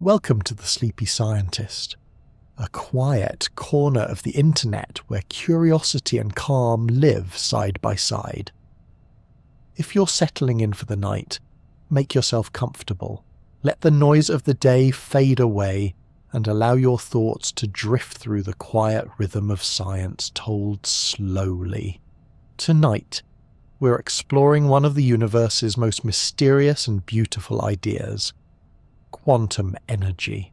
Welcome to the Sleepy Scientist, a quiet corner of the internet where curiosity and calm live side by side. If you're settling in for the night, make yourself comfortable. Let the noise of the day fade away and allow your thoughts to drift through the quiet rhythm of science told slowly. Tonight, we're exploring one of the universe's most mysterious and beautiful ideas: quantum energy.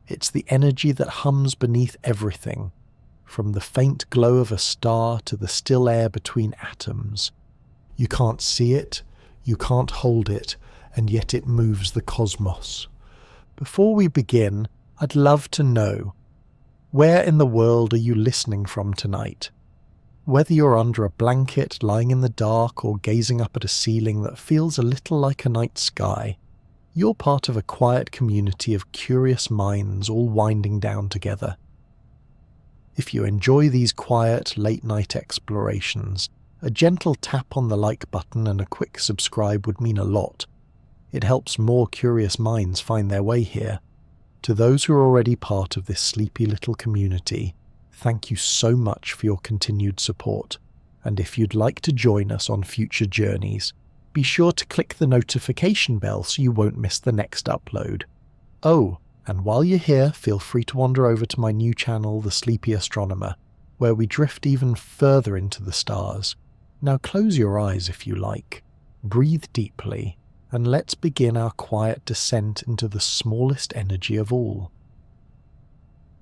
It's the energy that hums beneath everything, from the faint glow of a star to the still air between atoms. You can't see it, you can't hold it, and yet it moves the cosmos. Before we begin, I'd love to know, where in the world are you listening from tonight? Whether you're under a blanket, lying in the dark, or gazing up at a ceiling that feels a little like a night sky, you're part of a quiet community of curious minds all winding down together. If you enjoy these quiet, late-night explorations, a gentle tap on the like button and a quick subscribe would mean a lot. It helps more curious minds find their way here. To those who are already part of this sleepy little community, thank you so much for your continued support. And if you'd like to join us on future journeys, be sure to click the notification bell so you won't miss the next upload. Oh, and while you're here, feel free to wander over to my new channel, The Sleepy Astronomer, where we drift even further into the stars. Now close your eyes if you like, breathe deeply, and let's begin our quiet descent into the smallest energy of all.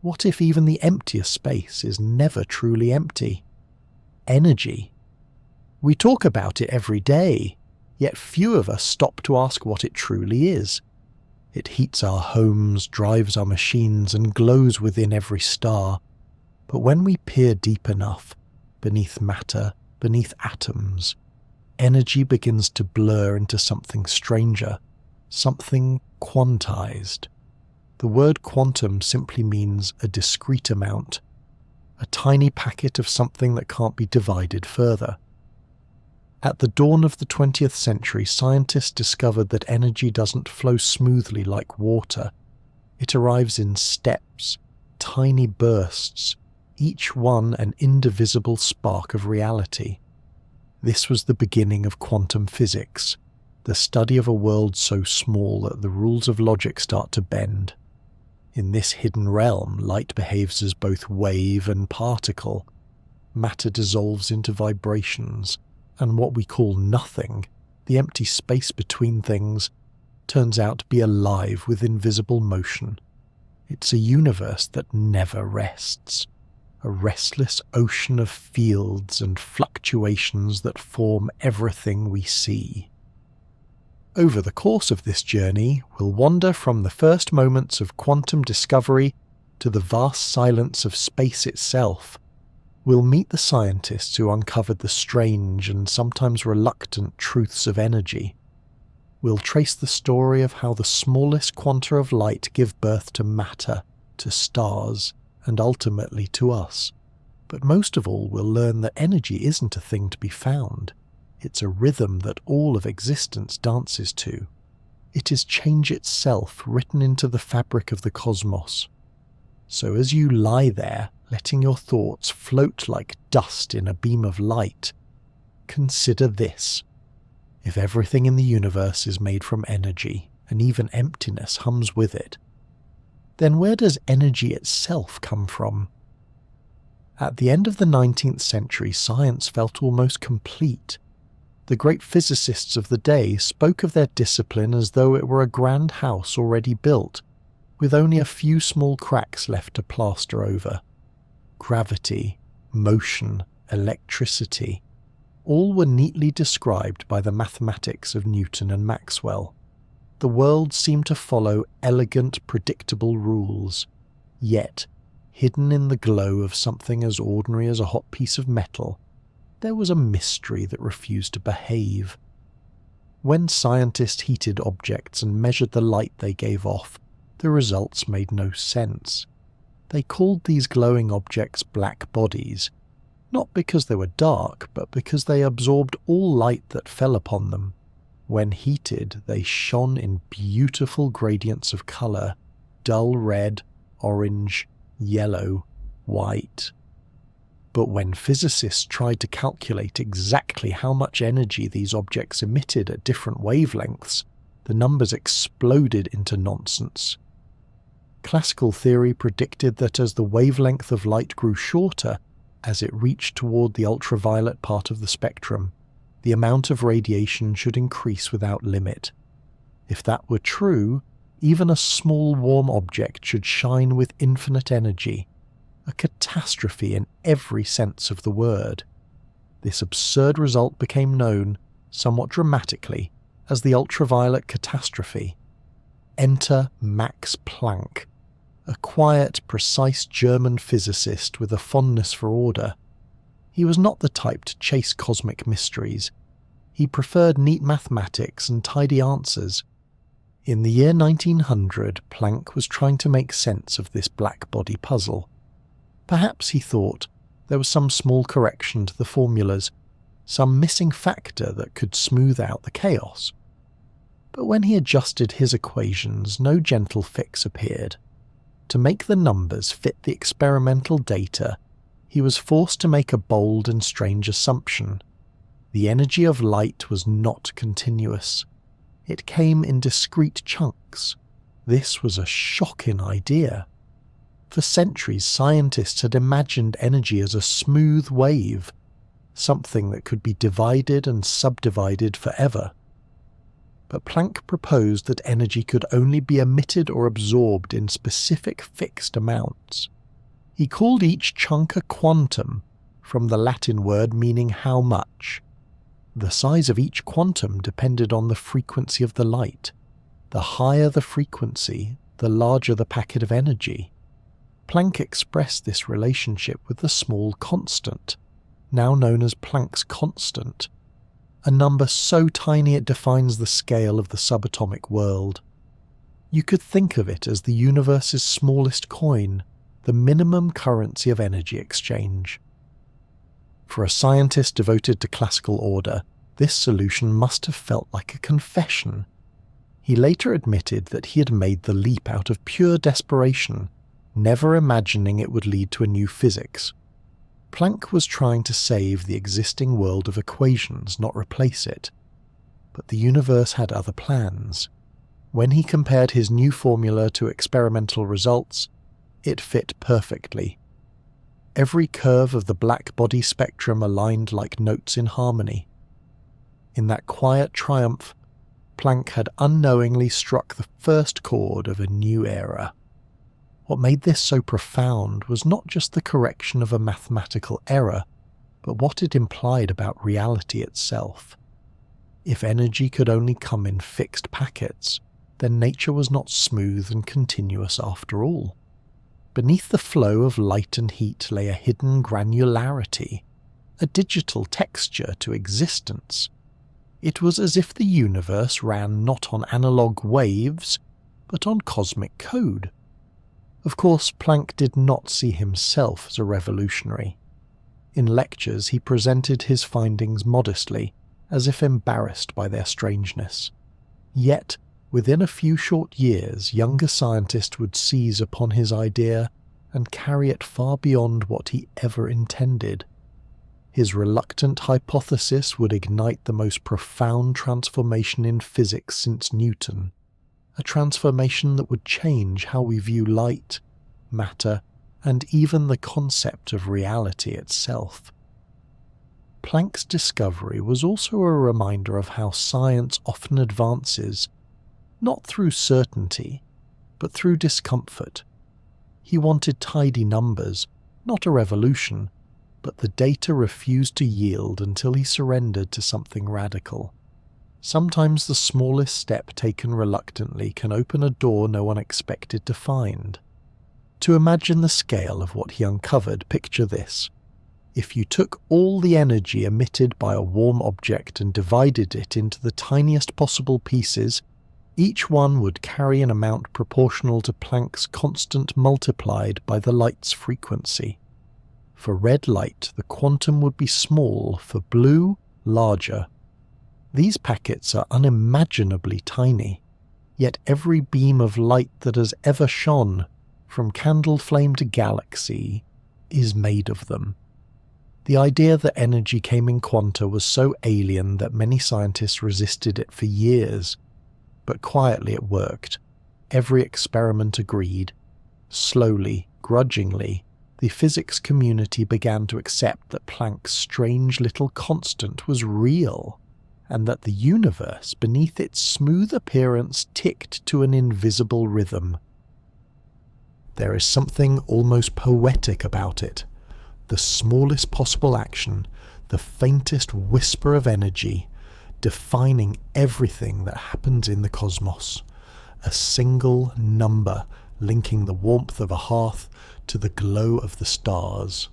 What if even the emptiest space is never truly empty? Energy. We talk about it every day, yet few of us stop to ask what it truly is. It heats our homes, drives our machines, and glows within every star. But when we peer deep enough, beneath matter, beneath atoms, energy begins to blur into something stranger, something quantized. The word quantum simply means a discrete amount, a tiny packet of something that can't be divided further. At the dawn of the 20th century, scientists discovered that energy doesn't flow smoothly like water. It arrives in steps, tiny bursts, each one an indivisible spark of reality. This was the beginning of quantum physics, the study of a world so small that the rules of logic start to bend. In this hidden realm, light behaves as both wave and particle. Matter dissolves into vibrations, and what we call nothing, the empty space between things, turns out to be alive with invisible motion. It's a universe that never rests, a restless ocean of fields and fluctuations that form everything we see. Over the course of this journey, we'll wander from the first moments of quantum discovery to the vast silence of space itself. We'll meet the scientists who uncovered the strange and sometimes reluctant truths of energy. We'll trace the story of how the smallest quanta of light give birth to matter, to stars, and ultimately to us. But most of all, we'll learn that energy isn't a thing to be found. It's a rhythm that all of existence dances to. It is change itself written into the fabric of the cosmos. So as you lie there, letting your thoughts float like dust in a beam of light, consider this. If everything in the universe is made from energy, and even emptiness hums with it, then where does energy itself come from? At the end of the 19th century, science felt almost complete. The great physicists of the day spoke of their discipline as though it were a grand house already built, with only a few small cracks left to plaster over. Gravity, motion, electricity, all were neatly described by the mathematics of Newton and Maxwell. The world seemed to follow elegant, predictable rules, yet, hidden in the glow of something as ordinary as a hot piece of metal, there was a mystery that refused to behave. When scientists heated objects and measured the light they gave off, the results made no sense. They called these glowing objects black bodies, not because they were dark, but because they absorbed all light that fell upon them. When heated, they shone in beautiful gradients of color: dull red, orange, yellow, white. But when physicists tried to calculate exactly how much energy these objects emitted at different wavelengths, the numbers exploded into nonsense. Classical theory predicted that as the wavelength of light grew shorter, as it reached toward the ultraviolet part of the spectrum, the amount of radiation should increase without limit. If that were true, even a small warm object should shine with infinite energy, a catastrophe in every sense of the word. This absurd result became known, somewhat dramatically, as the ultraviolet catastrophe. Enter Max Planck, a quiet, precise German physicist with a fondness for order. He was not the type to chase cosmic mysteries. He preferred neat mathematics and tidy answers. In the year 1900, Planck was trying to make sense of this black-body puzzle. Perhaps, he thought, there was some small correction to the formulas, some missing factor that could smooth out the chaos. But when he adjusted his equations, no gentle fix appeared. To make the numbers fit the experimental data, he was forced to make a bold and strange assumption. The energy of light was not continuous. It came in discrete chunks. This was a shocking idea. For centuries, scientists had imagined energy as a smooth wave, something that could be divided and subdivided forever. But Planck proposed that energy could only be emitted or absorbed in specific fixed amounts. He called each chunk a quantum, from the Latin word meaning how much. The size of each quantum depended on the frequency of the light. The higher the frequency, the larger the packet of energy. Planck expressed this relationship with the small constant, now known as Planck's constant, a number so tiny it defines the scale of the subatomic world. You could think of it as the universe's smallest coin, the minimum currency of energy exchange. For a scientist devoted to classical order, this solution must have felt like a confession. He later admitted that he had made the leap out of pure desperation, never imagining it would lead to a new physics. Planck was trying to save the existing world of equations, not replace it. But the universe had other plans. When he compared his new formula to experimental results, it fit perfectly. Every curve of the black body spectrum aligned like notes in harmony. In that quiet triumph, Planck had unknowingly struck the first chord of a new era. What made this so profound was not just the correction of a mathematical error, but what it implied about reality itself. If energy could only come in fixed packets, then nature was not smooth and continuous after all. Beneath the flow of light and heat lay a hidden granularity, a digital texture to existence. It was as if the universe ran not on analog waves, but on cosmic code. Of course, Planck did not see himself as a revolutionary. In lectures, he presented his findings modestly, as if embarrassed by their strangeness. Yet, within a few short years, younger scientists would seize upon his idea and carry it far beyond what he ever intended. His reluctant hypothesis would ignite the most profound transformation in physics since Newton, a transformation that would change how we view light, matter, and even the concept of reality itself. Planck's discovery was also a reminder of how science often advances, not through certainty, but through discomfort. He wanted tidy numbers, not a revolution, but the data refused to yield until he surrendered to something radical. Sometimes the smallest step taken reluctantly can open a door no one expected to find. To imagine the scale of what he uncovered, picture this. If you took all the energy emitted by a warm object and divided it into the tiniest possible pieces, each one would carry an amount proportional to Planck's constant multiplied by the light's frequency. For red light, the quantum would be small, for blue, larger. These packets are unimaginably tiny, yet every beam of light that has ever shone, from candle flame to galaxy, is made of them. The idea that energy came in quanta was so alien that many scientists resisted it for years, but quietly it worked. Every experiment agreed. Slowly, grudgingly, the physics community began to accept that Planck's strange little constant was real, and that the universe beneath its smooth appearance ticked to an invisible rhythm. There is something almost poetic about it. The smallest possible action, the faintest whisper of energy, defining everything that happens in the cosmos. A single number linking the warmth of a hearth to the glow of the stars.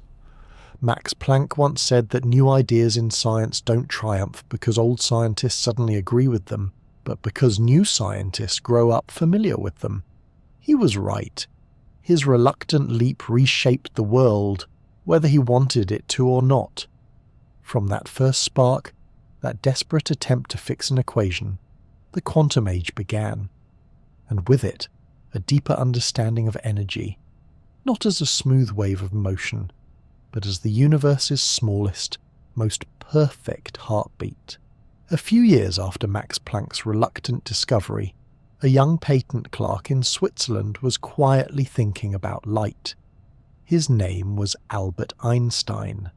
Max Planck once said that new ideas in science don't triumph because old scientists suddenly agree with them, but because new scientists grow up familiar with them. He was right. His reluctant leap reshaped the world, whether he wanted it to or not. From that first spark, that desperate attempt to fix an equation, the quantum age began, and with it, a deeper understanding of energy, not as a smooth wave of motion, but as the universe's smallest, most perfect heartbeat. A few years after Max Planck's reluctant discovery, a young patent clerk in Switzerland was quietly thinking about light. His name was Albert Einstein.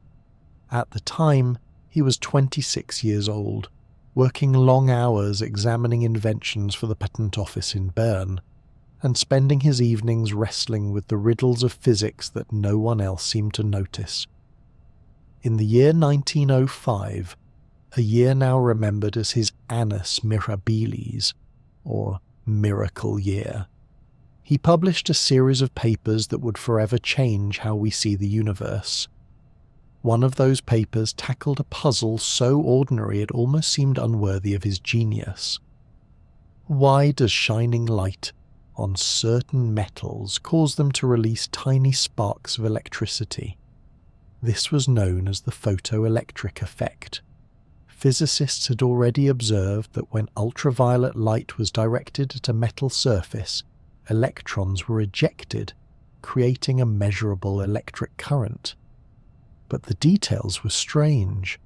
At the time, he was 26 years old, working long hours examining inventions for the patent office in Bern, and spending his evenings wrestling with the riddles of physics that no one else seemed to notice. In the year 1905, a year now remembered as his Annus Mirabilis, or Miracle Year, he published a series of papers that would forever change how we see the universe. One of those papers tackled a puzzle so ordinary it almost seemed unworthy of his genius. Why does shining light on certain metals cause them to release tiny sparks of electricity? This was known as the photoelectric effect. Physicists had already observed that when ultraviolet light was directed at a metal surface, electrons were ejected, creating a measurable electric current. But the details were strange.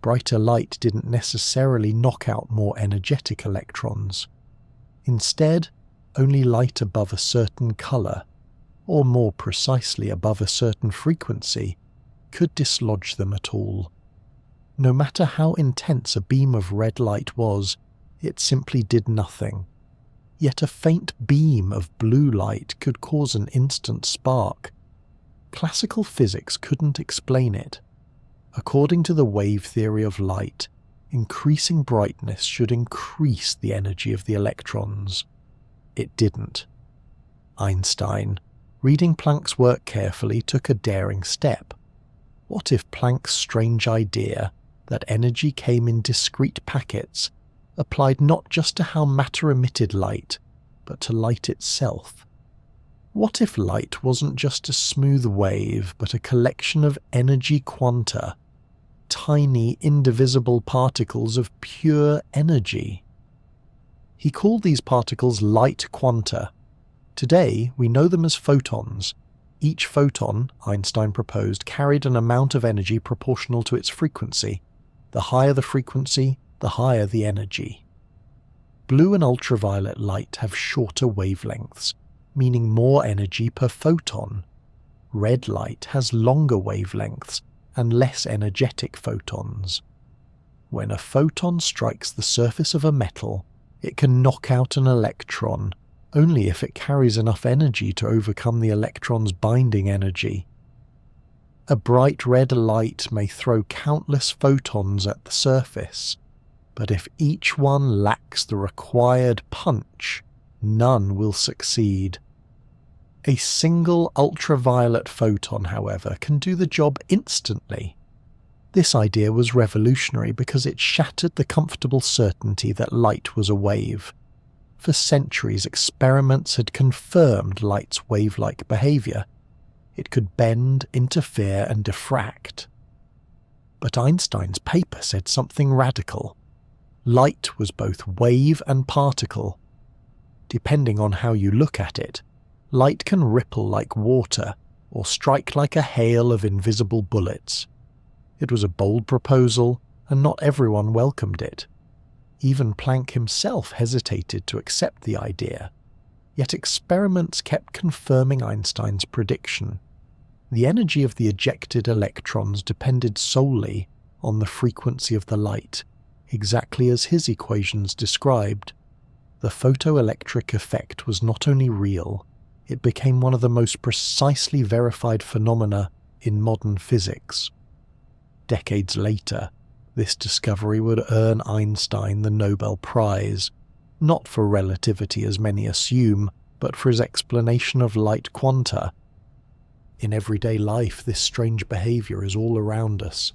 Brighter light didn't necessarily knock out more energetic electrons. Instead, only light above a certain colour, or more precisely above a certain frequency, could dislodge them at all. No matter how intense a beam of red light was, it simply did nothing. Yet a faint beam of blue light could cause an instant spark. Classical physics couldn't explain it. According to the wave theory of light, increasing brightness should increase the energy of the electrons. It didn't. Einstein, reading Planck's work carefully, took a daring step. What if Planck's strange idea that energy came in discrete packets applied not just to how matter emitted light, but to light itself? What if light wasn't just a smooth wave, but a collection of energy quanta, tiny, indivisible particles of pure energy? He called these particles light quanta. Today, we know them as photons. Each photon, Einstein proposed, carried an amount of energy proportional to its frequency. The higher the frequency, the higher the energy. Blue and ultraviolet light have shorter wavelengths, meaning more energy per photon. Red light has longer wavelengths and less energetic photons. When a photon strikes the surface of a metal, it can knock out an electron only if it carries enough energy to overcome the electron's binding energy. A bright red light may throw countless photons at the surface, but if each one lacks the required punch, none will succeed. A single ultraviolet photon, however, can do the job instantly. This idea was revolutionary because it shattered the comfortable certainty that light was a wave. For centuries, experiments had confirmed light's wave-like behaviour. It could bend, interfere, and diffract. But Einstein's paper said something radical. Light was both wave and particle. Depending on how you look at it, light can ripple like water or strike like a hail of invisible bullets. It was a bold proposal, and not everyone welcomed it. Even Planck himself hesitated to accept the idea, yet experiments kept confirming Einstein's prediction. The energy of the ejected electrons depended solely on the frequency of the light, exactly as his equations described. The photoelectric effect was not only real, it became one of the most precisely verified phenomena in modern physics. Decades later, this discovery would earn Einstein the Nobel Prize, not for relativity as many assume, but for his explanation of light quanta. In everyday life, this strange behavior is all around us.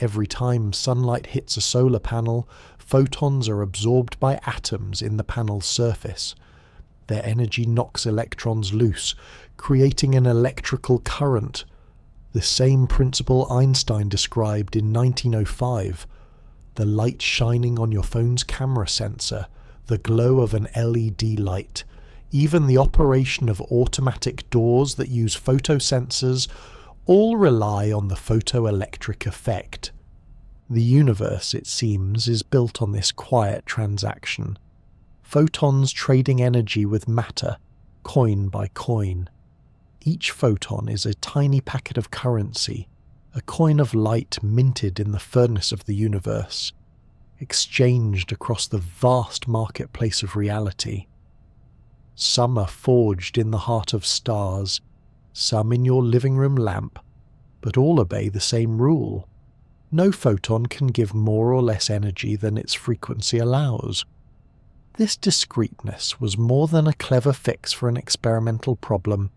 Every time sunlight hits a solar panel, photons are absorbed by atoms in the panel's surface. Their energy knocks electrons loose, creating an electrical current. The same principle Einstein described in 1905. The light shining on your phone's camera sensor, the glow of an LED light, even the operation of automatic doors that use photosensors, all rely on the photoelectric effect. The universe, it seems, is built on this quiet transaction. Photons trading energy with matter, coin by coin. Each photon is a tiny packet of currency, a coin of light minted in the furnace of the universe, exchanged across the vast marketplace of reality. Some are forged in the heart of stars, some in your living room lamp, but all obey the same rule. No photon can give more or less energy than its frequency allows. This discreteness was more than a clever fix for an experimental problem.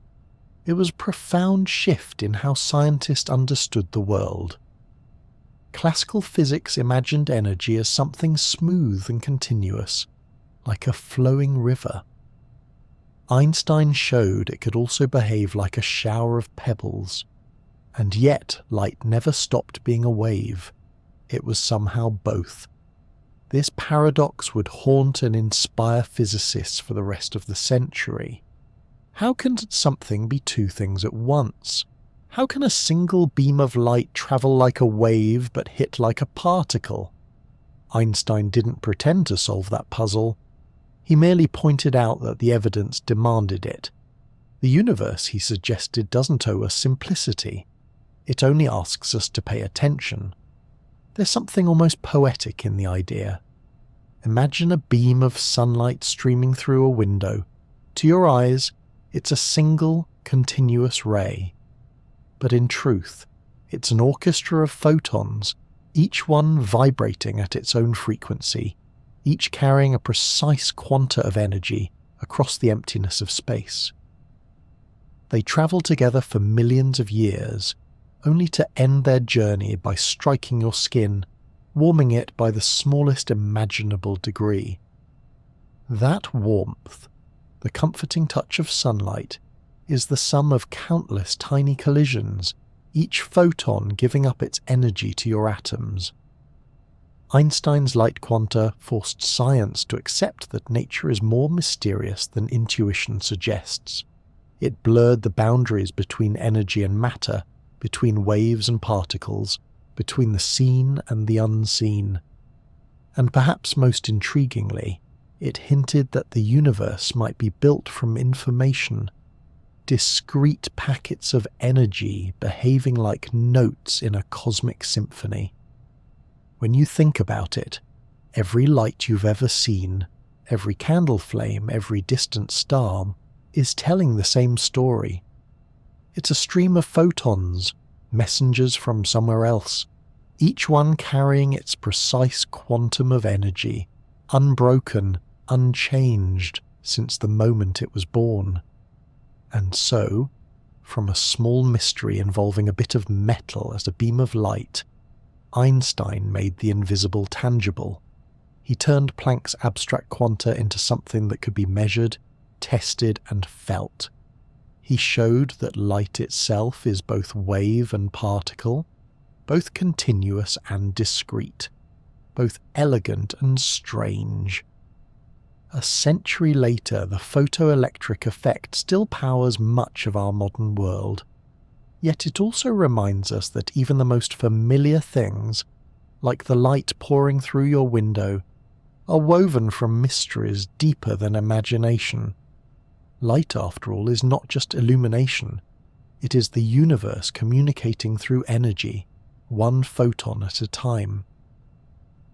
It was a profound shift in how scientists understood the world. Classical physics imagined energy as something smooth and continuous, like a flowing river. Einstein showed it could also behave like a shower of pebbles, and yet light never stopped being a wave. It was somehow both. This paradox would haunt and inspire physicists for the rest of the century. How can something be two things at once? How can a single beam of light travel like a wave but hit like a particle? Einstein didn't pretend to solve that puzzle. He merely pointed out that the evidence demanded it. The universe, he suggested, doesn't owe us simplicity. It only asks us to pay attention. There's something almost poetic in the idea. Imagine a beam of sunlight streaming through a window. To your eyes, it's a single, continuous ray. But in truth, it's an orchestra of photons, each one vibrating at its own frequency, each carrying a precise quanta of energy across the emptiness of space. They travel together for millions of years, only to end their journey by striking your skin, warming it by the smallest imaginable degree. That warmth, the comforting touch of sunlight, is the sum of countless tiny collisions, each photon giving up its energy to your atoms. Einstein's light quanta forced science to accept that nature is more mysterious than intuition suggests. It blurred the boundaries between energy and matter, between waves and particles, between the seen and the unseen. And perhaps most intriguingly, it hinted that the universe might be built from information, discrete packets of energy behaving like notes in a cosmic symphony. When you think about it, every light you've ever seen, every candle flame, every distant star, is telling the same story. It's a stream of photons, messengers from somewhere else, each one carrying its precise quantum of energy, unbroken, unchanged since the moment it was born. And so, from a small mystery involving a bit of metal as a beam of light, Einstein made the invisible tangible. He turned Planck's abstract quanta into something that could be measured, tested, and felt. He showed that light itself is both wave and particle, both continuous and discrete. both elegant and strange. A century later, the photoelectric effect still powers much of our modern world. Yet it also reminds us that even the most familiar things, like the light pouring through your window, are woven from mysteries deeper than imagination. Light, after all, is not just illumination. It is the universe communicating through energy, one photon at a time.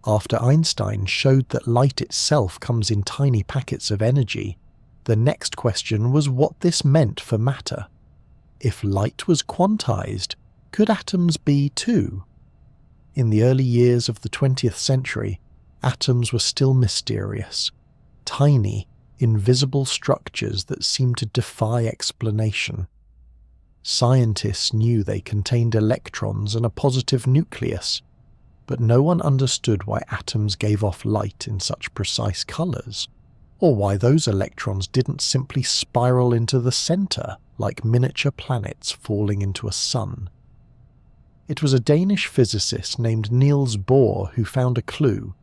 After Einstein showed that light itself comes in tiny packets of energy, the next question was what this meant for matter. If light was quantized, could atoms be too? In the early years of the 20th century, atoms were still mysterious, tiny, invisible structures that seemed to defy explanation. Scientists knew they contained electrons and a positive nucleus, but no one understood why atoms gave off light in such precise colours, or why those electrons didn't simply spiral into the centre like miniature planets falling into a sun. It was a Danish physicist named Niels Bohr who found a clue,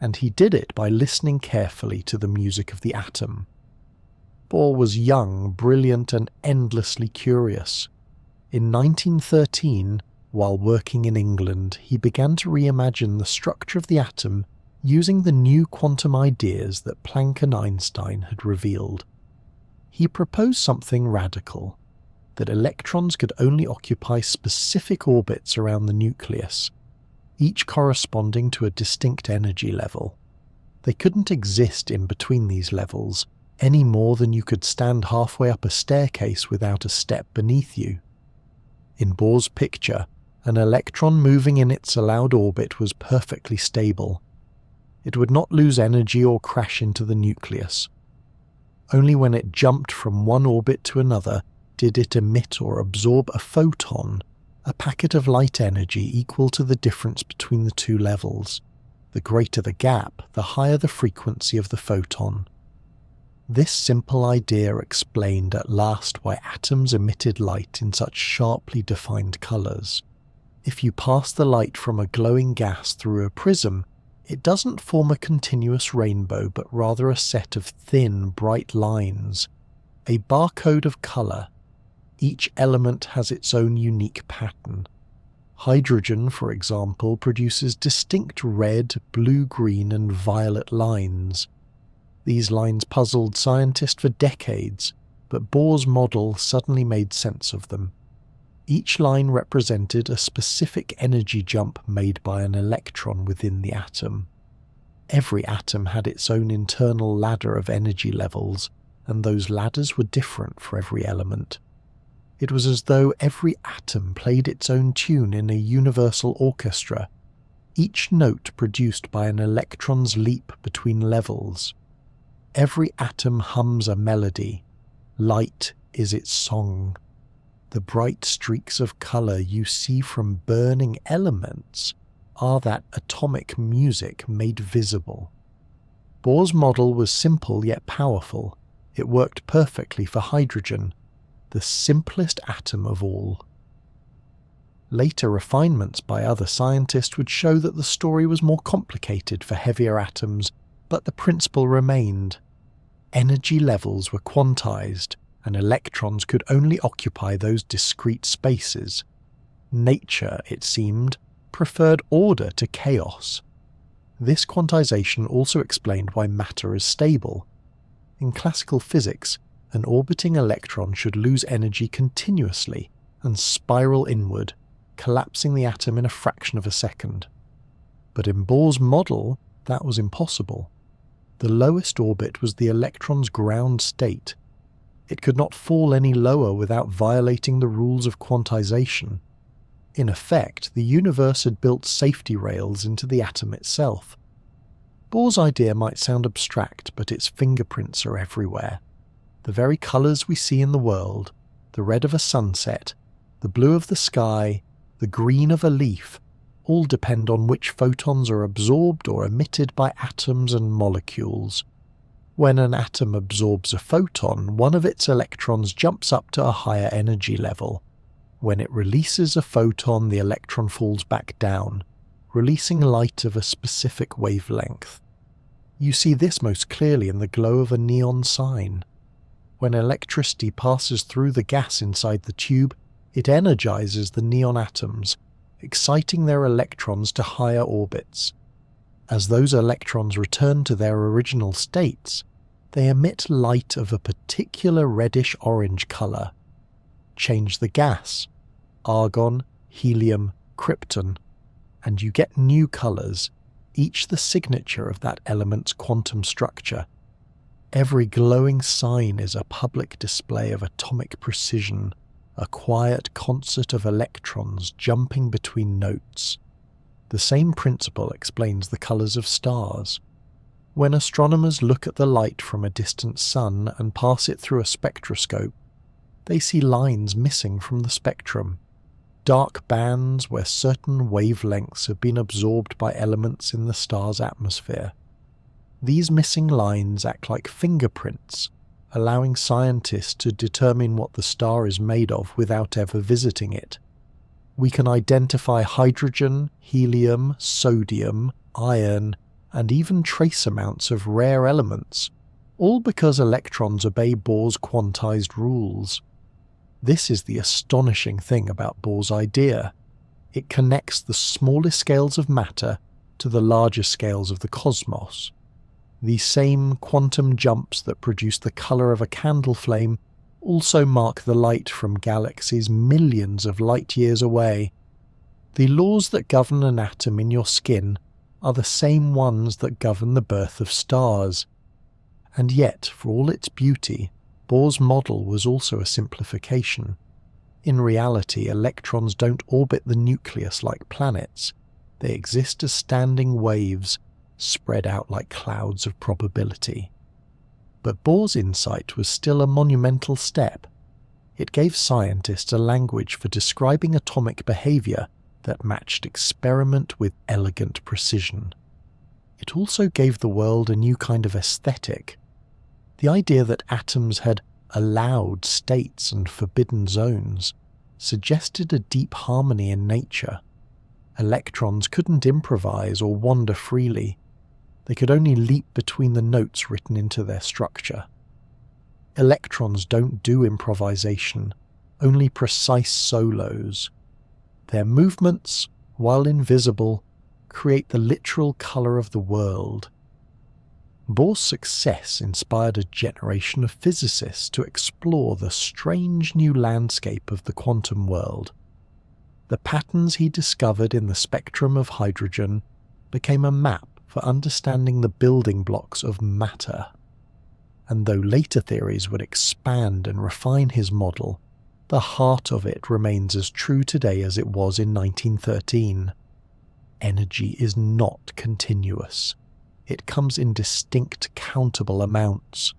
and he did it by listening carefully to the music of the atom. Bohr was young, brilliant, and endlessly curious. In 1913, while working in England, he began to reimagine the structure of the atom using the new quantum ideas that Planck and Einstein had revealed. He proposed something radical, that electrons could only occupy specific orbits around the nucleus, each corresponding to a distinct energy level. They couldn't exist in between these levels, any more than you could stand halfway up a staircase without a step beneath you. In Bohr's picture, an electron moving in its allowed orbit was perfectly stable. It would not lose energy or crash into the nucleus. Only when it jumped from one orbit to another did it emit or absorb a photon, a packet of light energy equal to the difference between the two levels. The greater the gap, the higher the frequency of the photon. This simple idea explained at last why atoms emitted light in such sharply defined colours. If you pass the light from a glowing gas through a prism, it doesn't form a continuous rainbow but rather a set of thin, bright lines, a barcode of colour. Each element has its own unique pattern. Hydrogen, for example, produces distinct red, blue, green, and violet lines. These lines puzzled scientists for decades, but Bohr's model suddenly made sense of them. Each line represented a specific energy jump made by an electron within the atom. Every atom had its own internal ladder of energy levels, and those ladders were different for every element. It was as though every atom played its own tune in a universal orchestra, each note produced by an electron's leap between levels. Every atom hums a melody. Light is its song. The bright streaks of colour you see from burning elements are that atomic music made visible. Bohr's model was simple yet powerful. It worked perfectly for hydrogen, the simplest atom of all. Later refinements by other scientists would show that the story was more complicated for heavier atoms, but the principle remained. Energy levels were quantized, and electrons could only occupy those discrete spaces. Nature, it seemed, preferred order to chaos. This quantization also explained why matter is stable. In classical physics, an orbiting electron should lose energy continuously and spiral inward, collapsing the atom in a fraction of a second. But in Bohr's model, that was impossible. The lowest orbit was the electron's ground state. It could not fall any lower without violating the rules of quantization. In effect, the universe had built safety rails into the atom itself. Bohr's idea might sound abstract, but its fingerprints are everywhere. The very colours we see in the world, the red of a sunset, the blue of the sky, the green of a leaf, all depend on which photons are absorbed or emitted by atoms and molecules. When an atom absorbs a photon, one of its electrons jumps up to a higher energy level. When it releases a photon, the electron falls back down, releasing light of a specific wavelength. You see this most clearly in the glow of a neon sign. When electricity passes through the gas inside the tube, it energizes the neon atoms, exciting their electrons to higher orbits. As those electrons return to their original states, they emit light of a particular reddish-orange color. Change the gas, argon, helium, krypton, and you get new colors, each the signature of that element's quantum structure. Every glowing sign is a public display of atomic precision, a quiet concert of electrons jumping between notes. The same principle explains the colors of stars. When astronomers look at the light from a distant sun and pass it through a spectroscope, they see lines missing from the spectrum, dark bands where certain wavelengths have been absorbed by elements in the star's atmosphere. These missing lines act like fingerprints, allowing scientists to determine what the star is made of without ever visiting it. We can identify hydrogen, helium, sodium, iron, and even trace amounts of rare elements, all because electrons obey Bohr's quantized rules. This is the astonishing thing about Bohr's idea. It connects the smallest scales of matter to the larger scales of the cosmos. These same quantum jumps that produce the color of a candle flame also mark the light from galaxies millions of light years away. The laws that govern an atom in your skin are the same ones that govern the birth of stars. And yet, for all its beauty, Bohr's model was also a simplification. In reality, electrons don't orbit the nucleus like planets. They exist as standing waves, spread out like clouds of probability. But Bohr's insight was still a monumental step. It gave scientists a language for describing atomic behavior that matched experiment with elegant precision. It also gave the world a new kind of aesthetic. The idea that atoms had allowed states and forbidden zones suggested a deep harmony in nature. Electrons couldn't improvise or wander freely. They could only leap between the notes written into their structure. Electrons don't do improvisation, only precise solos. Their movements, while invisible, create the literal color of the world. Bohr's success inspired a generation of physicists to explore the strange new landscape of the quantum world. The patterns he discovered in the spectrum of hydrogen became a map for understanding the building blocks of matter. And though later theories would expand and refine his model, the heart of it remains as true today as it was in 1913. Energy is not continuous. It comes in distinct, countable amounts.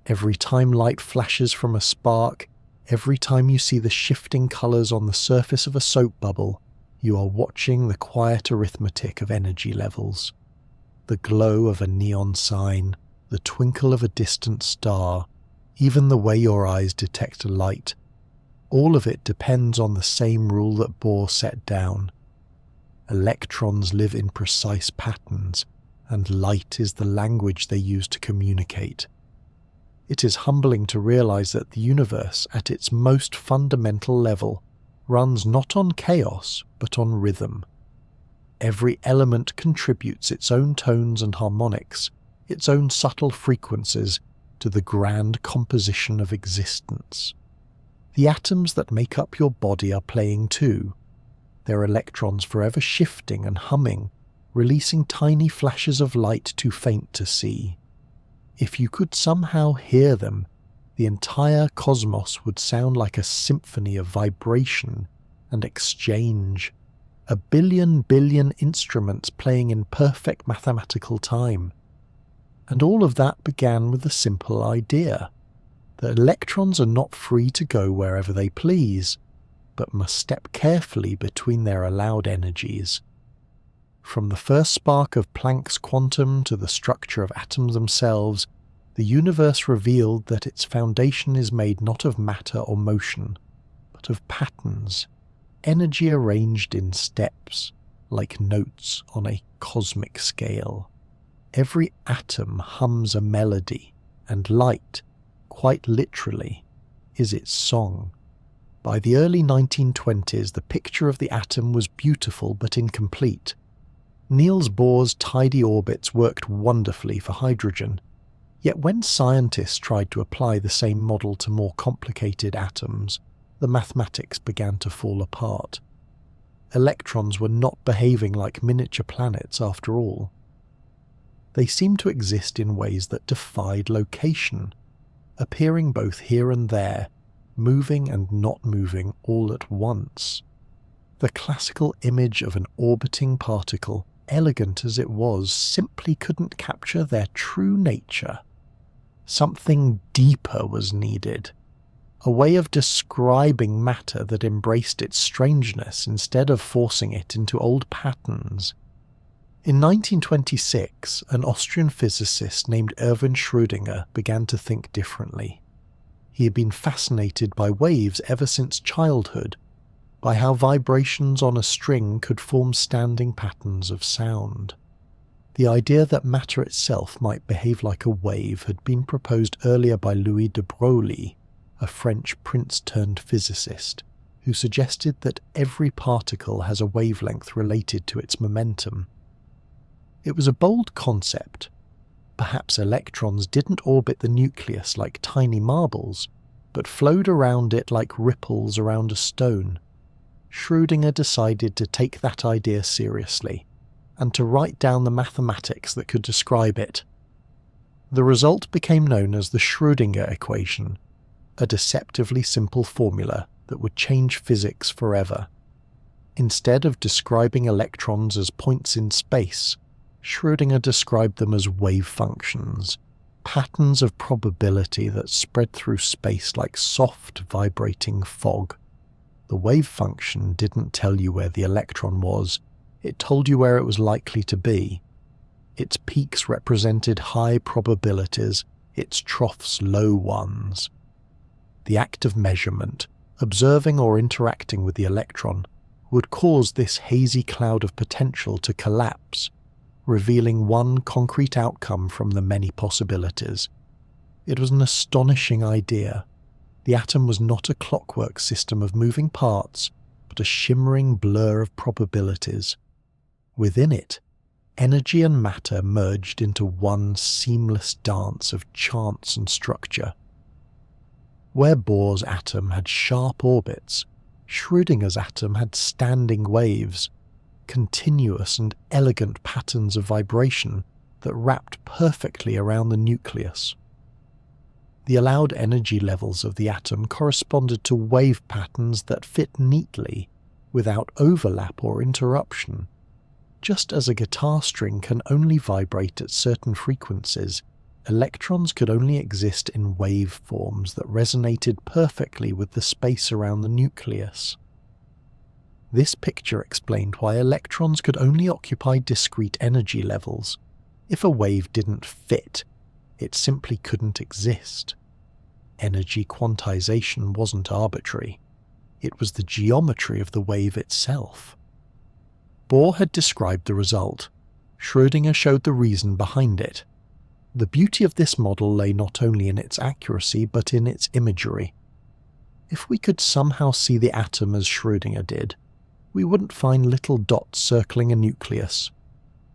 Every time light flashes from a spark, every time you see the shifting colours on the surface of a soap bubble, you are watching the quiet arithmetic of energy levels. The glow of a neon sign, the twinkle of a distant star, even the way your eyes detect light, all of it depends on the same rule that Bohr set down. Electrons live in precise patterns, and light is the language they use to communicate. It is humbling to realize that the universe, at its most fundamental level, runs not on chaos, but on rhythm. Every element contributes its own tones and harmonics, its own subtle frequencies, to the grand composition of existence. The atoms that make up your body are playing too, their electrons forever shifting and humming, releasing tiny flashes of light too faint to see. If you could somehow hear them, the entire cosmos would sound like a symphony of vibration and exchange, a billion instruments playing in perfect mathematical time. And all of that began with a simple idea, that electrons are not free to go wherever they please, but must step carefully between their allowed energies. From the first spark of Planck's quantum to the structure of atoms themselves, the universe revealed that its foundation is made not of matter or motion, but of patterns, energy arranged in steps, like notes on a cosmic scale. Every atom hums a melody, and light, quite literally, is its song. By the early 1920s, the picture of the atom was beautiful but incomplete. Niels Bohr's tidy orbits worked wonderfully for hydrogen, yet when scientists tried to apply the same model to more complicated atoms, the mathematics began to fall apart. Electrons were not behaving like miniature planets after all. They seemed to exist in ways that defied location, appearing both here and there, moving and not moving all at once. The classical image of an orbiting particle, elegant as it was, simply couldn't capture their true nature. Something deeper was needed, a way of describing matter that embraced its strangeness instead of forcing it into old patterns. In 1926, an Austrian physicist named Erwin Schrödinger began to think differently. He had been fascinated by waves ever since childhood, by how vibrations on a string could form standing patterns of sound. The idea that matter itself might behave like a wave had been proposed earlier by Louis de Broglie, a French prince-turned-physicist, who suggested that every particle has a wavelength related to its momentum. It was a bold concept. Perhaps electrons didn't orbit the nucleus like tiny marbles, but flowed around it like ripples around a stone. Schrödinger decided to take that idea seriously, and to write down the mathematics that could describe it. The result became known as the Schrödinger equation, a deceptively simple formula that would change physics forever. Instead of describing electrons as points in space, Schrödinger described them as wave functions, patterns of probability that spread through space like soft, vibrating fog. The wave function didn't tell you where the electron was, it told you where it was likely to be. Its peaks represented high probabilities, its troughs low ones. The act of measurement, observing or interacting with the electron, would cause this hazy cloud of potential to collapse, revealing one concrete outcome from the many possibilities. It was an astonishing idea. The atom was not a clockwork system of moving parts, but a shimmering blur of probabilities. Within it, energy and matter merged into one seamless dance of chance and structure. Where Bohr's atom had sharp orbits, Schrödinger's atom had standing waves, continuous and elegant patterns of vibration that wrapped perfectly around the nucleus. The allowed energy levels of the atom corresponded to wave patterns that fit neatly, without overlap or interruption. Just as a guitar string can only vibrate at certain frequencies, electrons could only exist in wave forms that resonated perfectly with the space around the nucleus. This picture explained why electrons could only occupy discrete energy levels. If a wave didn't fit, it simply couldn't exist. Energy quantization wasn't arbitrary. It was the geometry of the wave itself. Bohr had described the result. Schrödinger showed the reason behind it. The beauty of this model lay not only in its accuracy but in its imagery. If we could somehow see the atom as Schrödinger did, we wouldn't find little dots circling a nucleus.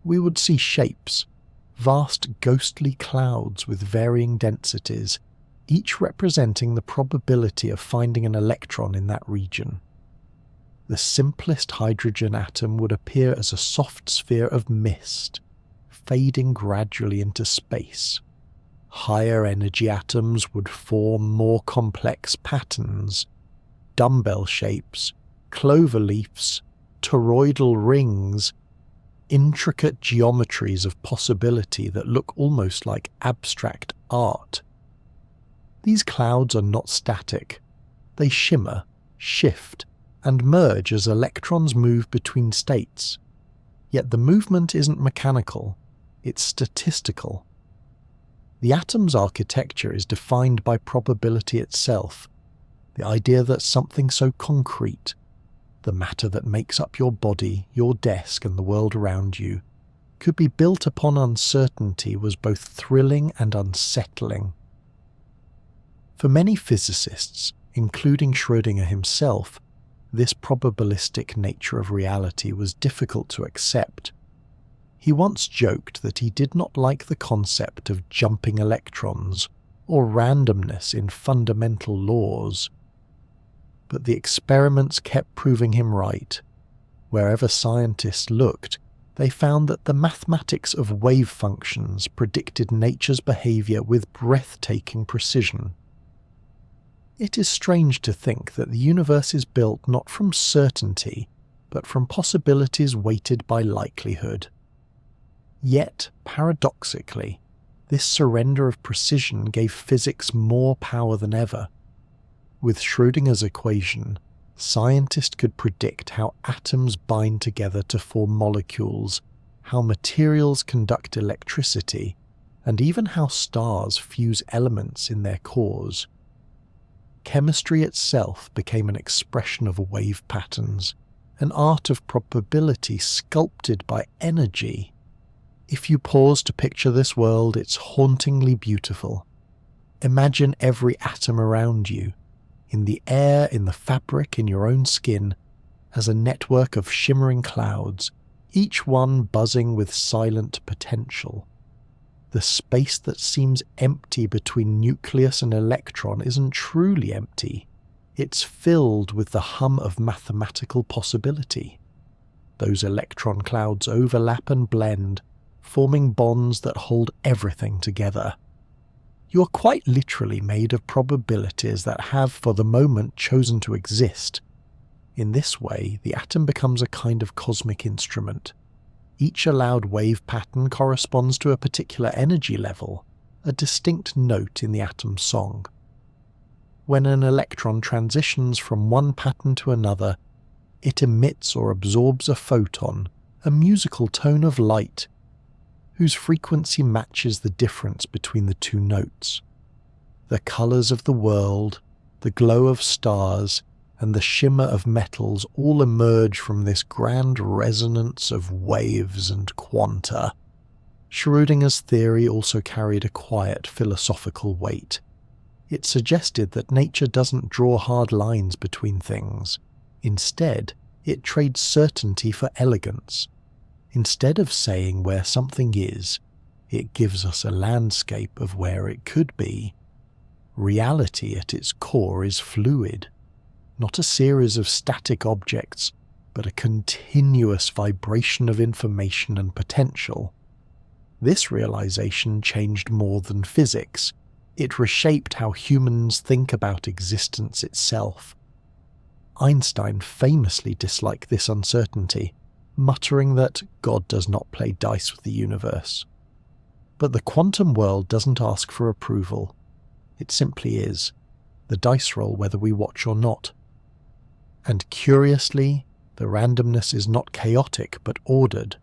We would see shapes, vast ghostly clouds with varying densities, each representing the probability of finding an electron in that region. The simplest hydrogen atom would appear as a soft sphere of mist, fading gradually into space. Higher energy atoms would form more complex patterns, dumbbell shapes, clover leaves, toroidal rings, intricate geometries of possibility that look almost like abstract art. These clouds are not static. They shimmer, shift, and merge as electrons move between states. Yet the movement isn't mechanical, it's statistical. The atom's architecture is defined by probability itself, the idea that something so concrete, the matter that makes up your body, your desk, and the world around you, could be built upon uncertainty was both thrilling and unsettling. For many physicists, including Schrödinger himself, this probabilistic nature of reality was difficult to accept. He once joked that he did not like the concept of jumping electrons or randomness in fundamental laws. But the experiments kept proving him right. Wherever scientists looked, they found that the mathematics of wave functions predicted nature's behavior with breathtaking precision. It is strange to think that the universe is built not from certainty, but from possibilities weighted by likelihood. Yet, paradoxically, this surrender of precision gave physics more power than ever. With Schrödinger's equation, scientists could predict how atoms bind together to form molecules, how materials conduct electricity, and even how stars fuse elements in their cores. Chemistry itself became an expression of wave patterns, an art of probability sculpted by energy. If you pause to picture this world, it's hauntingly beautiful. Imagine every atom around you, in the air, in the fabric, in your own skin, as a network of shimmering clouds, each one buzzing with silent potential. The space that seems empty between nucleus and electron isn't truly empty. It's filled with the hum of mathematical possibility. Those electron clouds overlap and blend, forming bonds that hold everything together. You're quite literally made of probabilities that have, for the moment, chosen to exist. In this way, the atom becomes a kind of cosmic instrument. Each allowed wave pattern corresponds to a particular energy level, a distinct note in the atom's song. When an electron transitions from one pattern to another, it emits or absorbs a photon, a musical tone of light, whose frequency matches the difference between the two notes. The colours of the world, the glow of stars, and the shimmer of metals all emerge from this grand resonance of waves and quanta. Schrödinger's theory also carried a quiet philosophical weight. It suggested that nature doesn't draw hard lines between things. Instead, it trades certainty for elegance. Instead of saying where something is, it gives us a landscape of where it could be. Reality at its core is fluid, not a series of static objects, but a continuous vibration of information and potential. This realization changed more than physics. It reshaped how humans think about existence itself. Einstein famously disliked this uncertainty, muttering that God does not play dice with the universe. But the quantum world doesn't ask for approval. It simply is, the dice roll whether we watch or not. And curiously, the randomness is not chaotic but ordered,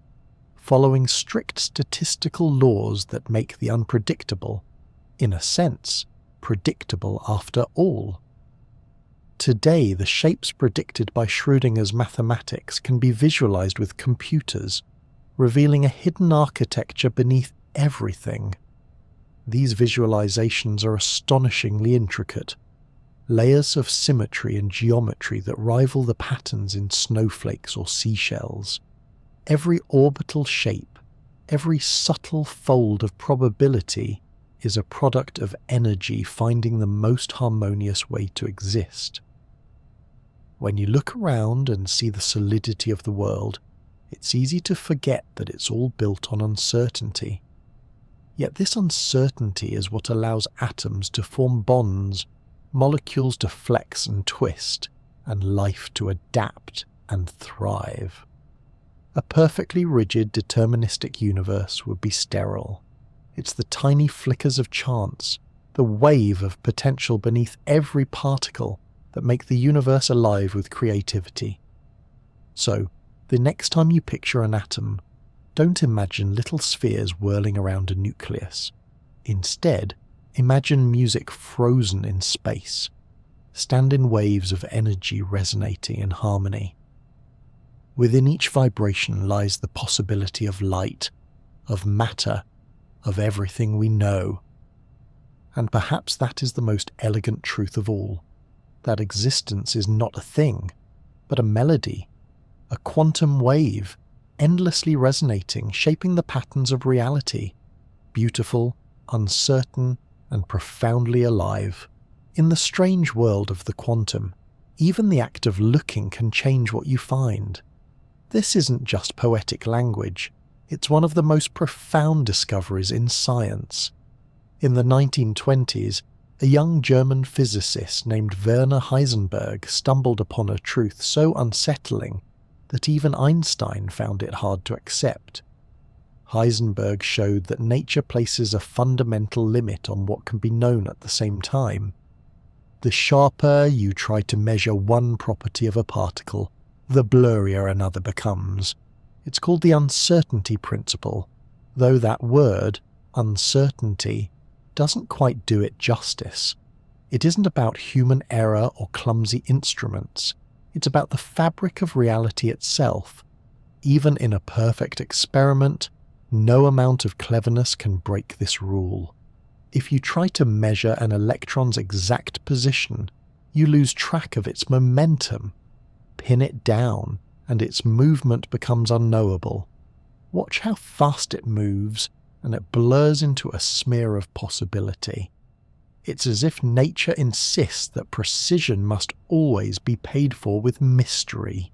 following strict statistical laws that make the unpredictable, in a sense, predictable after all. Today, the shapes predicted by Schrödinger's mathematics can be visualized with computers, revealing a hidden architecture beneath everything. These visualizations are astonishingly intricate, layers of symmetry and geometry that rival the patterns in snowflakes or seashells. Every orbital shape, every subtle fold of probability is a product of energy finding the most harmonious way to exist. When you look around and see the solidity of the world, it's easy to forget that it's all built on uncertainty. Yet this uncertainty is what allows atoms to form bonds, molecules to flex and twist, and life to adapt and thrive. A perfectly rigid, deterministic universe would be sterile. It's the tiny flickers of chance, the wave of potential beneath every particle that make the universe alive with creativity. So, the next time you picture an atom, don't imagine little spheres whirling around a nucleus. Instead, imagine music frozen in space, stand in waves of energy resonating in harmony. Within each vibration lies the possibility of light, of matter, of everything we know. And perhaps that is the most elegant truth of all, that existence is not a thing, but a melody, a quantum wave, endlessly resonating, shaping the patterns of reality, beautiful, uncertain, and profoundly alive. In the strange world of the quantum, even the act of looking can change what you find. This isn't just poetic language, it's one of the most profound discoveries in science. In the 1920s, a young German physicist named Werner Heisenberg stumbled upon a truth so unsettling that even Einstein found it hard to accept. Heisenberg showed that nature places a fundamental limit on what can be known at the same time. The sharper you try to measure one property of a particle, the blurrier another becomes. It's called the uncertainty principle, though that word, uncertainty, doesn't quite do it justice. It isn't about human error or clumsy instruments. It's about the fabric of reality itself. Even in a perfect experiment, no amount of cleverness can break this rule. If you try to measure an electron's exact position, you lose track of its momentum. Pin it down, and its movement becomes unknowable. Watch how fast it moves, and it blurs into a smear of possibility. It's as if nature insists that precision must always be paid for with mystery.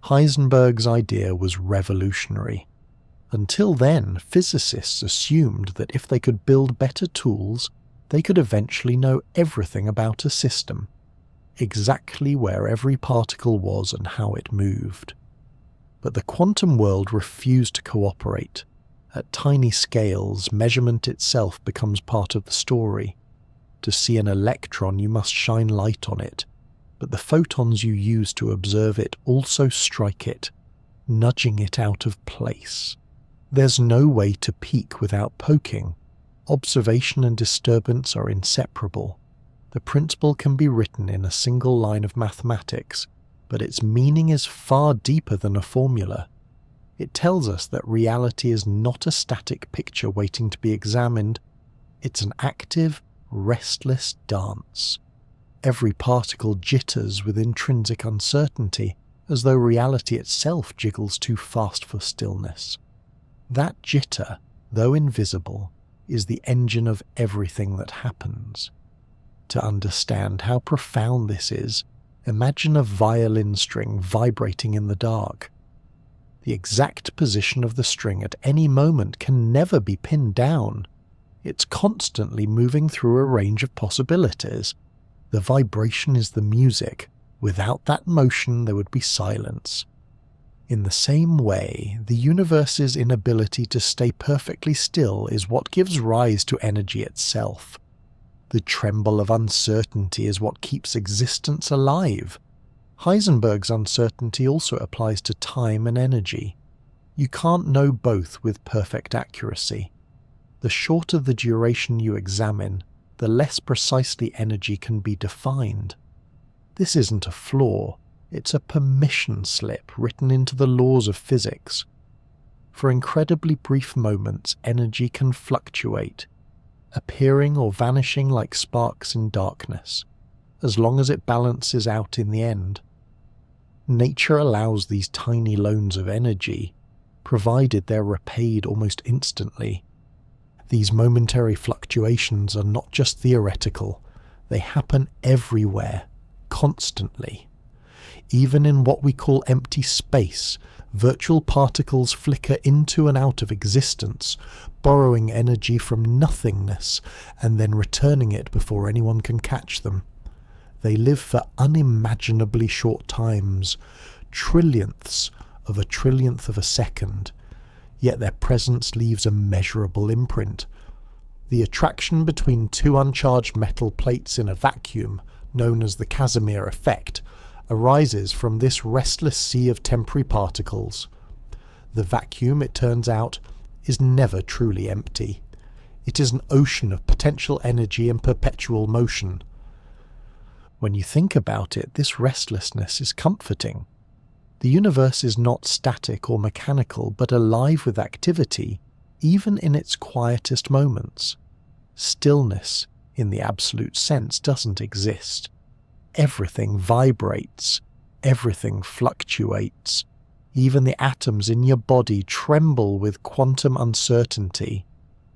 Heisenberg's idea was revolutionary. Until then, physicists assumed that if they could build better tools, they could eventually know everything about a system, exactly where every particle was and how it moved. But the quantum world refused to cooperate. At tiny scales, measurement itself becomes part of the story. To see an electron, you must shine light on it, but the photons you use to observe it also strike it, nudging it out of place. There's no way to peek without poking. Observation and disturbance are inseparable. The principle can be written in a single line of mathematics, but its meaning is far deeper than a formula. It tells us that reality is not a static picture waiting to be examined. It's an active, restless dance. Every particle jitters with intrinsic uncertainty, as though reality itself jiggles too fast for stillness. That jitter, though invisible, is the engine of everything that happens. To understand how profound this is, imagine a violin string vibrating in the dark. The exact position of the string at any moment can never be pinned down. It's constantly moving through a range of possibilities. The vibration is the music. Without that motion, there would be silence. In the same way, the universe's inability to stay perfectly still is what gives rise to energy itself. The tremble of uncertainty is what keeps existence alive. Heisenberg's uncertainty also applies to time and energy. You can't know both with perfect accuracy. The shorter the duration you examine, the less precisely energy can be defined. This isn't a flaw. It's a permission slip written into the laws of physics. For incredibly brief moments, energy can fluctuate, appearing or vanishing like sparks in darkness, as long as it balances out in the end. Nature allows these tiny loans of energy, provided they're repaid almost instantly. These momentary fluctuations are not just theoretical, they happen everywhere, constantly. Even in what we call empty space, virtual particles flicker into and out of existence, borrowing energy from nothingness and then returning it before anyone can catch them. They live for unimaginably short times, trillionths of a second, yet their presence leaves a measurable imprint. The attraction between two uncharged metal plates in a vacuum, known as the Casimir effect, arises from this restless sea of temporary particles. The vacuum, it turns out, is never truly empty. It is an ocean of potential energy and perpetual motion. When you think about it, this restlessness is comforting. The universe is not static or mechanical, but alive with activity, even in its quietest moments. Stillness, in the absolute sense, doesn't exist. Everything vibrates, everything fluctuates. Even the atoms in your body tremble with quantum uncertainty,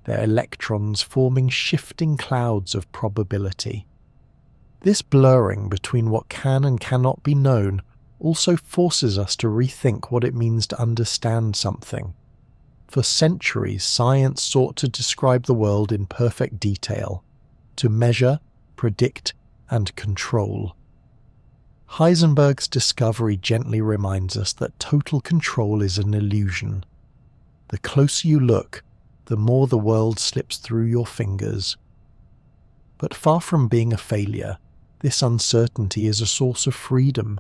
their electrons forming shifting clouds of probability. This blurring between what can and cannot be known also forces us to rethink what it means to understand something. For centuries, science sought to describe the world in perfect detail, to measure, predict, and control. Heisenberg's discovery gently reminds us that total control is an illusion. The closer you look, the more the world slips through your fingers. But far from being a failure, this uncertainty is a source of freedom.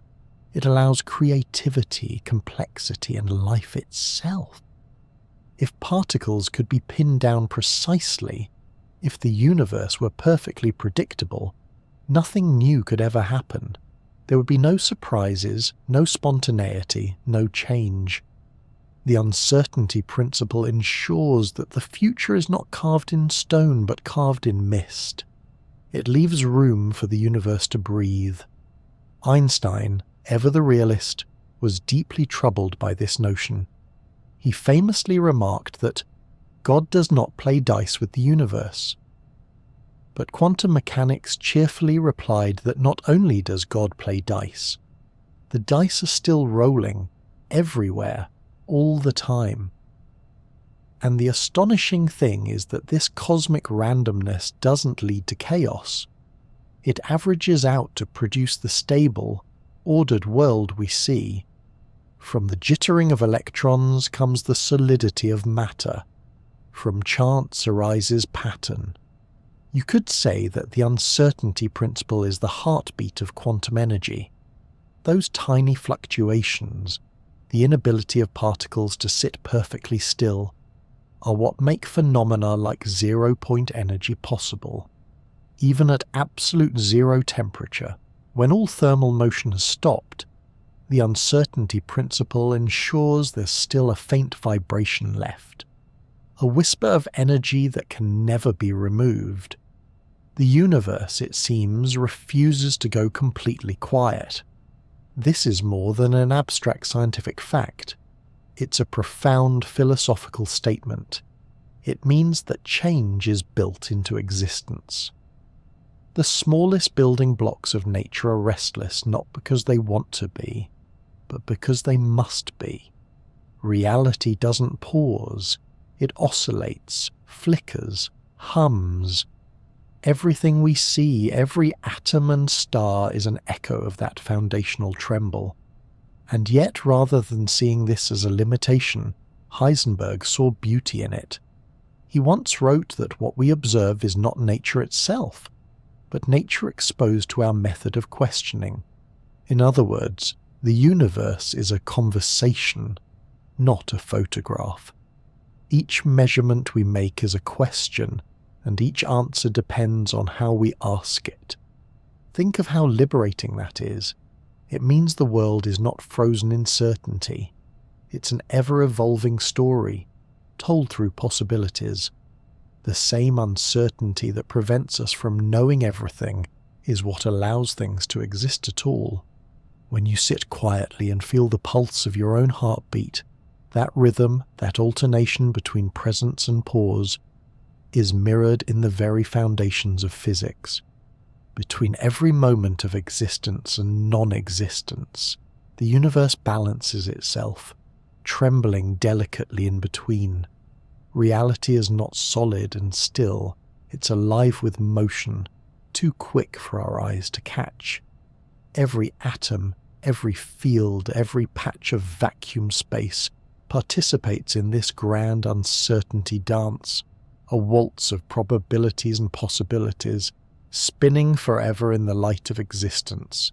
It allows creativity, complexity, and life itself. If particles could be pinned down precisely, if the universe were perfectly predictable, nothing new could ever happen. There would be no surprises, no spontaneity, no change. The uncertainty principle ensures that the future is not carved in stone but carved in mist. It leaves room for the universe to breathe. Einstein, ever the realist, was deeply troubled by this notion. He famously remarked that God does not play dice with the universe. But quantum mechanics cheerfully replied that not only does God play dice, the dice are still rolling, everywhere, all the time. And the astonishing thing is that this cosmic randomness doesn't lead to chaos. It averages out to produce the stable, ordered world we see. From the jittering of electrons comes the solidity of matter. From chance arises pattern. You could say that the uncertainty principle is the heartbeat of quantum energy. Those tiny fluctuations, the inability of particles to sit perfectly still, are what make phenomena like zero-point energy possible. Even at absolute zero temperature, when all thermal motion has stopped, the uncertainty principle ensures there's still a faint vibration left, a whisper of energy that can never be removed. The universe, it seems, refuses to go completely quiet. This is more than an abstract scientific fact. It's a profound philosophical statement. It means that change is built into existence. The smallest building blocks of nature are restless not because they want to be, but because they must be. Reality doesn't pause. It oscillates, flickers, hums. Everything we see, every atom and star is an echo of that foundational tremble. And yet, rather than seeing this as a limitation, Heisenberg saw beauty in it. He once wrote that what we observe is not nature itself, but nature exposed to our method of questioning. In other words, the universe is a conversation, not a photograph. Each measurement we make is a question, and each answer depends on how we ask it. Think of how liberating that is. It means the world is not frozen in certainty. It's an ever-evolving story, told through possibilities. The same uncertainty that prevents us from knowing everything is what allows things to exist at all. When you sit quietly and feel the pulse of your own heartbeat, that rhythm, that alternation between presence and pause, is mirrored in the very foundations of physics. Between every moment of existence and non-existence, the universe balances itself, trembling delicately in between. Reality is not solid and still, it's alive with motion, too quick for our eyes to catch. Every atom, every field, every patch of vacuum space participates in this grand uncertainty dance, a waltz of probabilities and possibilities, spinning forever in the light of existence.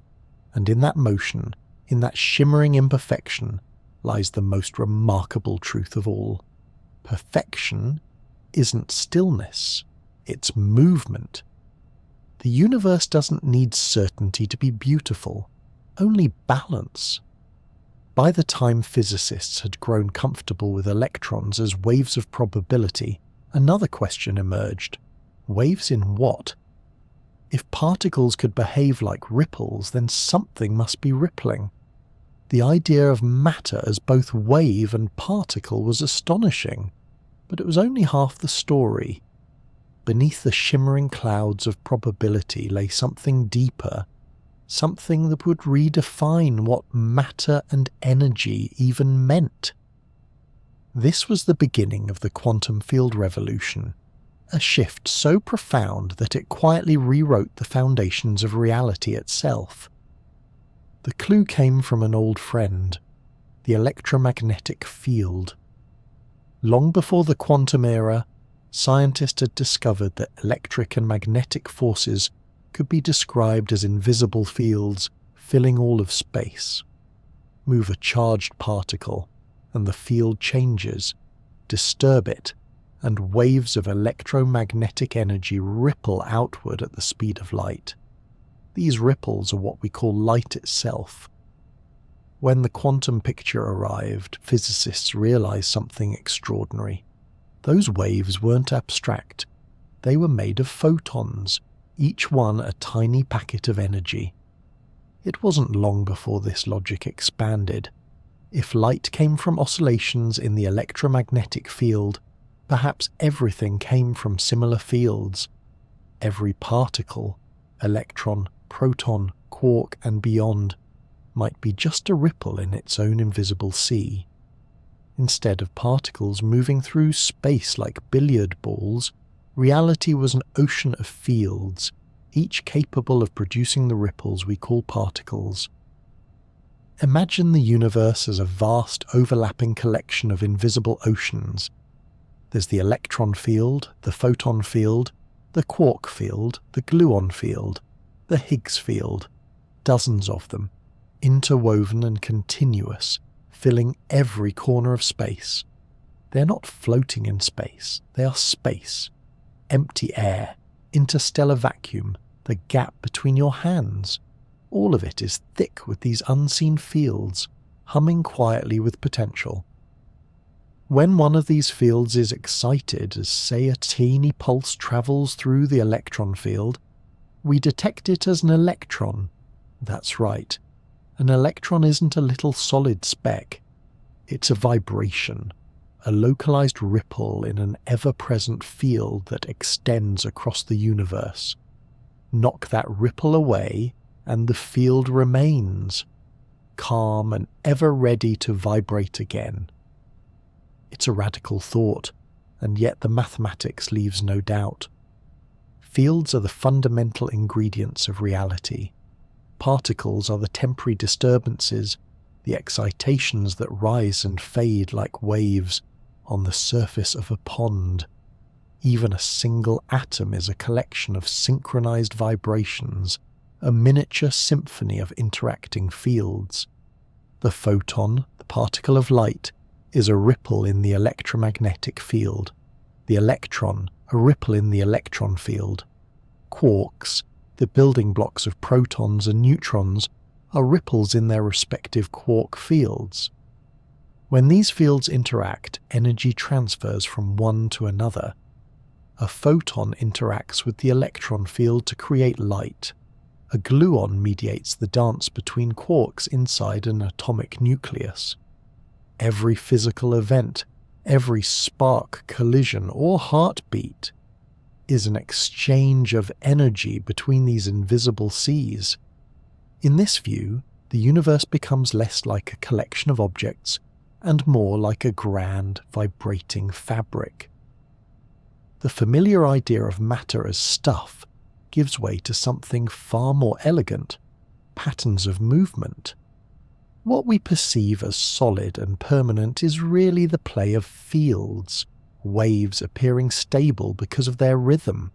And in that motion, in that shimmering imperfection, lies the most remarkable truth of all. Perfection isn't stillness, it's movement. The universe doesn't need certainty to be beautiful, only balance. By the time physicists had grown comfortable with electrons as waves of probability, another question emerged. Waves in what? If particles could behave like ripples, then something must be rippling. The idea of matter as both wave and particle was astonishing, but it was only half the story. Beneath the shimmering clouds of probability lay something deeper, something that would redefine what matter and energy even meant. This was the beginning of the quantum field revolution, a shift so profound that it quietly rewrote the foundations of reality itself. The clue came from an old friend, the electromagnetic field. Long before the quantum era, scientists had discovered that electric and magnetic forces could be described as invisible fields filling all of space. Move a charged particle, and the field changes. Disturb it, and waves of electromagnetic energy ripple outward at the speed of light. These ripples are what we call light itself. When the quantum picture arrived, physicists realized something extraordinary. Those waves weren't abstract. They were made of photons, each one a tiny packet of energy. It wasn't long before this logic expanded. If light came from oscillations in the electromagnetic field, perhaps everything came from similar fields. Every particle, electron, proton, quark, and beyond, might be just a ripple in its own invisible sea. Instead of particles moving through space like billiard balls, reality was an ocean of fields, each capable of producing the ripples we call particles. Imagine the universe as a vast overlapping collection of invisible oceans. There's the electron field, the photon field, the quark field, the gluon field, the Higgs field, dozens of them, interwoven and continuous, filling every corner of space. They're not floating in space, they are space. Empty air, interstellar vacuum, the gap between your hands. All of it is thick with these unseen fields, humming quietly with potential. When one of these fields is excited, as say a teeny pulse travels through the electron field, we detect it as an electron. That's right. An electron isn't a little solid speck. It's a vibration, a localized ripple in an ever-present field that extends across the universe. Knock that ripple away, and the field remains, calm and ever ready to vibrate again. It's a radical thought, and yet the mathematics leaves no doubt. Fields are the fundamental ingredients of reality. Particles are the temporary disturbances, the excitations that rise and fade like waves on the surface of a pond. Even a single atom is a collection of synchronized vibrations, a miniature symphony of interacting fields. The photon, the particle of light, is a ripple in the electromagnetic field. The electron, a ripple in the electron field. Quarks, the building blocks of protons and neutrons, are ripples in their respective quark fields. When these fields interact, energy transfers from one to another. A photon interacts with the electron field to create light. A gluon mediates the dance between quarks inside an atomic nucleus. Every physical event, every spark, collision, or heartbeat is an exchange of energy between these invisible seas. In this view, the universe becomes less like a collection of objects and more like a grand, vibrating fabric. The familiar idea of matter as stuff gives way to something far more elegant, patterns of movement. What we perceive as solid and permanent is really the play of fields, waves appearing stable because of their rhythm.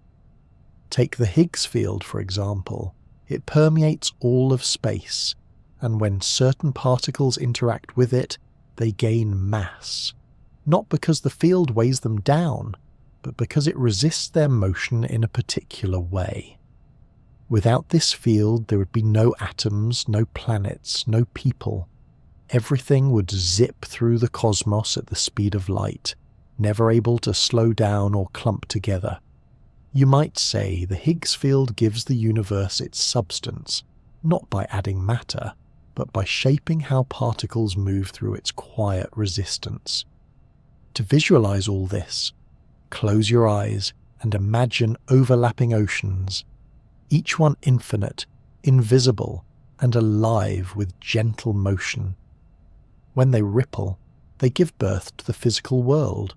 Take the Higgs field, for example. It permeates all of space, and when certain particles interact with it, they gain mass. Not because the field weighs them down, but because it resists their motion in a particular way. Without this field, there would be no atoms, no planets, no people. Everything would zip through the cosmos at the speed of light, never able to slow down or clump together. You might say the Higgs field gives the universe its substance, not by adding matter, but by shaping how particles move through its quiet resistance. To visualize all this, close your eyes and imagine overlapping oceans, each one infinite, invisible, and alive with gentle motion. When they ripple, they give birth to the physical world.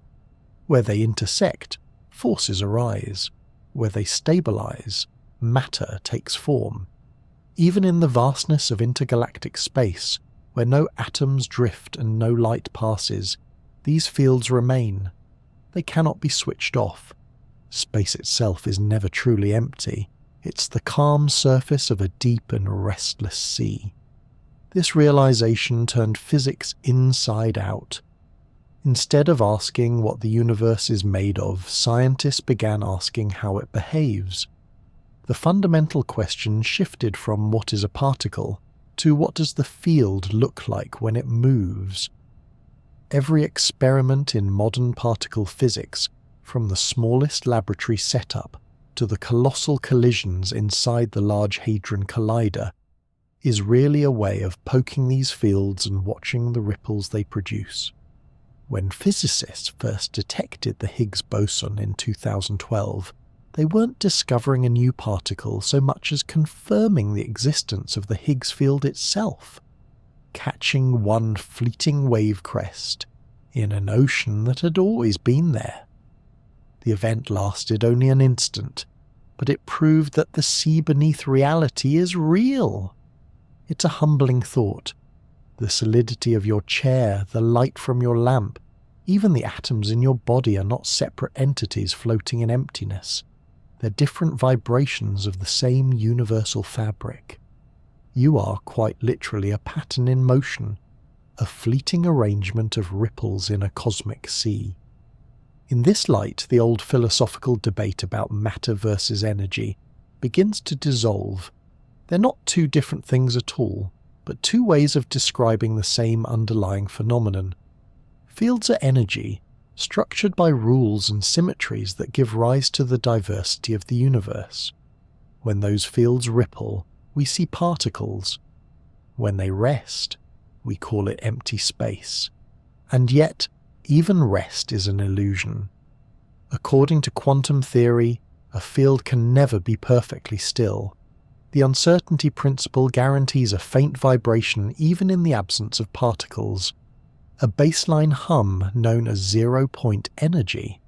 Where they intersect, forces arise. Where they stabilize, matter takes form. Even in the vastness of intergalactic space, where no atoms drift and no light passes, these fields remain. They cannot be switched off. Space itself is never truly empty. It's the calm surface of a deep and restless sea. This realization turned physics inside out. Instead of asking what the universe is made of, scientists began asking how it behaves. The fundamental question shifted from what is a particle to what does the field look like when it moves. Every experiment in modern particle physics, from the smallest laboratory setup to the colossal collisions inside the Large Hadron Collider, is really a way of poking these fields and watching the ripples they produce. When physicists first detected the Higgs boson in 2012, they weren't discovering a new particle so much as confirming the existence of the Higgs field itself, catching one fleeting wave crest in an ocean that had always been there. The event lasted only an instant, but it proved that the sea beneath reality is real. It's a humbling thought. The solidity of your chair, the light from your lamp, even the atoms in your body are not separate entities floating in emptiness. They're different vibrations of the same universal fabric. You are quite literally a pattern in motion, a fleeting arrangement of ripples in a cosmic sea. In this light, the old philosophical debate about matter versus energy begins to dissolve. They're not two different things at all, but two ways of describing the same underlying phenomenon. Fields are energy, structured by rules and symmetries that give rise to the diversity of the universe. When those fields ripple, we see particles. When they rest, we call it empty space. And yet, even rest is an illusion. According to quantum theory, a field can never be perfectly still. The uncertainty principle guarantees a faint vibration even in the absence of particles, a baseline hum known as zero-point energy.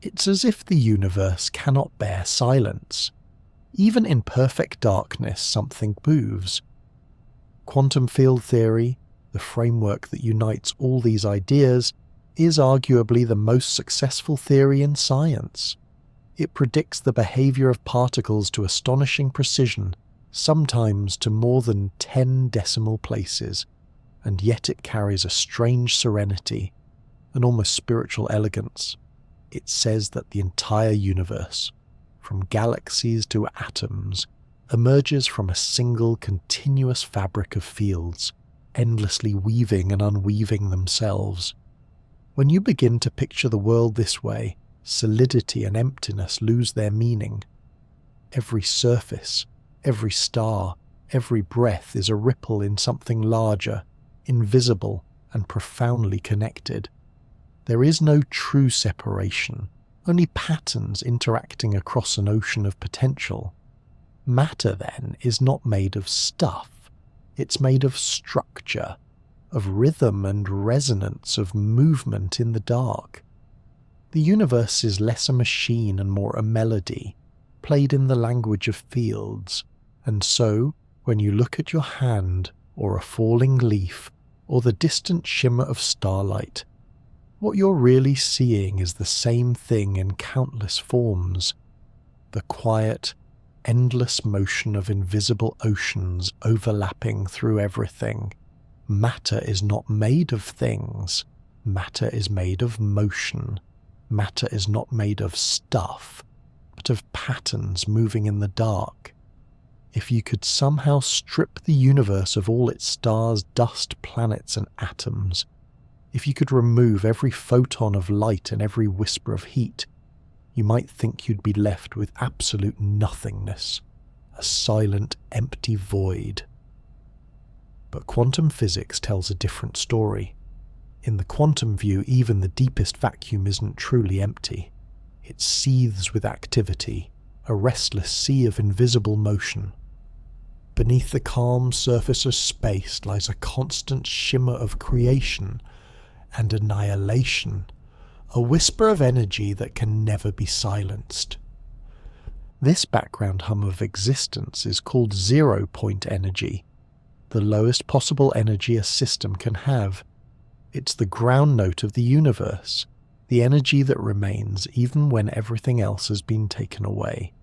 It's as if the universe cannot bear silence. Even in perfect darkness, something moves. Quantum field theory, the framework that unites all these ideas, is arguably the most successful theory in science. It predicts the behavior of particles to astonishing precision, sometimes to more than 10 decimal places, and yet it carries a strange serenity, an almost spiritual elegance. It says that the entire universe, from galaxies to atoms, emerges from a single continuous fabric of fields, endlessly weaving and unweaving themselves. When you begin to picture the world this way, solidity and emptiness lose their meaning. Every surface, every star, every breath is a ripple in something larger, invisible and profoundly connected. There is no true separation, only patterns interacting across an ocean of potential. Matter, then, is not made of stuff. It's made of structure, of rhythm and resonance, of movement in the dark. The universe is less a machine and more a melody, played in the language of fields, and so, when you look at your hand, or a falling leaf, or the distant shimmer of starlight, what you're really seeing is the same thing in countless forms. The quiet, endless motion of invisible oceans overlapping through everything. Matter is not made of things. Matter is made of motion. Matter is not made of stuff, but of patterns moving in the dark. If you could somehow strip the universe of all its stars, dust, planets, and atoms, if you could remove every photon of light and every whisper of heat, you might think you'd be left with absolute nothingness, a silent, empty void. But quantum physics tells a different story. In the quantum view, even the deepest vacuum isn't truly empty. It seethes with activity, a restless sea of invisible motion. Beneath the calm surface of space lies a constant shimmer of creation and annihilation, a whisper of energy that can never be silenced. This background hum of existence is called zero-point energy, the lowest possible energy a system can have. It's the ground note of the universe, the energy that remains even when everything else has been taken away.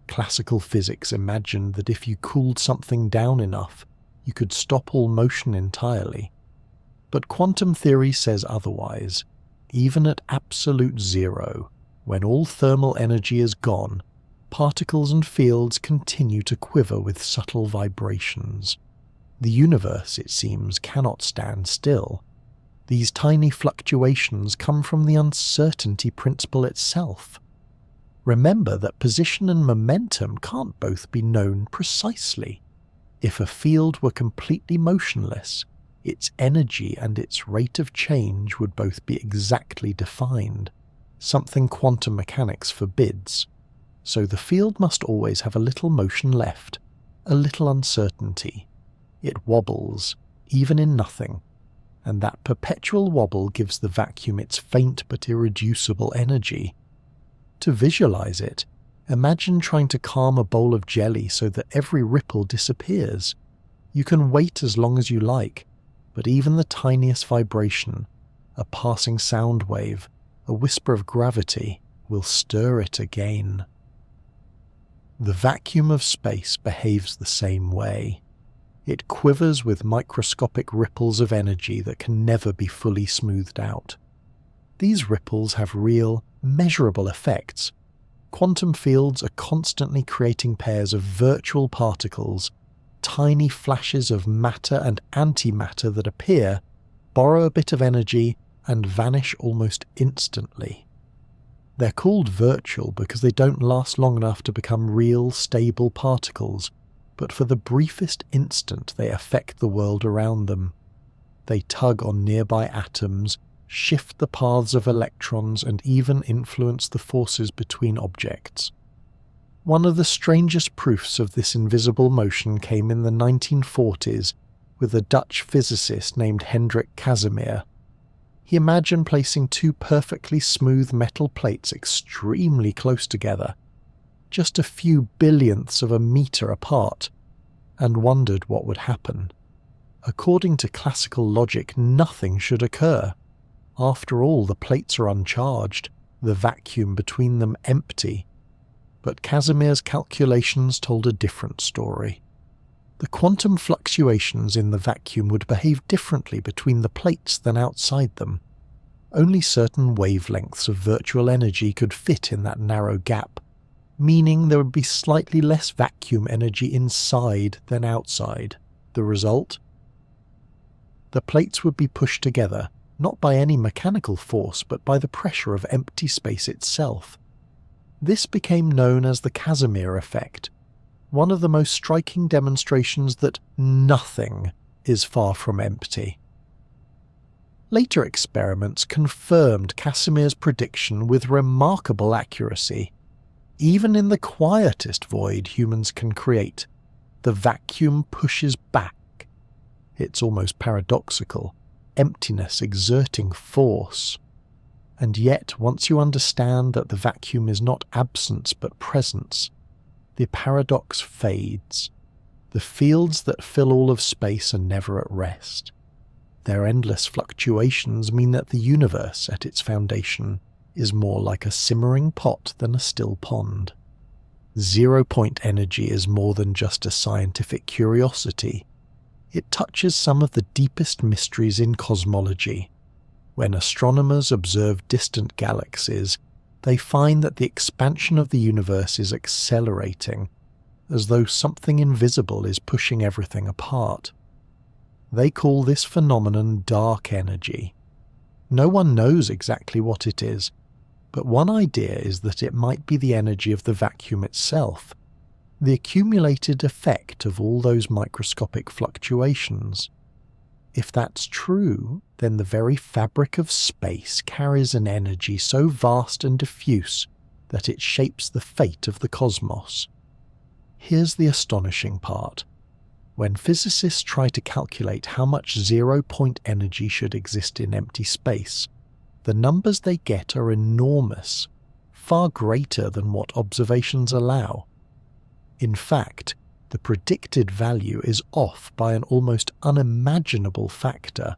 Classical physics imagined that if you cooled something down enough, you could stop all motion entirely. But quantum theory says otherwise. Even at absolute zero, when all thermal energy is gone, particles and fields continue to quiver with subtle vibrations. The universe, it seems, cannot stand still. These tiny fluctuations come from the uncertainty principle itself. Remember that position and momentum can't both be known precisely. If a field were completely motionless, its energy and its rate of change would both be exactly defined, something quantum mechanics forbids. So the field must always have a little motion left, a little uncertainty. It wobbles, even in nothing, and that perpetual wobble gives the vacuum its faint but irreducible energy. To visualize it, imagine trying to calm a bowl of jelly so that every ripple disappears. You can wait as long as you like, but even the tiniest vibration, a passing sound wave, a whisper of gravity, will stir it again. The vacuum of space behaves the same way. It quivers with microscopic ripples of energy that can never be fully smoothed out. These ripples have real, measurable effects. Quantum fields are constantly creating pairs of virtual particles, tiny flashes of matter and antimatter that appear, borrow a bit of energy, and vanish almost instantly. They're called virtual because they don't last long enough to become real, stable particles, but for the briefest instant they affect the world around them. They tug on nearby atoms, shift the paths of electrons, and even influence the forces between objects. One of the strangest proofs of this invisible motion came in the 1940s with a Dutch physicist named Hendrik Casimir. He imagined placing two perfectly smooth metal plates extremely close together, just a few billionths of a meter apart, and wondered what would happen. According to classical logic, nothing should occur. After all, the plates are uncharged, the vacuum between them empty. But Casimir's calculations told a different story. The quantum fluctuations in the vacuum would behave differently between the plates than outside them. Only certain wavelengths of virtual energy could fit in that narrow gap, meaning there would be slightly less vacuum energy inside than outside. The result? The plates would be pushed together, not by any mechanical force but by the pressure of empty space itself. This became known as the Casimir effect, one of the most striking demonstrations that nothing is far from empty. Later experiments confirmed Casimir's prediction with remarkable accuracy. Even in the quietest void humans can create, the vacuum pushes back. It's almost paradoxical, emptiness exerting force. And yet, once you understand that the vacuum is not absence but presence, the paradox fades. The fields that fill all of space are never at rest. Their endless fluctuations mean that the universe, at its foundation, is more like a simmering pot than a still pond. Zero-point energy is more than just a scientific curiosity. It touches some of the deepest mysteries in cosmology. When astronomers observe distant galaxies, they find that the expansion of the universe is accelerating, as though something invisible is pushing everything apart. They call this phenomenon dark energy. No one knows exactly what it is, but one idea is that it might be the energy of the vacuum itself, the accumulated effect of all those microscopic fluctuations. If that's true, then the very fabric of space carries an energy so vast and diffuse that it shapes the fate of the cosmos. Here's the astonishing part. When physicists try to calculate how much zero-point energy should exist in empty space, the numbers they get are enormous, far greater than what observations allow. In fact, the predicted value is off by an almost unimaginable factor,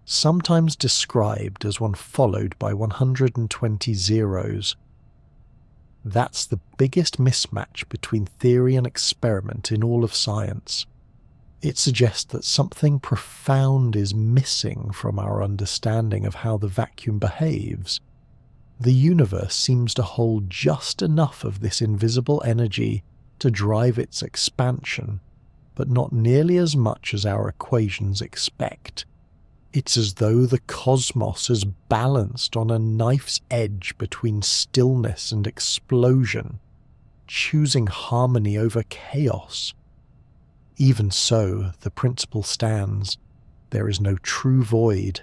sometimes described as one followed by 120 zeros. That's the biggest mismatch between theory and experiment in all of science. It suggests that something profound is missing from our understanding of how the vacuum behaves. The universe seems to hold just enough of this invisible energy to drive its expansion, but not nearly as much as our equations expect. It's as though the cosmos is balanced on a knife's edge between stillness and explosion, choosing harmony over chaos. Even so, the principle stands. There is no true void.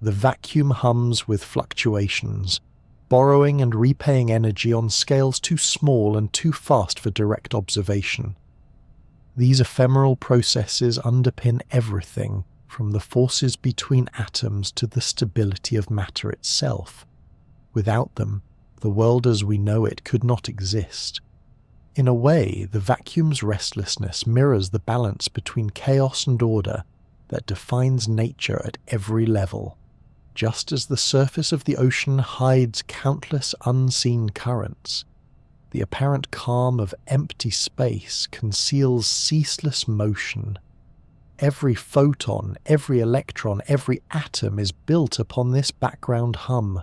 The vacuum hums with fluctuations, borrowing and repaying energy on scales too small and too fast for direct observation. These ephemeral processes underpin everything, from the forces between atoms to the stability of matter itself. Without them, the world as we know it could not exist. In a way, the vacuum's restlessness mirrors the balance between chaos and order that defines nature at every level. Just as the surface of the ocean hides countless unseen currents, the apparent calm of empty space conceals ceaseless motion. Every photon, every electron, every atom is built upon this background hum.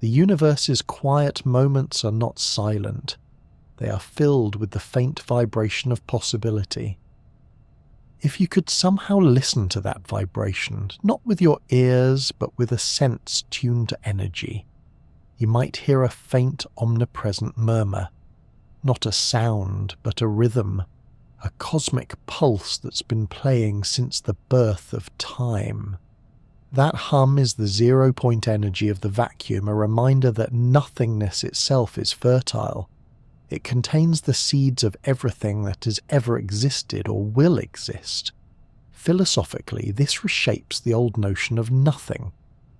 The universe's quiet moments are not silent. They are filled with the faint vibration of possibility. If you could somehow listen to that vibration, not with your ears, but with a sense tuned to energy, you might hear a faint, omnipresent murmur. Not a sound, but a rhythm, a cosmic pulse that's been playing since the birth of time. That hum is the zero-point energy of the vacuum, a reminder that nothingness itself is fertile. It contains the seeds of everything that has ever existed or will exist. Philosophically, this reshapes the old notion of nothing.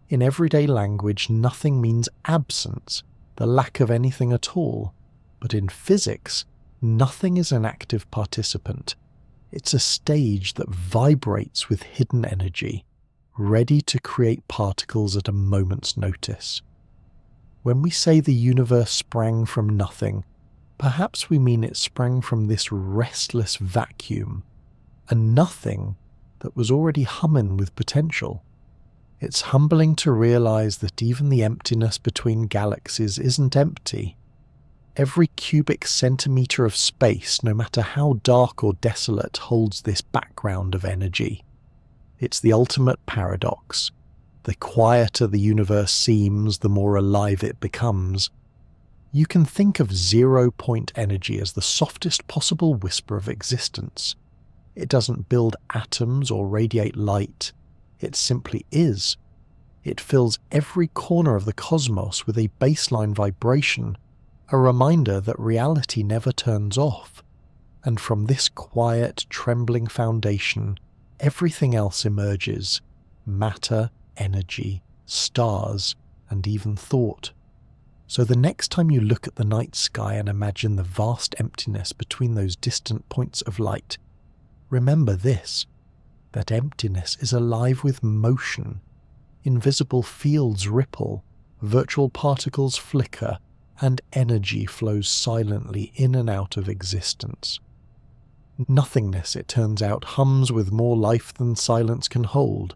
In everyday language, nothing means absence, the lack of anything at all. But in physics, nothing is an active participant. It's a stage that vibrates with hidden energy, ready to create particles at a moment's notice. When we say the universe sprang from nothing, perhaps we mean it sprang from this restless vacuum, a nothing that was already humming with potential. It's humbling to realize that even the emptiness between galaxies isn't empty. Every cubic centimeter of space, no matter how dark or desolate, holds this background of energy. It's the ultimate paradox. The quieter the universe seems, the more alive it becomes. You can think of zero-point energy as the softest possible whisper of existence. It doesn't build atoms or radiate light. It simply is. It fills every corner of the cosmos with a baseline vibration, a reminder that reality never turns off. And from this quiet, trembling foundation, everything else emerges: matter, energy, stars, and even thought. So the next time you look at the night sky and imagine the vast emptiness between those distant points of light, remember this: that emptiness is alive with motion. Invisible fields ripple, virtual particles flicker, and energy flows silently in and out of existence. Nothingness, it turns out, hums with more life than silence can hold.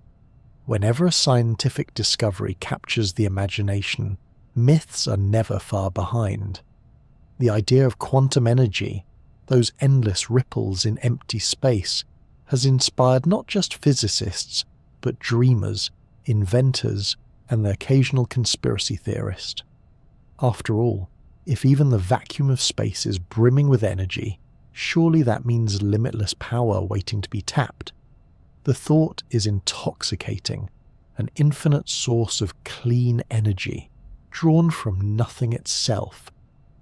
Whenever a scientific discovery captures the imagination, myths are never far behind. The idea of quantum energy, those endless ripples in empty space, has inspired not just physicists, but dreamers, inventors, and the occasional conspiracy theorist. After all, if even the vacuum of space is brimming with energy, surely that means limitless power waiting to be tapped. The thought is intoxicating, an infinite source of clean energy, drawn from nothing itself,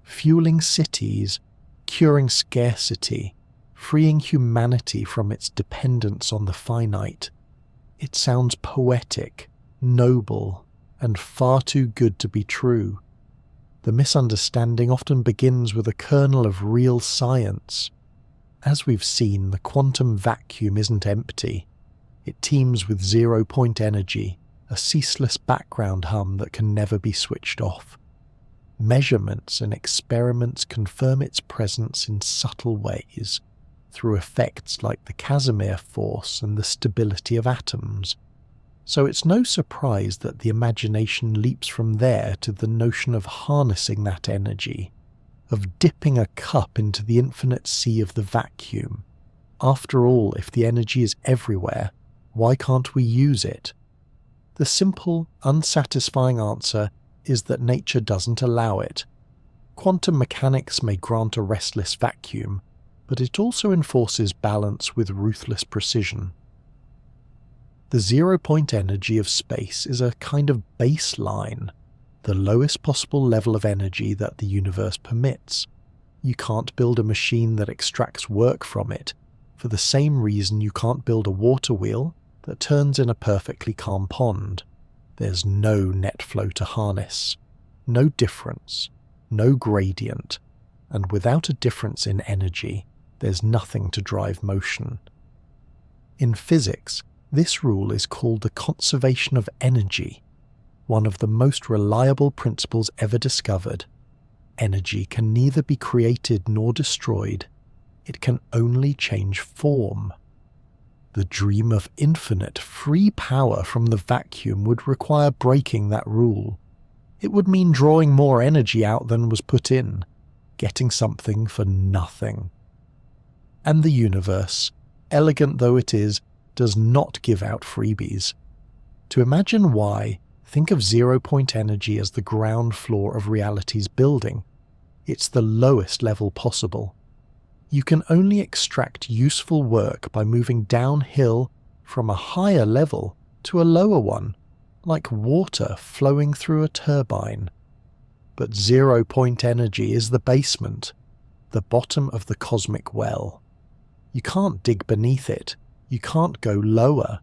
fueling cities, curing scarcity, freeing humanity from its dependence on the finite. It sounds poetic, noble, and far too good to be true. The misunderstanding often begins with a kernel of real science. As we've seen, the quantum vacuum isn't empty. It teems with zero-point energy, a ceaseless background hum that can never be switched off. Measurements and experiments confirm its presence in subtle ways, through effects like the Casimir force and the stability of atoms. So it's no surprise that the imagination leaps from there to the notion of harnessing that energy, of dipping a cup into the infinite sea of the vacuum. After all, if the energy is everywhere, why can't we use it? The simple, unsatisfying answer is that nature doesn't allow it. Quantum mechanics may grant a restless vacuum, but it also enforces balance with ruthless precision. The zero-point energy of space is a kind of baseline, the lowest possible level of energy that the universe permits. You can't build a machine that extracts work from it, for the same reason you can't build a water wheel that turns in a perfectly calm pond. There's no net flow to harness, no difference, no gradient, and without a difference in energy, there's nothing to drive motion. In physics, this rule is called the conservation of energy, one of the most reliable principles ever discovered. Energy can neither be created nor destroyed, it can only change form. The dream of infinite, free power from the vacuum would require breaking that rule. It would mean drawing more energy out than was put in, getting something for nothing. And the universe, elegant though it is, does not give out freebies. To imagine why, think of zero-point energy as the ground floor of reality's building. It's the lowest level possible. You can only extract useful work by moving downhill from a higher level to a lower one, like water flowing through a turbine. But zero-point energy is the basement, the bottom of the cosmic well. You can't dig beneath it. You can't go lower.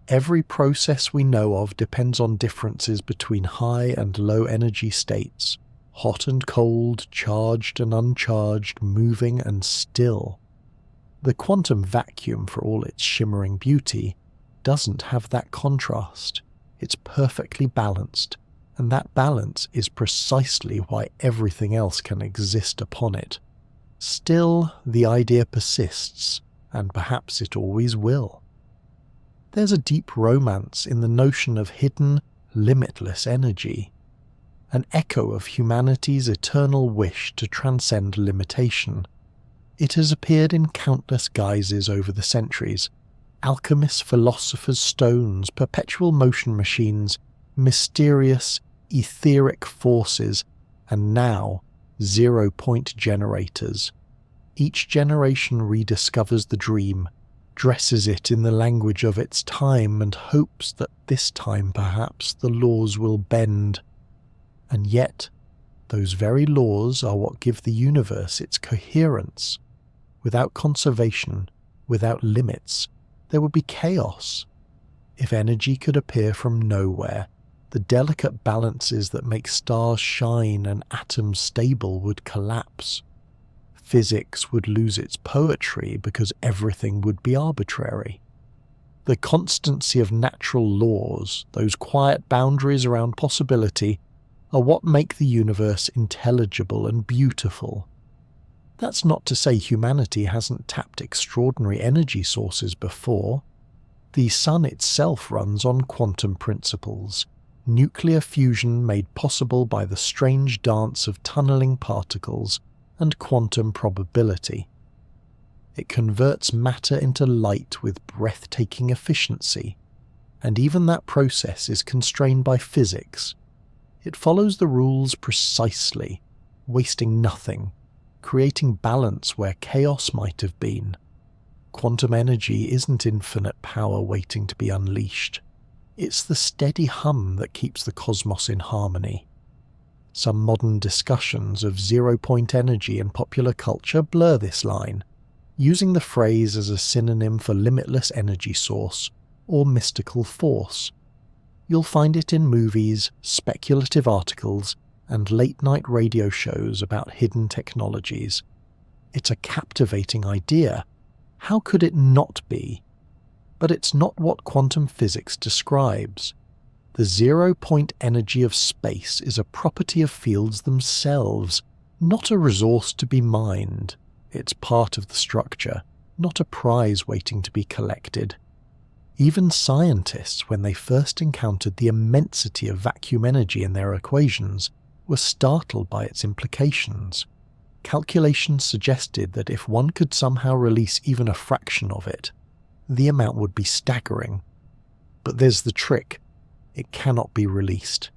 Every process we know of depends on differences between high and low energy states, hot and cold, charged and uncharged, moving and still. The quantum vacuum, for all its shimmering beauty, doesn't have that contrast. It's perfectly balanced, and that balance is precisely why everything else can exist upon it. Still, the idea persists, and perhaps it always will. There's a deep romance in the notion of hidden, limitless energy, an echo of humanity's eternal wish to transcend limitation. It has appeared in countless guises over the centuries: alchemists, philosophers, stones, perpetual motion machines, mysterious, etheric forces, and now zero-point generators. Each generation rediscovers the dream, dresses it in the language of its time, and hopes that this time perhaps the laws will bend. And yet, those very laws are what give the universe its coherence. Without conservation, without limits, there would be chaos. If energy could appear from nowhere, the delicate balances that make stars shine and atoms stable would collapse. Physics would lose its poetry because everything would be arbitrary. The constancy of natural laws, those quiet boundaries around possibility, are what make the universe intelligible and beautiful. That's not to say humanity hasn't tapped extraordinary energy sources before. The sun itself runs on quantum principles, nuclear fusion made possible by the strange dance of tunneling particles, and quantum probability. It converts matter into light with breathtaking efficiency, and even that process is constrained by physics. It follows the rules precisely, wasting nothing, creating balance where chaos might have been. Quantum energy isn't infinite power waiting to be unleashed. It's the steady hum that keeps the cosmos in harmony. Some modern discussions of zero-point energy in popular culture blur this line, using the phrase as a synonym for limitless energy source or mystical force. You'll find it in movies, speculative articles, and late-night radio shows about hidden technologies. It's a captivating idea. How could it not be? But it's not what quantum physics describes. The zero-point energy of space is a property of fields themselves, not a resource to be mined. It's part of the structure, not a prize waiting to be collected. Even scientists, when they first encountered the immensity of vacuum energy in their equations, were startled by its implications. Calculations suggested that if one could somehow release even a fraction of it, the amount would be staggering. But there's the trick. It cannot be released.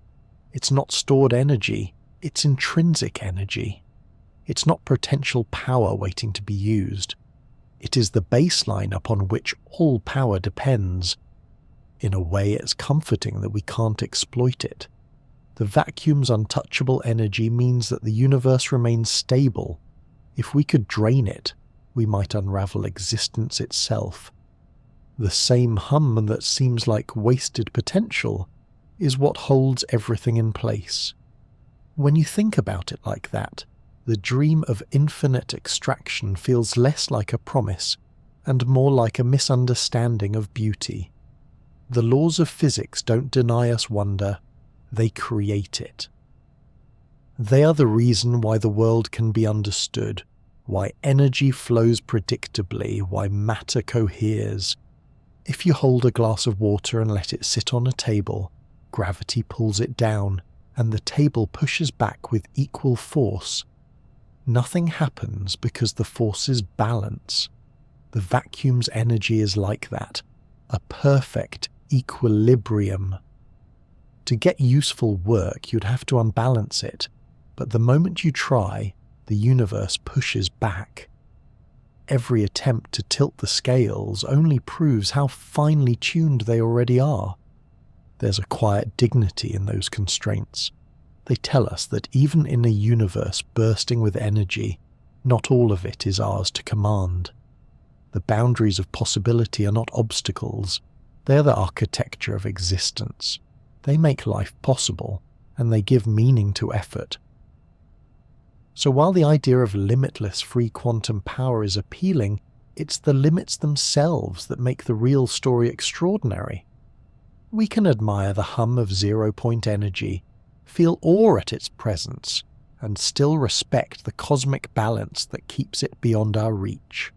It's not stored energy, it's intrinsic energy. It's not potential power waiting to be used. It is the baseline upon which all power depends. In a way, it's comforting that we can't exploit it. The vacuum's untouchable energy means that the universe remains stable. If we could drain it, we might unravel existence itself. The same hum that seems like wasted potential is what holds everything in place. When you think about it like that, the dream of infinite extraction feels less like a promise and more like a misunderstanding of beauty. The laws of physics don't deny us wonder, they create it. They are the reason why the world can be understood, why energy flows predictably, why matter coheres. If you hold a glass of water and let it sit on a table, gravity pulls it down, and the table pushes back with equal force. Nothing happens because the forces balance. The vacuum's energy is like that, a perfect equilibrium. To get useful work, you'd have to unbalance it, but the moment you try, the universe pushes back. Every attempt to tilt the scales only proves how finely tuned they already are. There's a quiet dignity in those constraints. They tell us that even in a universe bursting with energy, not all of it is ours to command. The boundaries of possibility are not obstacles, they are the architecture of existence. They make life possible, and they give meaning to effort. So while the idea of limitless free quantum power is appealing, it's the limits themselves that make the real story extraordinary. We can admire the hum of zero-point energy, feel awe at its presence, and still respect the cosmic balance that keeps it beyond our reach.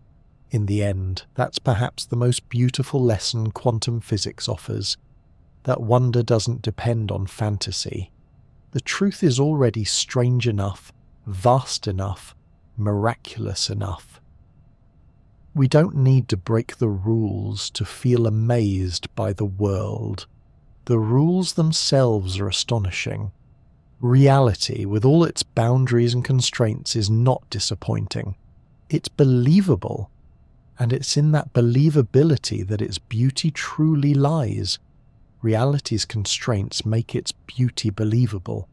In the end, that's perhaps the most beautiful lesson quantum physics offers, that wonder doesn't depend on fantasy. The truth is already strange enough, vast enough, miraculous enough. We don't need to break the rules to feel amazed by the world. The rules themselves are astonishing. Reality, with all its boundaries and constraints, is not disappointing. It's believable, and it's in that believability that its beauty truly lies. Reality's constraints make its beauty believable.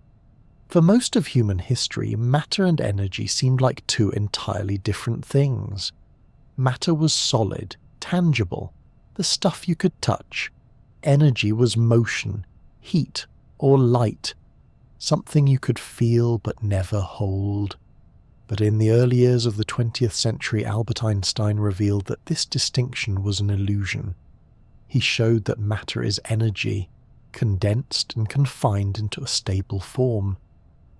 For most of human history, matter and energy seemed like two entirely different things. Matter was solid, tangible, the stuff you could touch. Energy was motion, heat, or light, something you could feel but never hold. But in the early years of the 20th century, Albert Einstein revealed that this distinction was an illusion. He showed that matter is energy, condensed and confined into a stable form.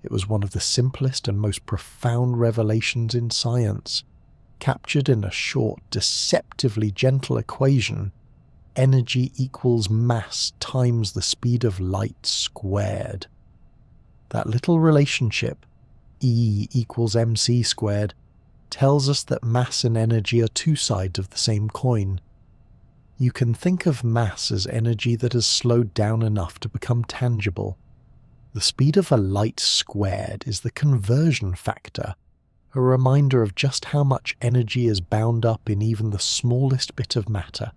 It was one of the simplest and most profound revelations in science, captured in a short, deceptively gentle equation: energy equals mass times the speed of light squared. That little relationship, E equals mc squared tells us that mass and energy are two sides of the same coin. You can think of mass as energy that has slowed down enough to become tangible. The speed of a light squared is the conversion factor, a reminder of just how much energy is bound up in even the smallest bit of matter.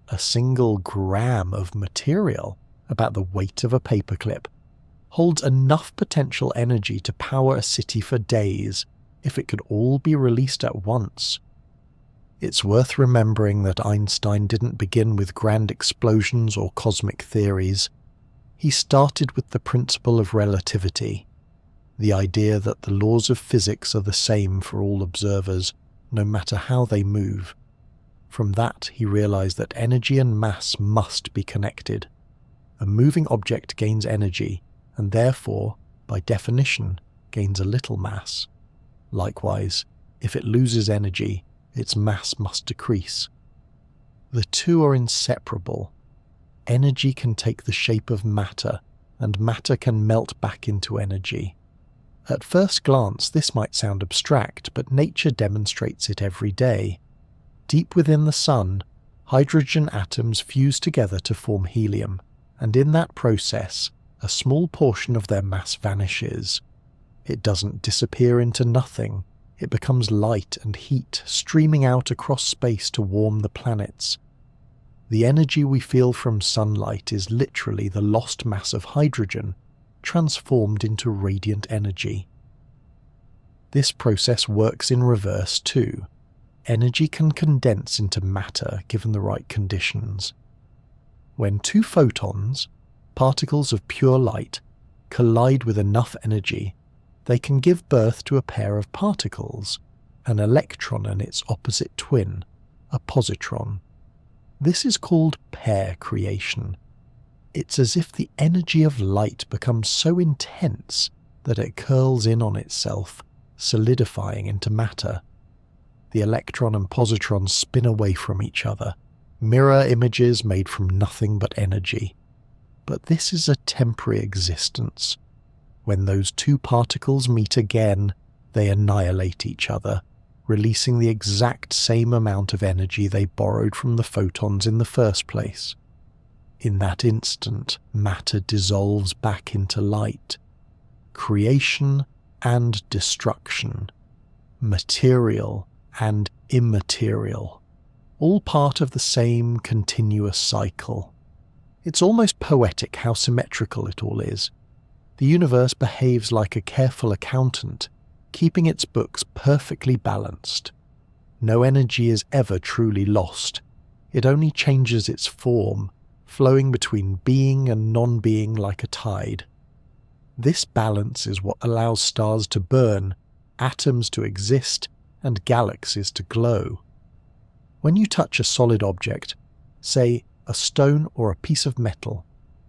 A single gram of material, about the weight of a paperclip, holds enough potential energy to power a city for days if it could all be released at once. It's worth remembering that Einstein didn't begin with grand explosions or cosmic theories. He started with the principle of relativity, the idea that the laws of physics are the same for all observers, no matter how they move. From that, he realized that energy and mass must be connected. A moving object gains energy, and therefore, by definition, gains a little mass. Likewise, if it loses energy, its mass must decrease. The two are inseparable. Energy can take the shape of matter, and matter can melt back into energy. At first glance, this might sound abstract, but nature demonstrates it every day. Deep within the sun, hydrogen atoms fuse together to form helium, and in that process, a small portion of their mass vanishes. It doesn't disappear into nothing. It becomes light and heat streaming out across space to warm the planets. The energy we feel from sunlight is literally the lost mass of hydrogen, transformed into radiant energy. This process works in reverse too. Energy can condense into matter given the right conditions. When two photons, particles of pure light, collide with enough energy, they can give birth to a pair of particles, an electron and its opposite twin, a positron. This is called pair creation. It's as if the energy of light becomes so intense that it curls in on itself, solidifying into matter. The electron and positron spin away from each other, mirror images made from nothing but energy. But this is a temporary existence. When those two particles meet again, they annihilate each other, releasing the exact same amount of energy they borrowed from the photons in the first place. In that instant, matter dissolves back into light. Creation and destruction, material and immaterial, all part of the same continuous cycle. It's almost poetic how symmetrical it all is. The universe behaves like a careful accountant, keeping its books perfectly balanced. No energy is ever truly lost. It only changes its form, flowing between being and non-being like a tide. This balance is what allows stars to burn, atoms to exist, and galaxies to glow. When you touch a solid object, say a stone or a piece of metal,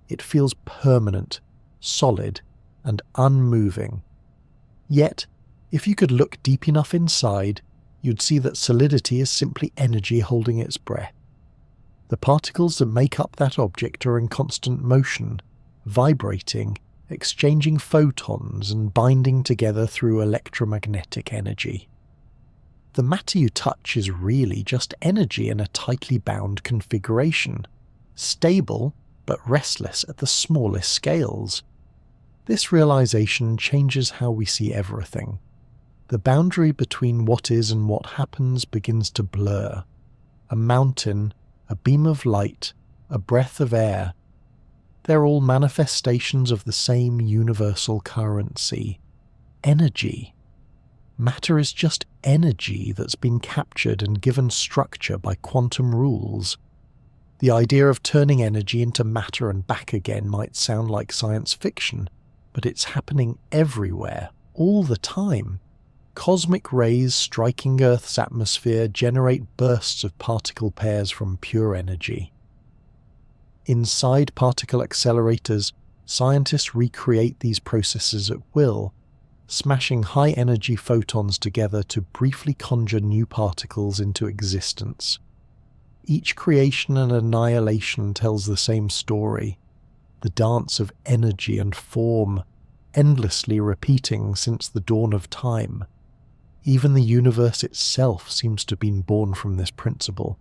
it feels permanent, solid, and unmoving. Yet, if you could look deep enough inside, you'd see that solidity is simply energy holding its breath. The particles that make up that object are in constant motion, vibrating, exchanging photons and binding together through electromagnetic energy. The matter you touch is really just energy in a tightly bound configuration, stable but restless at the smallest scales. This realization changes how we see everything. The boundary between what is and what happens begins to blur. A mountain, a beam of light, a breath of air. They're all manifestations of the same universal currency, energy. Matter is just energy that's been captured and given structure by quantum rules. The idea of turning energy into matter and back again might sound like science fiction, but it's happening everywhere, all the time. Cosmic rays striking Earth's atmosphere generate bursts of particle pairs from pure energy. Inside particle accelerators, scientists recreate these processes at will, smashing high-energy photons together to briefly conjure new particles into existence. Each creation and annihilation tells the same story, the dance of energy and form, endlessly repeating since the dawn of time. Even the universe itself seems to have been born from this principle.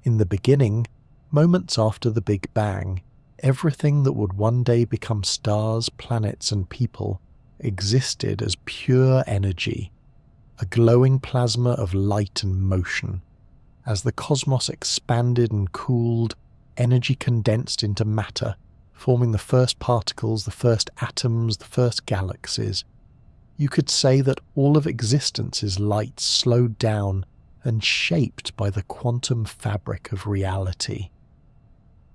In the beginning, moments after the Big Bang, everything that would one day become stars, planets, and people existed as pure energy, a glowing plasma of light and motion. As the cosmos expanded and cooled, energy condensed into matter, forming the first particles, the first atoms, the first galaxies. You could say that all of existence is light slowed down and shaped by the quantum fabric of reality.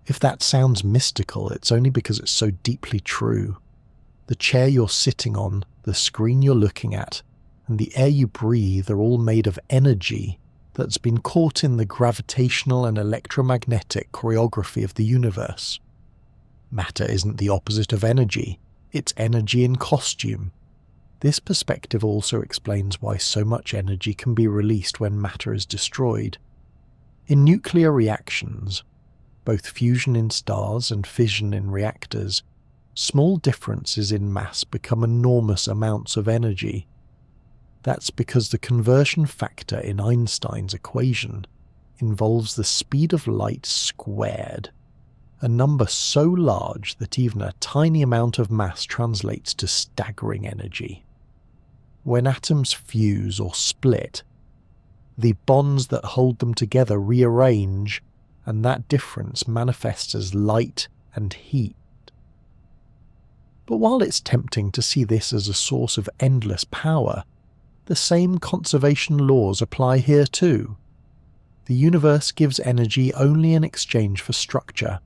If that sounds mystical, it's only because it's so deeply true. The chair you're sitting on, the screen you're looking at, and the air you breathe are all made of energy that's been caught in the gravitational and electromagnetic choreography of the universe. Matter isn't the opposite of energy, it's energy in costume. This perspective also explains why so much energy can be released when matter is destroyed. In nuclear reactions, both fusion in stars and fission in reactors, small differences in mass become enormous amounts of energy. That's because the conversion factor in Einstein's equation involves the speed of light squared, a number so large that even a tiny amount of mass translates to staggering energy. When atoms fuse or split, the bonds that hold them together rearrange, and that difference manifests as light and heat. But while it's tempting to see this as a source of endless power, the same conservation laws apply here too. The universe gives energy only in exchange for structure,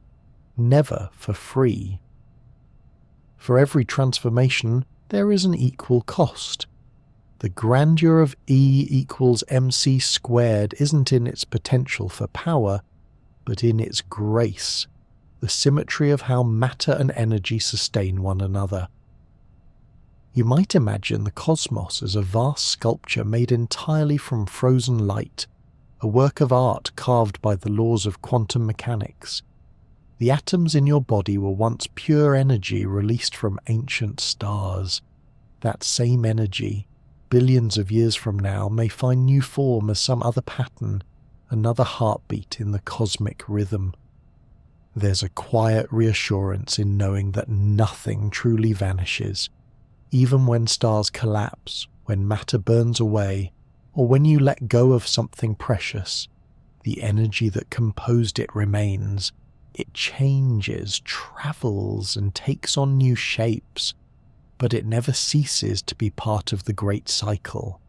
never for free. For every transformation, there is an equal cost. The grandeur of E equals mc squared isn't in its potential for power, but in its grace, the symmetry of how matter and energy sustain one another. You might imagine the cosmos as a vast sculpture made entirely from frozen light, a work of art carved by the laws of quantum mechanics. The atoms in your body were once pure energy released from ancient stars. That same energy, billions of years from now, may find new form as some other pattern, another heartbeat in the cosmic rhythm. There's a quiet reassurance in knowing that nothing truly vanishes. Even when stars collapse, when matter burns away, or when you let go of something precious, the energy that composed it remains. It changes, travels, and takes on new shapes, but it never ceases to be part of the great cycle.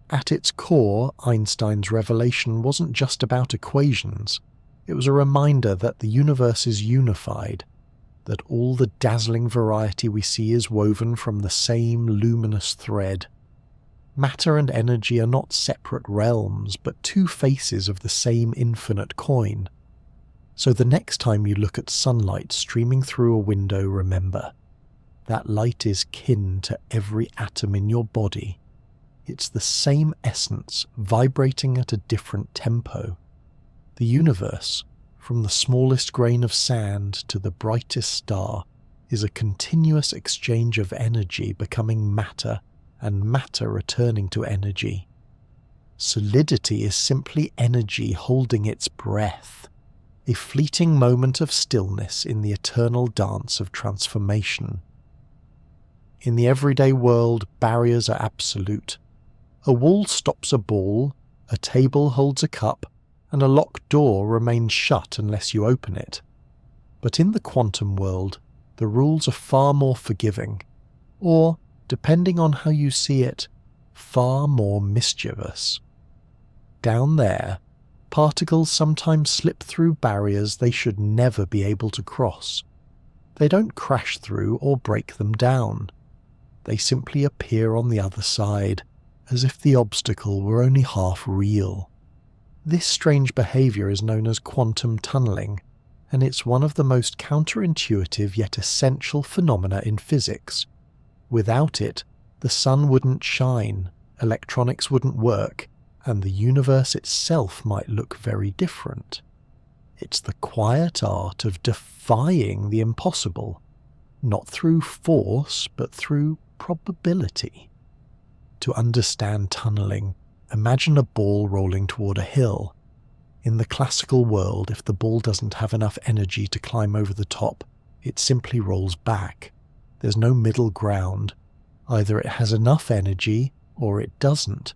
At its core, Einstein's revelation wasn't just about equations. It was a reminder that the universe is unified, that all the dazzling variety we see is woven from the same luminous thread. Matter and energy are not separate realms, but two faces of the same infinite coin. So the next time you look at sunlight streaming through a window, remember, that light is kin to every atom in your body. It's the same essence, vibrating at a different tempo. The universe, from the smallest grain of sand to the brightest star, is a continuous exchange of energy becoming matter, and matter returning to energy. Solidity is simply energy holding its breath, a fleeting moment of stillness in the eternal dance of transformation. In the everyday world, barriers are absolute. A wall stops a ball, a table holds a cup, and a locked door remains shut unless you open it. But in the quantum world, the rules are far more forgiving, or, depending on how you see it, far more mischievous. Down there, particles sometimes slip through barriers they should never be able to cross. They don't crash through or break them down. They simply appear on the other side, as if the obstacle were only half real. This strange behavior is known as quantum tunneling, and it's one of the most counterintuitive yet essential phenomena in physics. Without it, the sun wouldn't shine, electronics wouldn't work, and the universe itself might look very different. It's the quiet art of defying the impossible. not through force, but through probability. To understand tunneling, imagine a ball rolling toward a hill. In the classical world, if the ball doesn't have enough energy to climb over the top, it simply rolls back. There's no middle ground. Either it has enough energy, or it doesn't.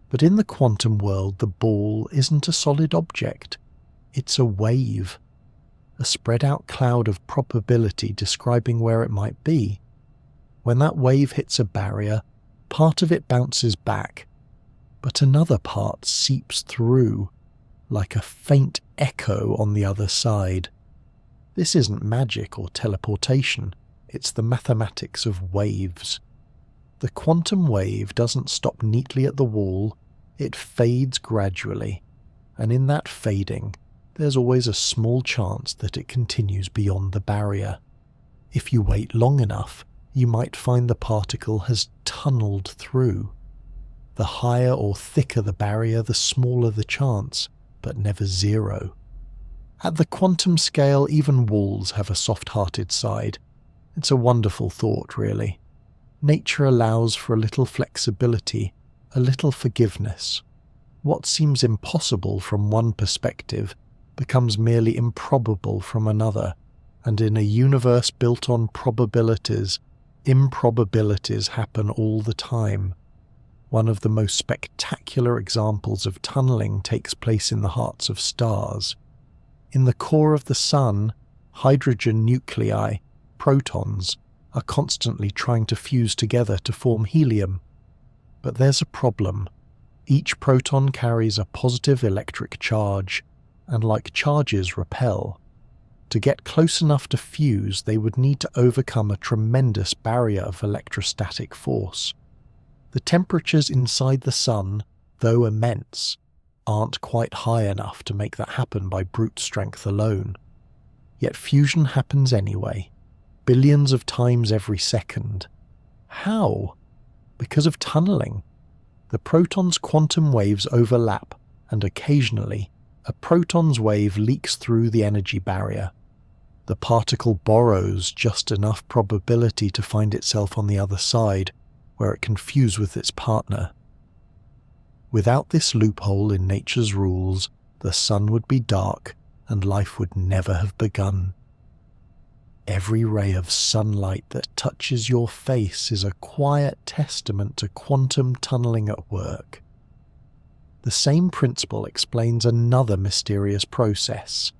But in the quantum world, the ball isn't a solid object. It's a wave. A spread-out cloud of probability describing where it might be. When that wave hits a barrier, part of it bounces back, but another part seeps through, like a faint echo on the other side. This isn't magic or teleportation, it's the mathematics of waves. The quantum wave doesn't stop neatly at the wall, it fades gradually, and in that fading, there's always a small chance that it continues beyond the barrier. If you wait long enough, you might find the particle has tunneled through. The higher or thicker the barrier, the smaller the chance, but never zero. At the quantum scale, even walls have a soft-hearted side. It's a wonderful thought, really. Nature allows for a little flexibility, a little forgiveness. What seems impossible from one perspective becomes merely improbable from another, and in a universe built on probabilities, improbabilities happen all the time. One of the most spectacular examples of tunneling takes place in the hearts of stars. In the core of the Sun, hydrogen nuclei, protons, are constantly trying to fuse together to form helium. But there's a problem. Each proton carries a positive electric charge, and like charges repel. To get close enough to fuse, they would need to overcome a tremendous barrier of electrostatic force. The temperatures inside the Sun, though immense, aren't quite high enough to make that happen by brute strength alone. Yet fusion happens anyway, billions of times every second. How? Because of tunneling. The proton's quantum waves overlap, and occasionally, a proton's wave leaks through the energy barrier. The particle borrows just enough probability to find itself on the other side, where it can fuse with its partner. Without this loophole in nature's rules, the Sun would be dark and life would never have begun. Every ray of sunlight that touches your face is a quiet testament to quantum tunneling at work. The same principle explains another mysterious process,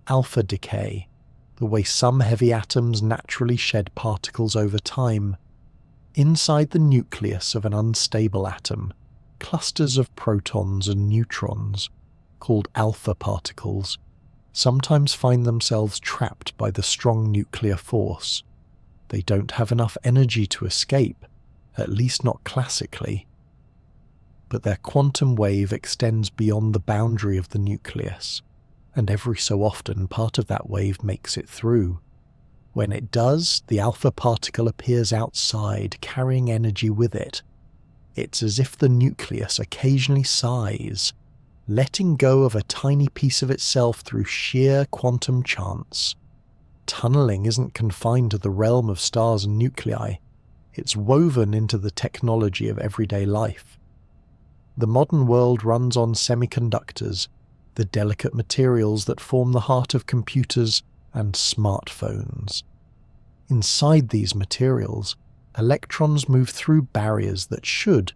alpha decay, the way some heavy atoms naturally shed particles over time. Inside the nucleus of an unstable atom, clusters of protons and neutrons, called alpha particles, sometimes find themselves trapped by the strong nuclear force. They don't have enough energy to escape, at least not classically. But their quantum wave extends beyond the boundary of the nucleus, and every so often part of that wave makes it through. When it does, the alpha particle appears outside, carrying energy with it. It's as if the nucleus occasionally sighs, letting go of a tiny piece of itself through sheer quantum chance. Tunneling isn't confined to the realm of stars and nuclei. It's woven into the technology of everyday life. The modern world runs on semiconductors, the delicate materials that form the heart of computers and smartphones. Inside these materials, electrons move through barriers that should,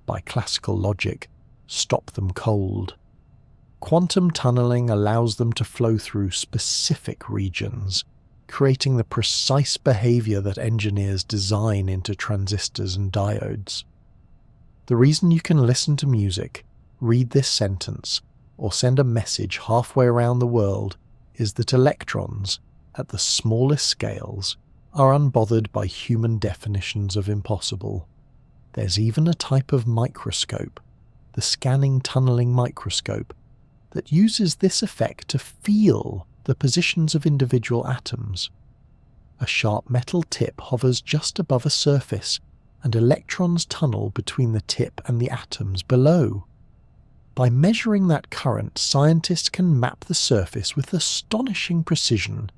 by classical logic, stop them cold. Quantum tunneling allows them to flow through specific regions, creating the precise behavior that engineers design into transistors and diodes. The reason you can listen to music, read this sentence, or send a message halfway around the world is that electrons, at the smallest scales, are unbothered by human definitions of impossible. There's even a type of microscope, the scanning tunneling microscope, that uses this effect to feel the positions of individual atoms. A sharp metal tip hovers just above a surface, and electrons tunnel between the tip and the atoms below. By measuring that current, scientists can map the surface with astonishing precision,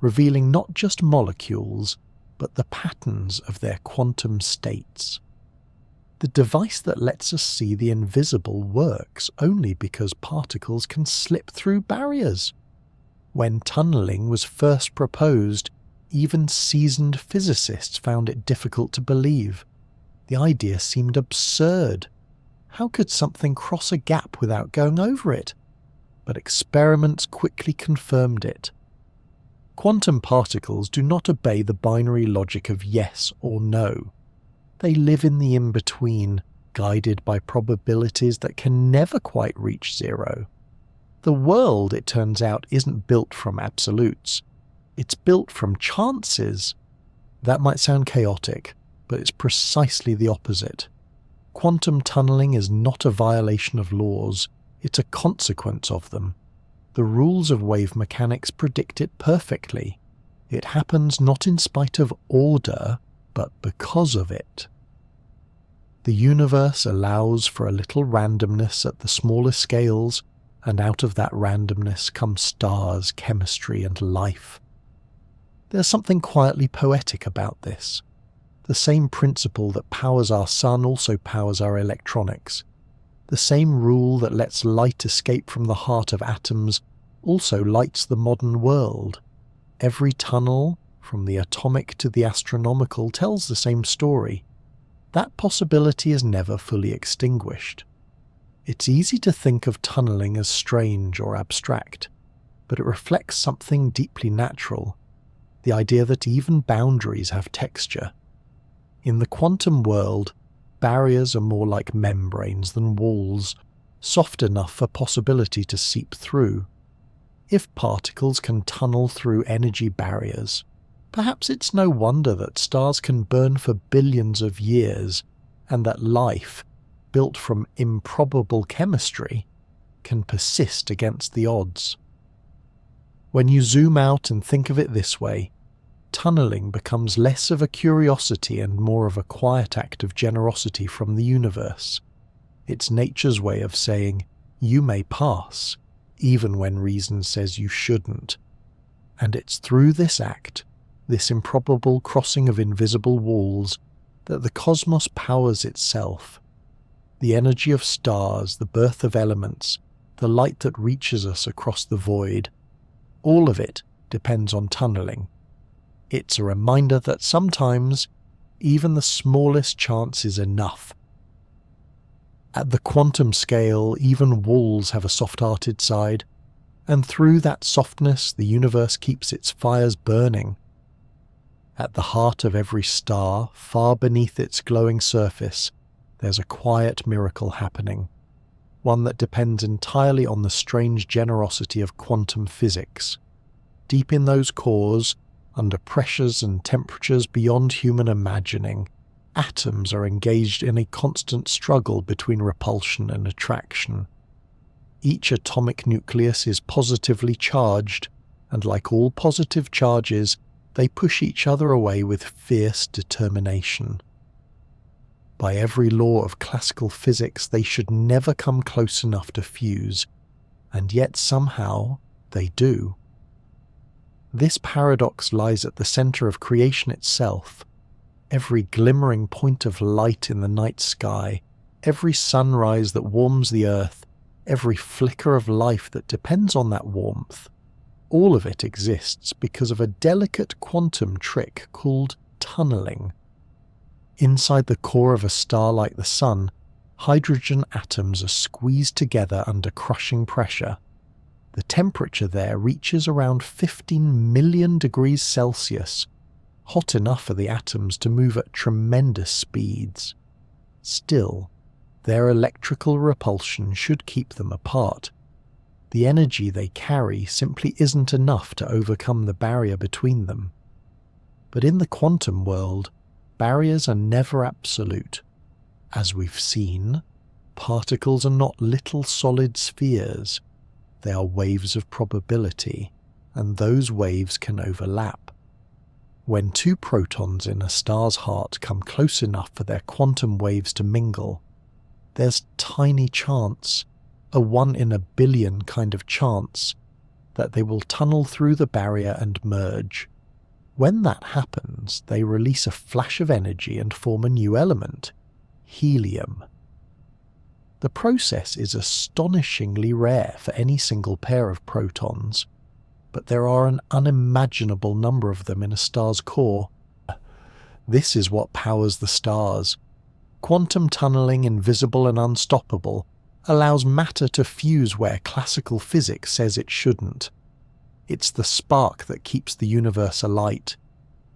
revealing not just molecules, but the patterns of their quantum states. The device that lets us see the invisible works only because particles can slip through barriers. When tunneling was first proposed, even seasoned physicists found it difficult to believe. The idea seemed absurd. How could something cross a gap without going over it? But experiments quickly confirmed it. Quantum particles do not obey the binary logic of yes or no. They live in the in-between, guided by probabilities that can never quite reach zero. The world, it turns out, isn't built from absolutes. It's built from chances. That might sound chaotic, but it's precisely the opposite. Quantum tunneling is not a violation of laws, it's a consequence of them. The rules of wave mechanics predict it perfectly. It happens not in spite of order, but because of it. The universe allows for a little randomness at the smaller scales, and out of that randomness come stars, chemistry, and life. There's something quietly poetic about this. The same principle that powers our sun also powers our electronics. The same rule that lets light escape from the heart of atoms also lights the modern world. Every tunnel, from the atomic to the astronomical, tells the same story. That possibility is never fully extinguished. It's easy to think of tunneling as strange or abstract, but it reflects something deeply natural, the idea that even boundaries have texture. In the quantum world, barriers are more like membranes than walls, soft enough for possibility to seep through. If particles can tunnel through energy barriers, perhaps it's no wonder that stars can burn for billions of years, and that life, built from improbable chemistry, can persist against the odds. When you zoom out and think of it this way, tunneling becomes less of a curiosity and more of a quiet act of generosity from the universe. It's nature's way of saying, you may pass, even when reason says you shouldn't. And it's through this act, this improbable crossing of invisible walls, that the cosmos powers itself. The energy of stars, the birth of elements, the light that reaches us across the void, all of it depends on tunneling. It's a reminder that sometimes even the smallest chance is enough. At the quantum scale, even walls have a soft-hearted side, and through that softness the universe keeps its fires burning. At the heart of every star, far beneath its glowing surface, there's a quiet miracle happening, one that depends entirely on the strange generosity of quantum physics. Deep in those cores, under pressures and temperatures beyond human imagining, atoms are engaged in a constant struggle between repulsion and attraction. Each atomic nucleus is positively charged, and like all positive charges, they push each other away with fierce determination. By every law of classical physics, they should never come close enough to fuse, and yet somehow they do. This paradox lies at the center of creation itself. Every glimmering point of light in the night sky, every sunrise that warms the earth, every flicker of life that depends on that warmth, all of it exists because of a delicate quantum trick called tunneling. Inside the core of a star like the Sun, hydrogen atoms are squeezed together under crushing pressure. The temperature there reaches around 15 million degrees Celsius, hot enough for the atoms to move at tremendous speeds. Still, their electrical repulsion should keep them apart. The energy they carry simply isn't enough to overcome the barrier between them. But in the quantum world, barriers are never absolute. As we've seen, particles are not little solid spheres. They are waves of probability, and those waves can overlap. When two protons in a star's heart come close enough for their quantum waves to mingle, there's tiny chance, a 1 in a billion kind of chance, that they will tunnel through the barrier and merge. When that happens, they release a flash of energy and form a new element, helium. The process is astonishingly rare for any single pair of protons, but there are an unimaginable number of them in a star's core. This is what powers the stars. Quantum tunneling, invisible and unstoppable, allows matter to fuse where classical physics says it shouldn't. It's the spark that keeps the universe alight.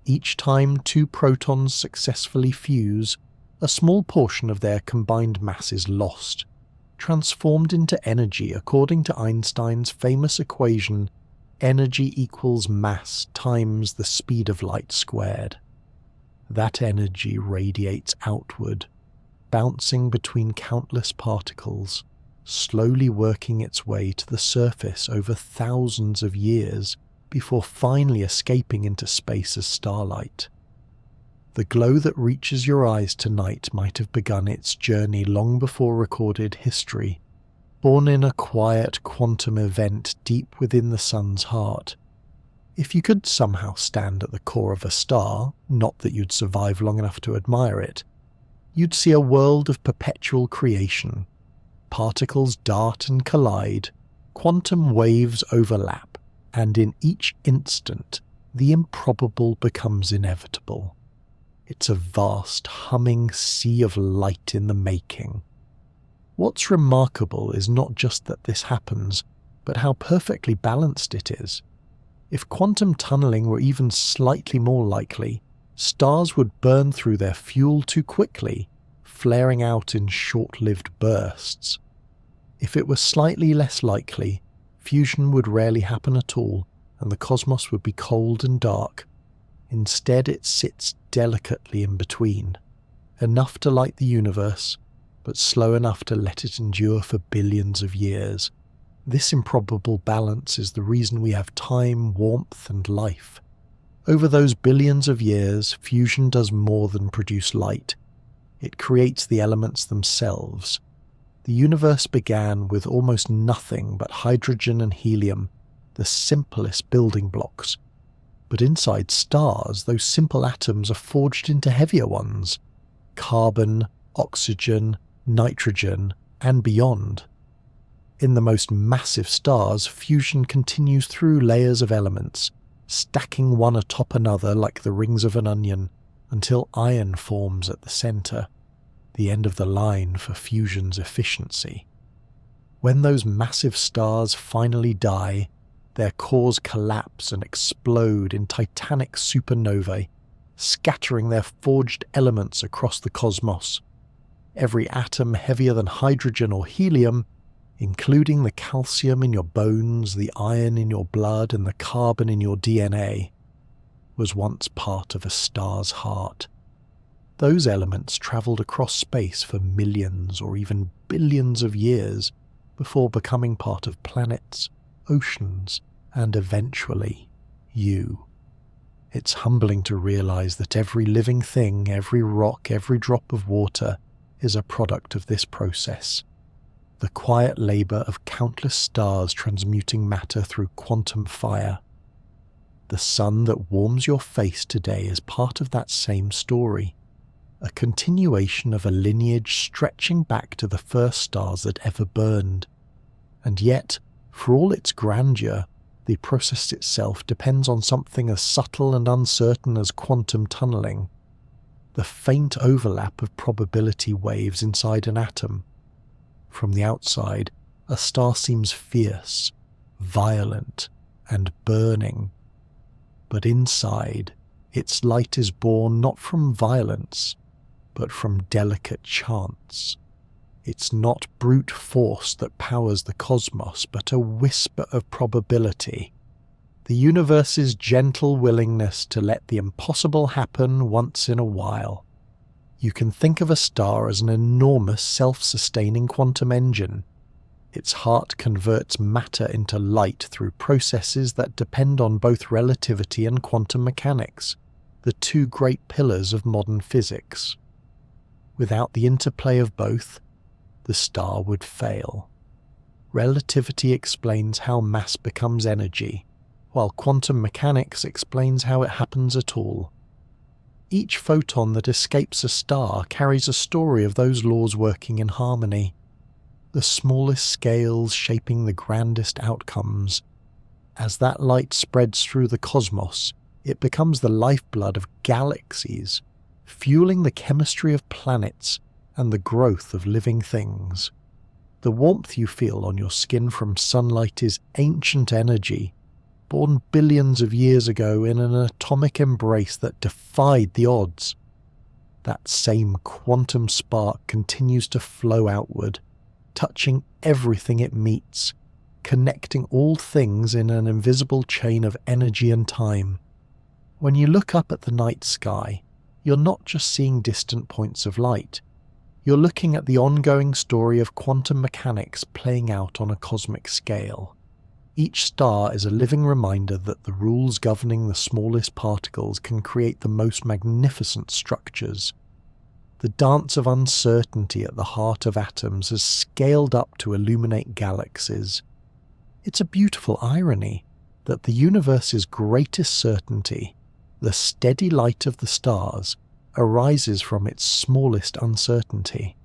Each time two protons successfully fuse, a small portion of their combined mass is lost, transformed into energy according to Einstein's famous equation, energy equals mass times the speed of light squared. That energy radiates outward, bouncing between countless particles, slowly working its way to the surface over thousands of years before finally escaping into space as starlight. The glow that reaches your eyes tonight might have begun its journey long before recorded history, born in a quiet quantum event deep within the sun's heart. If you could somehow stand at the core of a star, not that you'd survive long enough to admire it, you'd see a world of perpetual creation. Particles dart and collide, quantum waves overlap, and in each instant, the improbable becomes inevitable. It's a vast, humming sea of light in the making. What's remarkable is not just that this happens, but how perfectly balanced it is. If quantum tunneling were even slightly more likely, stars would burn through their fuel too quickly, flaring out in short-lived bursts. If it were slightly less likely, fusion would rarely happen at all, and the cosmos would be cold and dark. Instead, it sits delicately in between, enough to light the universe, but slow enough to let it endure for billions of years. This improbable balance is the reason we have time, warmth, and life. Over those billions of years, fusion does more than produce light. It creates the elements themselves. The universe began with almost nothing but hydrogen and helium, the simplest building blocks. But inside stars, those simple atoms are forged into heavier ones: carbon, oxygen, nitrogen, and beyond. In the most massive stars, fusion continues through layers of elements, stacking one atop another like the rings of an onion, until iron forms at the centre, the end of the line for fusion's efficiency. When those massive stars finally die, their cores collapse and explode in titanic supernovae, scattering their forged elements across the cosmos. Every atom heavier than hydrogen or helium, including the calcium in your bones, the iron in your blood, and the carbon in your DNA, was once part of a star's heart. Those elements travelled across space for millions or even billions of years before becoming part of planets, oceans, and eventually you. It's humbling to realise that every living thing, every rock, every drop of water is a product of this process. The quiet labour of countless stars transmuting matter through quantum fire. The sun that warms your face today is part of that same story, a continuation of a lineage stretching back to the first stars that ever burned. And yet, for all its grandeur, the process itself depends on something as subtle and uncertain as quantum tunneling, the faint overlap of probability waves inside an atom. From the outside, a star seems fierce, violent, and burning. But inside, its light is born not from violence, but from delicate chance. It's not brute force that powers the cosmos, but a whisper of probability. The universe's gentle willingness to let the impossible happen once in a while. You can think of a star as an enormous self-sustaining quantum engine. Its heart converts matter into light through processes that depend on both relativity and quantum mechanics, the two great pillars of modern physics. Without the interplay of both, the star would fail. Relativity explains how mass becomes energy, while quantum mechanics explains how it happens at all. Each photon that escapes a star carries a story of those laws working in harmony, the smallest scales shaping the grandest outcomes. As that light spreads through the cosmos, it becomes the lifeblood of galaxies, fueling the chemistry of planets and the growth of living things. The warmth you feel on your skin from sunlight is ancient energy, born billions of years ago in an atomic embrace that defied the odds. That same quantum spark continues to flow outward, touching everything it meets, connecting all things in an invisible chain of energy and time. When you look up at the night sky, you're not just seeing distant points of light. You're looking at the ongoing story of quantum mechanics playing out on a cosmic scale. Each star is a living reminder that the rules governing the smallest particles can create the most magnificent structures. The dance of uncertainty at the heart of atoms has scaled up to illuminate galaxies. It's a beautiful irony that the universe's greatest certainty, the steady light of the stars, arises from its smallest uncertainty.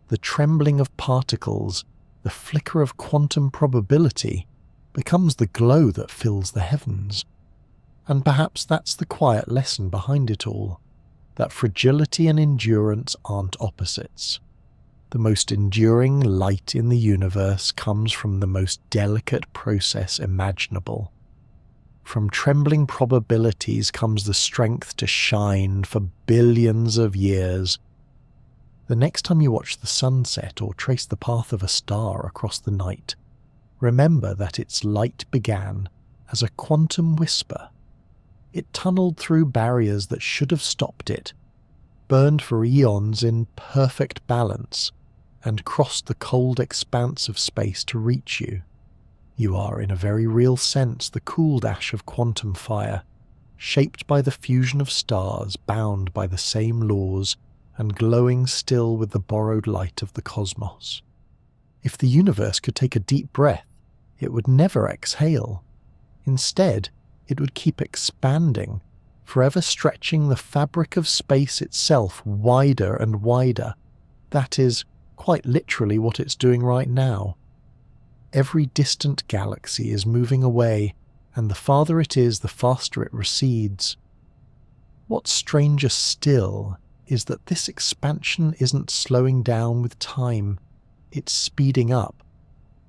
The trembling of particles, the flicker of quantum probability, becomes the glow that fills the heavens. And perhaps that's the quiet lesson behind it all, that fragility and endurance aren't opposites. The most enduring light in the universe comes from the most delicate process imaginable. From trembling probabilities comes the strength to shine for billions of years. The next time you watch the sunset or trace the path of a star across the night, remember that its light began as a quantum whisper. It tunneled through barriers that should have stopped it, burned for eons in perfect balance, and crossed the cold expanse of space to reach you. You are, in a very real sense, the cooled ash of quantum fire, shaped by the fusion of stars bound by the same laws and glowing still with the borrowed light of the cosmos. If the universe could take a deep breath, it would never exhale. Instead, it would keep expanding, forever stretching the fabric of space itself wider and wider. That is, quite literally what it's doing right now. Every distant galaxy is moving away, and the farther it is, the faster it recedes. What's stranger still is that this expansion isn't slowing down with time, it's speeding up.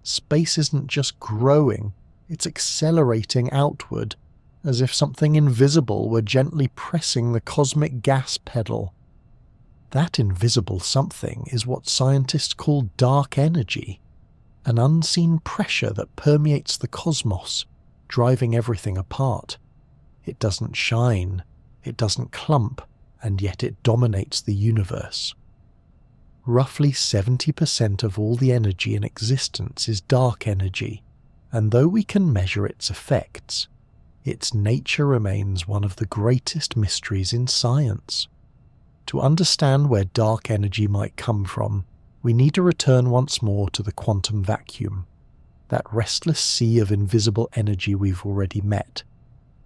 Space isn't just growing, it's accelerating outward, as if something invisible were gently pressing the cosmic gas pedal. That invisible something is what scientists call dark energy, an unseen pressure that permeates the cosmos, driving everything apart. It doesn't shine, it doesn't clump, and yet it dominates the universe. Roughly 70% of all the energy in existence is dark energy, and though we can measure its effects, its nature remains one of the greatest mysteries in science. To understand where dark energy might come from, we need to return once more to the quantum vacuum, that restless sea of invisible energy we've already met.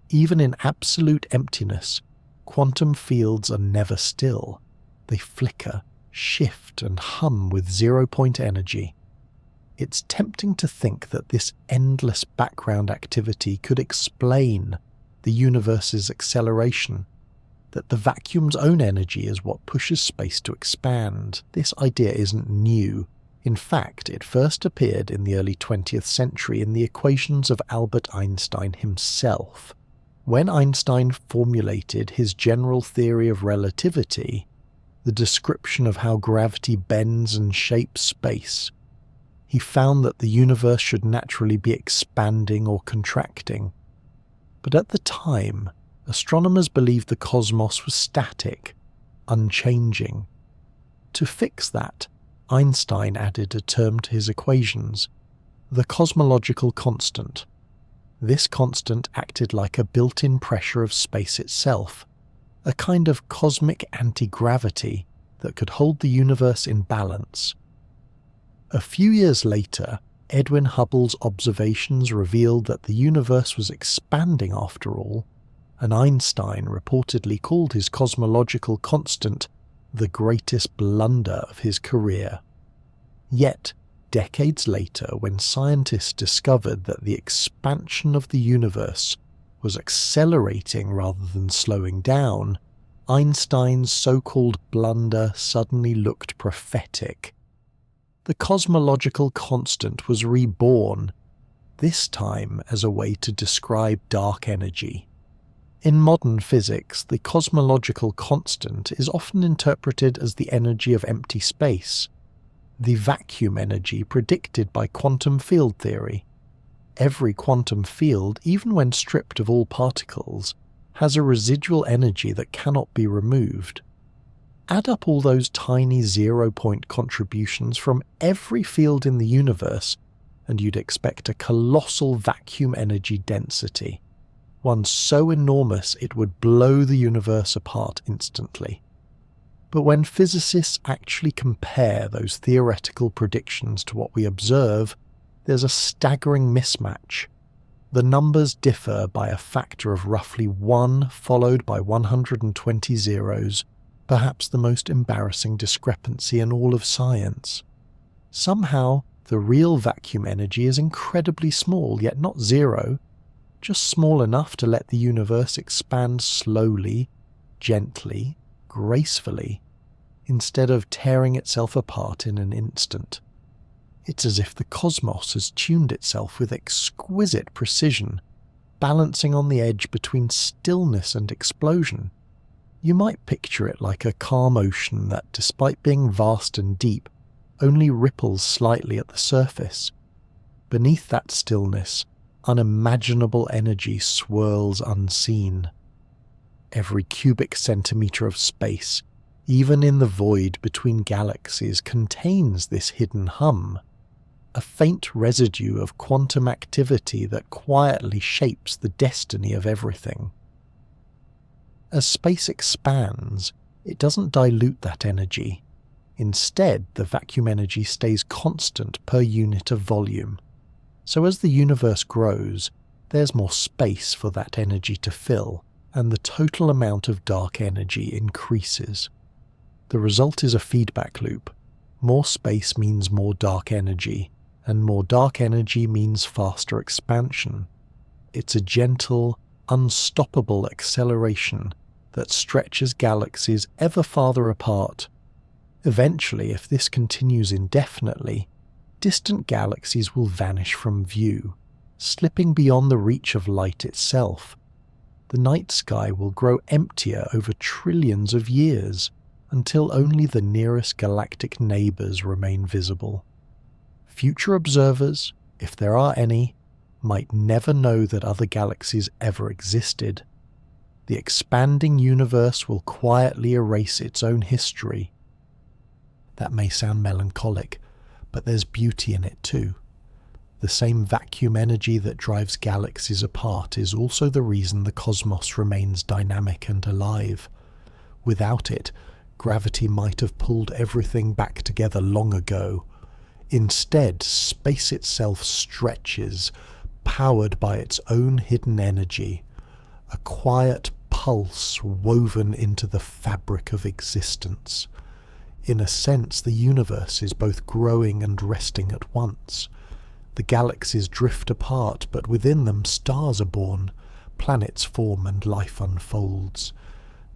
Even in absolute emptiness, quantum fields are never still. They flicker, shift, and hum with zero-point energy. It's tempting to think that this endless background activity could explain the universe's acceleration, that the vacuum's own energy is what pushes space to expand. This idea isn't new. In fact, it first appeared in the early 20th century in the equations of Albert Einstein himself. When Einstein formulated his general theory of relativity, the description of how gravity bends and shapes space, he found that the universe should naturally be expanding or contracting. But at the time, astronomers believed the cosmos was static, unchanging. To fix that, Einstein added a term to his equations, the cosmological constant. This constant acted like a built-in pressure of space itself, a kind of cosmic anti-gravity that could hold the universe in balance. A few years later, Edwin Hubble's observations revealed that the universe was expanding after all, and Einstein reportedly called his cosmological constant the greatest blunder of his career. Yet, decades later, when scientists discovered that the expansion of the universe was accelerating rather than slowing down, Einstein's so-called blunder suddenly looked prophetic. The cosmological constant was reborn, this time as a way to describe dark energy. In modern physics, the cosmological constant is often interpreted as the energy of empty space, the vacuum energy predicted by quantum field theory. Every quantum field, even when stripped of all particles, has a residual energy that cannot be removed. Add up all those tiny zero-point contributions from every field in the universe, and you'd expect a colossal vacuum energy density, one so enormous it would blow the universe apart instantly. But when physicists actually compare those theoretical predictions to what we observe, there's a staggering mismatch. The numbers differ by a factor of roughly 1 followed by 120 zeros, perhaps the most embarrassing discrepancy in all of science. Somehow, the real vacuum energy is incredibly small, yet not zero, just small enough to let the universe expand slowly, gently, gracefully, instead of tearing itself apart in an instant. It's as if the cosmos has tuned itself with exquisite precision, balancing on the edge between stillness and explosion. You might picture it like a calm ocean that, despite being vast and deep, only ripples slightly at the surface. Beneath that stillness, unimaginable energy swirls unseen. Every cubic centimetre of space, even in the void between galaxies, contains this hidden hum, a faint residue of quantum activity that quietly shapes the destiny of everything. As space expands, it doesn't dilute that energy. Instead, the vacuum energy stays constant per unit of volume. So as the universe grows, there's more space for that energy to fill, and the total amount of dark energy increases. The result is a feedback loop. More space means more dark energy, and more dark energy means faster expansion. It's a gentle, unstoppable acceleration that stretches galaxies ever farther apart. Eventually, if this continues indefinitely, distant galaxies will vanish from view, slipping beyond the reach of light itself. The night sky will grow emptier over trillions of years, until only the nearest galactic neighbours remain visible. Future observers, if there are any, might never know that other galaxies ever existed. The expanding universe will quietly erase its own history. That may sound melancholic, but there's beauty in it too. The same vacuum energy that drives galaxies apart is also the reason the cosmos remains dynamic and alive. Without it, gravity might have pulled everything back together long ago. Instead, space itself stretches, powered by its own hidden energy, a quiet pulse woven into the fabric of existence. In a sense, the universe is both growing and resting at once. The galaxies drift apart, but within them stars are born, planets form and life unfolds.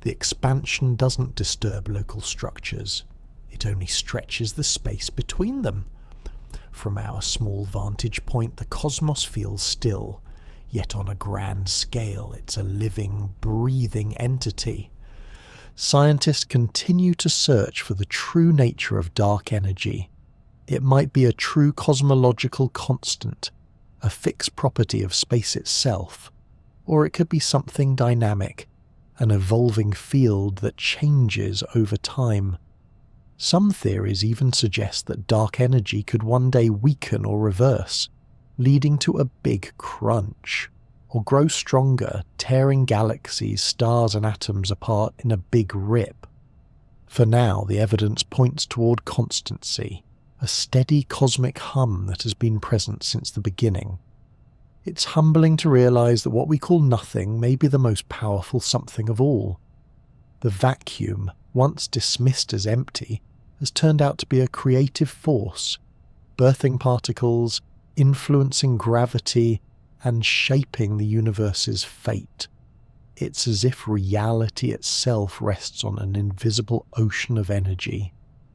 The expansion doesn't disturb local structures. It only stretches the space between them. From our small vantage point, the cosmos feels still, yet on a grand scale it's a living, breathing entity. Scientists continue to search for the true nature of dark energy. It might be a true cosmological constant, a fixed property of space itself, or it could be something dynamic, an evolving field that changes over time. Some theories even suggest that dark energy could one day weaken or reverse, leading to a big crunch, or grow stronger, tearing galaxies, stars and atoms apart in a big rip. For now, the evidence points toward constancy, a steady cosmic hum that has been present since the beginning. It's humbling to realize that what we call nothing may be the most powerful something of all. The vacuum, once dismissed as empty, has turned out to be a creative force, birthing particles, influencing gravity, and shaping the universe's fate. It's as if reality itself rests on an invisible ocean of energy,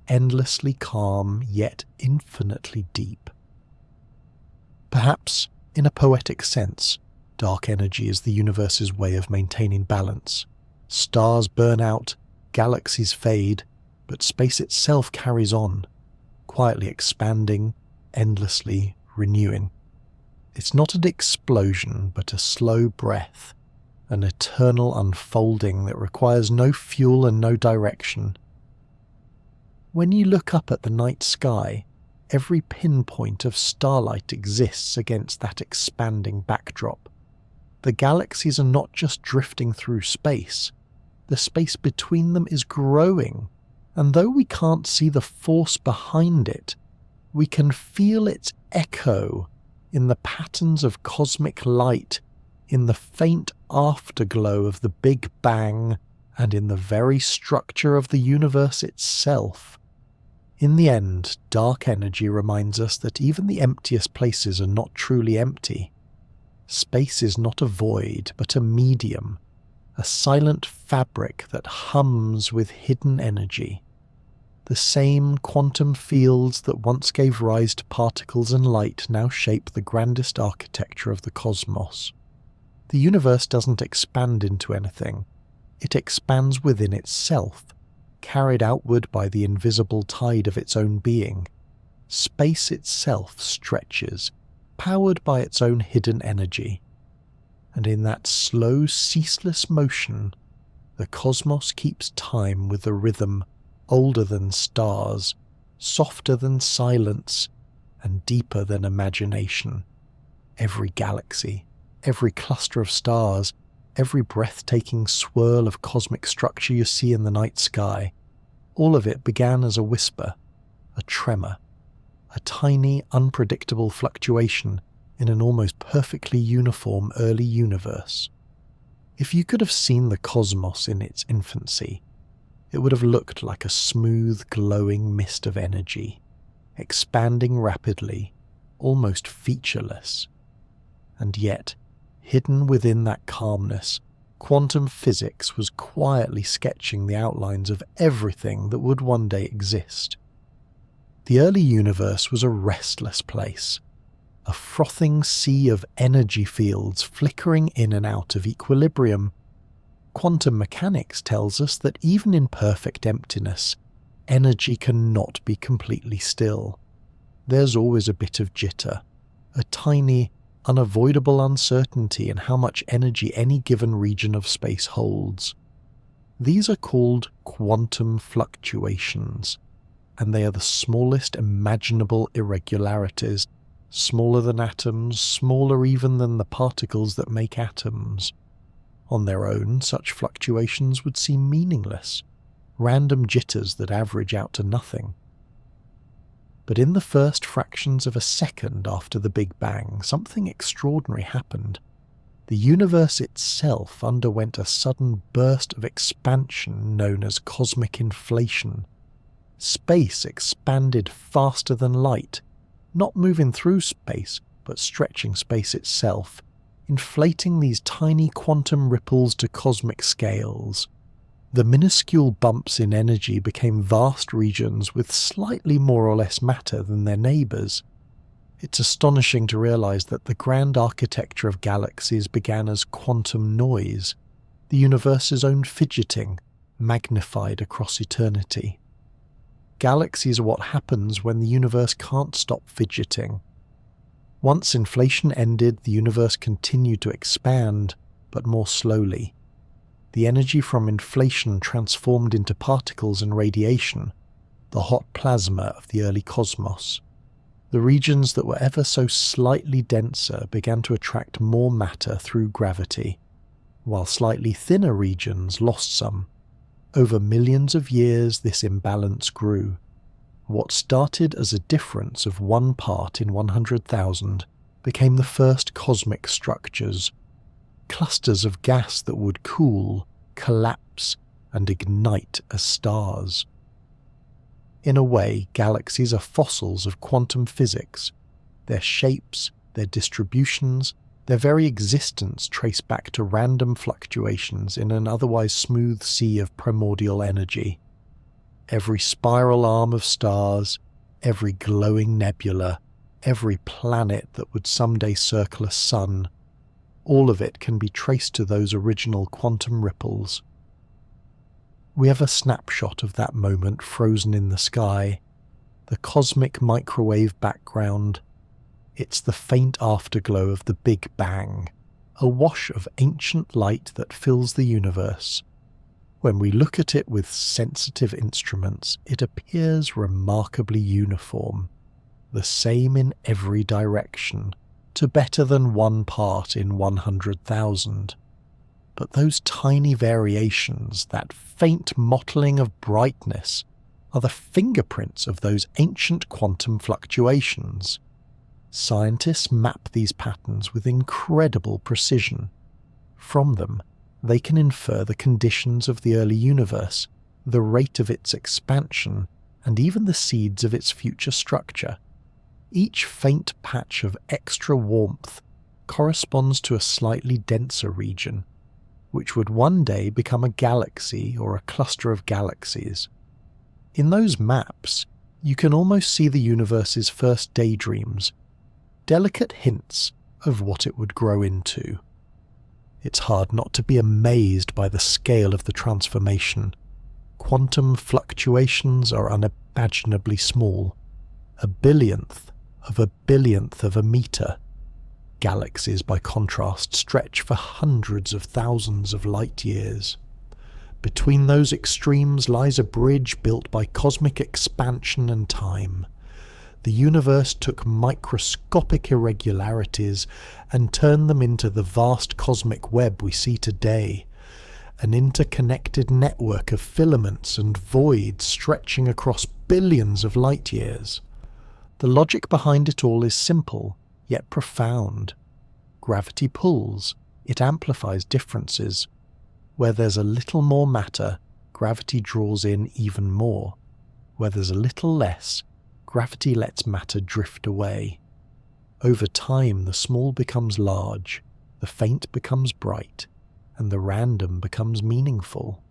endlessly calm yet infinitely deep. Perhaps, in a poetic sense, dark energy is the universe's way of maintaining balance. Stars burn out, galaxies fade, but space itself carries on, quietly expanding, endlessly renewing. It's not an explosion, but a slow breath, an eternal unfolding that requires no fuel and no direction. When you look up at the night sky, every pinpoint of starlight exists against that expanding backdrop. The galaxies are not just drifting through space, the space between them is growing, and though we can't see the force behind it, we can feel its echo in the patterns of cosmic light, in the faint afterglow of the Big Bang, and in the very structure of the universe itself. In the end, dark energy reminds us that even the emptiest places are not truly empty. Space is not a void, but a medium, a silent fabric that hums with hidden energy. The same quantum fields that once gave rise to particles and light now shape the grandest architecture of the cosmos. The universe doesn't expand into anything. It expands within itself, carried outward by the invisible tide of its own being. Space itself stretches, powered by its own hidden energy. And in that slow, ceaseless motion, the cosmos keeps time with a rhythm older than stars, softer than silence, and deeper than imagination. Every galaxy, every cluster of stars, every breathtaking swirl of cosmic structure you see in the night sky, all of it began as a whisper, a tremor, a tiny, unpredictable fluctuation in an almost perfectly uniform early universe. If you could have seen the cosmos in its infancy, it would have looked like a smooth, glowing mist of energy, expanding rapidly, almost featureless. And yet, hidden within that calmness, quantum physics was quietly sketching the outlines of everything that would one day exist. The early universe was a restless place, a frothing sea of energy fields flickering in and out of equilibrium. Quantum mechanics tells us that even in perfect emptiness, energy cannot be completely still. There's always a bit of jitter, a tiny, unavoidable uncertainty in how much energy any given region of space holds. These are called quantum fluctuations, and they are the smallest imaginable irregularities, smaller than atoms, smaller even than the particles that make atoms. On their own, such fluctuations would seem meaningless, random jitters that average out to nothing. But in the first fractions of a second after the Big Bang, something extraordinary happened. The universe itself underwent a sudden burst of expansion known as cosmic inflation. Space expanded faster than light, not moving through space, but stretching space itself, inflating these tiny quantum ripples to cosmic scales. The minuscule bumps in energy became vast regions with slightly more or less matter than their neighbours. It's astonishing to realise that the grand architecture of galaxies began as quantum noise, the universe's own fidgeting, magnified across eternity. Galaxies are what happens when the universe can't stop fidgeting. Once inflation ended, the universe continued to expand, but more slowly. The energy from inflation transformed into particles and radiation, the hot plasma of the early cosmos. The regions that were ever so slightly denser began to attract more matter through gravity, while slightly thinner regions lost some. Over millions of years, this imbalance grew. What started as a difference of 1 part in 100,000 became the first cosmic structures, clusters of gas that would cool, collapse, and ignite as stars. In a way, galaxies are fossils of quantum physics. Their shapes, their distributions, their very existence trace back to random fluctuations in an otherwise smooth sea of primordial energy. Every spiral arm of stars, every glowing nebula, every planet that would someday circle a sun, all of it can be traced to those original quantum ripples. We have a snapshot of that moment frozen in the sky, the cosmic microwave background. It's the faint afterglow of the Big Bang, a wash of ancient light that fills the universe. When we look at it with sensitive instruments, it appears remarkably uniform, the same in every direction, to better than 1 part in 100,000. But those tiny variations, that faint mottling of brightness, are the fingerprints of those ancient quantum fluctuations. Scientists map these patterns with incredible precision. From them, they can infer the conditions of the early universe, the rate of its expansion, and even the seeds of its future structure. Each faint patch of extra warmth corresponds to a slightly denser region, which would one day become a galaxy or a cluster of galaxies. In those maps, you can almost see the universe's first daydreams, delicate hints of what it would grow into. It's hard not to be amazed by the scale of the transformation. Quantum fluctuations are unimaginably small, a billionth of a meter. Galaxies, by contrast, stretch for hundreds of thousands of light years. Between those extremes lies a bridge built by cosmic expansion and time. The universe took microscopic irregularities and turned them into the vast cosmic web we see today, an interconnected network of filaments and voids stretching across billions of light years. The logic behind it all is simple, yet profound. Gravity pulls, it amplifies differences. Where there's a little more matter, gravity draws in even more. Where there's a little less, gravity lets matter drift away. Over time, the small becomes large, the faint becomes bright, and the random becomes meaningful.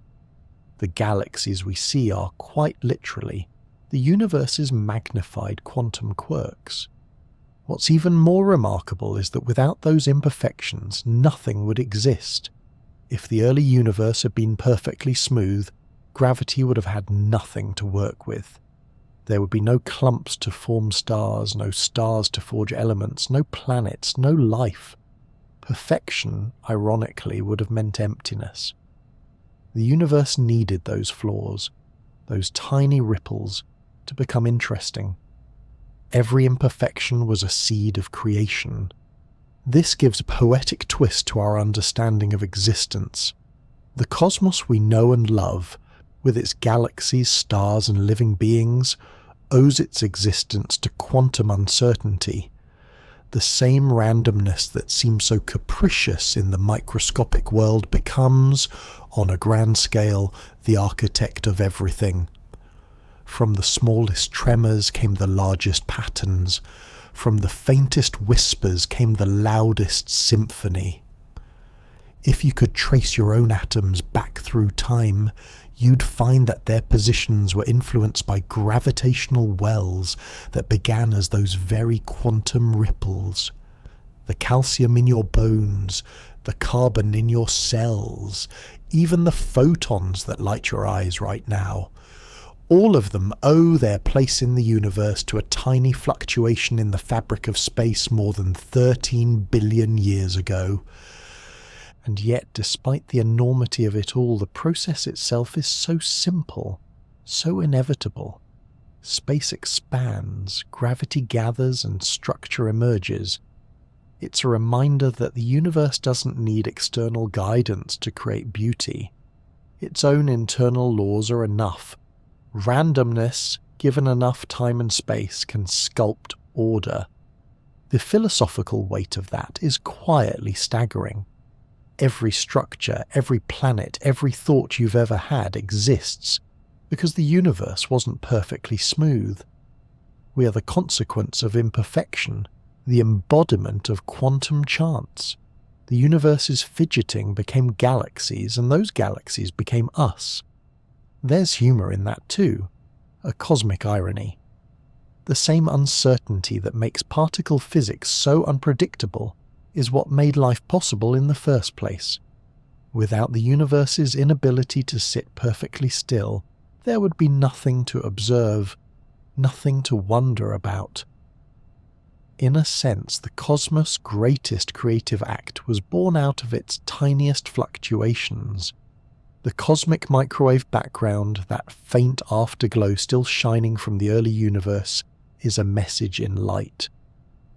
The galaxies we see are, quite literally, the universe's magnified quantum quirks. What's even more remarkable is that without those imperfections, nothing would exist. If the early universe had been perfectly smooth, gravity would have had nothing to work with. There would be no clumps to form stars, no stars to forge elements, no planets, no life. Perfection, ironically, would have meant emptiness. The universe needed those flaws, those tiny ripples, to become interesting. Every imperfection was a seed of creation. This gives a poetic twist to our understanding of existence. The cosmos we know and love, with its galaxies, stars, and living beings, owes its existence to quantum uncertainty. The same randomness that seems so capricious in the microscopic world becomes, on a grand scale, the architect of everything. From the smallest tremors came the largest patterns. From the faintest whispers came the loudest symphony. If you could trace your own atoms back through time, you'd find that their positions were influenced by gravitational wells that began as those very quantum ripples. The calcium in your bones, the carbon in your cells, even the photons that light your eyes right now. All of them owe their place in the universe to a tiny fluctuation in the fabric of space more than 13 billion years ago. And yet, despite the enormity of it all, the process itself is so simple, so inevitable. Space expands, gravity gathers, and structure emerges. It's a reminder that the universe doesn't need external guidance to create beauty. Its own internal laws are enough. Randomness, given enough time and space, can sculpt order. The philosophical weight of that is quietly staggering. Every structure, every planet, every thought you've ever had exists because the universe wasn't perfectly smooth. We are the consequence of imperfection, the embodiment of quantum chance. The universe's fidgeting became galaxies, and those galaxies became us. There's humour in that too, a cosmic irony. The same uncertainty that makes particle physics so unpredictable is what made life possible in the first place. Without the universe's inability to sit perfectly still, there would be nothing to observe, nothing to wonder about. In a sense, the cosmos' greatest creative act was born out of its tiniest fluctuations. The cosmic microwave background, that faint afterglow still shining from the early universe, is a message in light.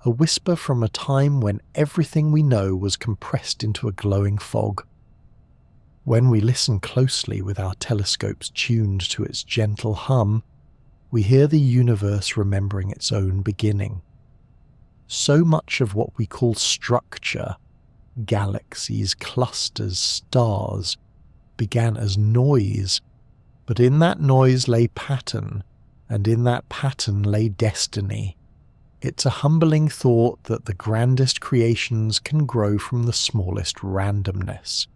A whisper from a time when everything we know was compressed into a glowing fog. When we listen closely with our telescopes tuned to its gentle hum, we hear the universe remembering its own beginning. So much of what we call structure, galaxies, clusters, stars, began as noise, but in that noise lay pattern, and in that pattern lay destiny. It's a humbling thought that the grandest creations can grow from the smallest randomness.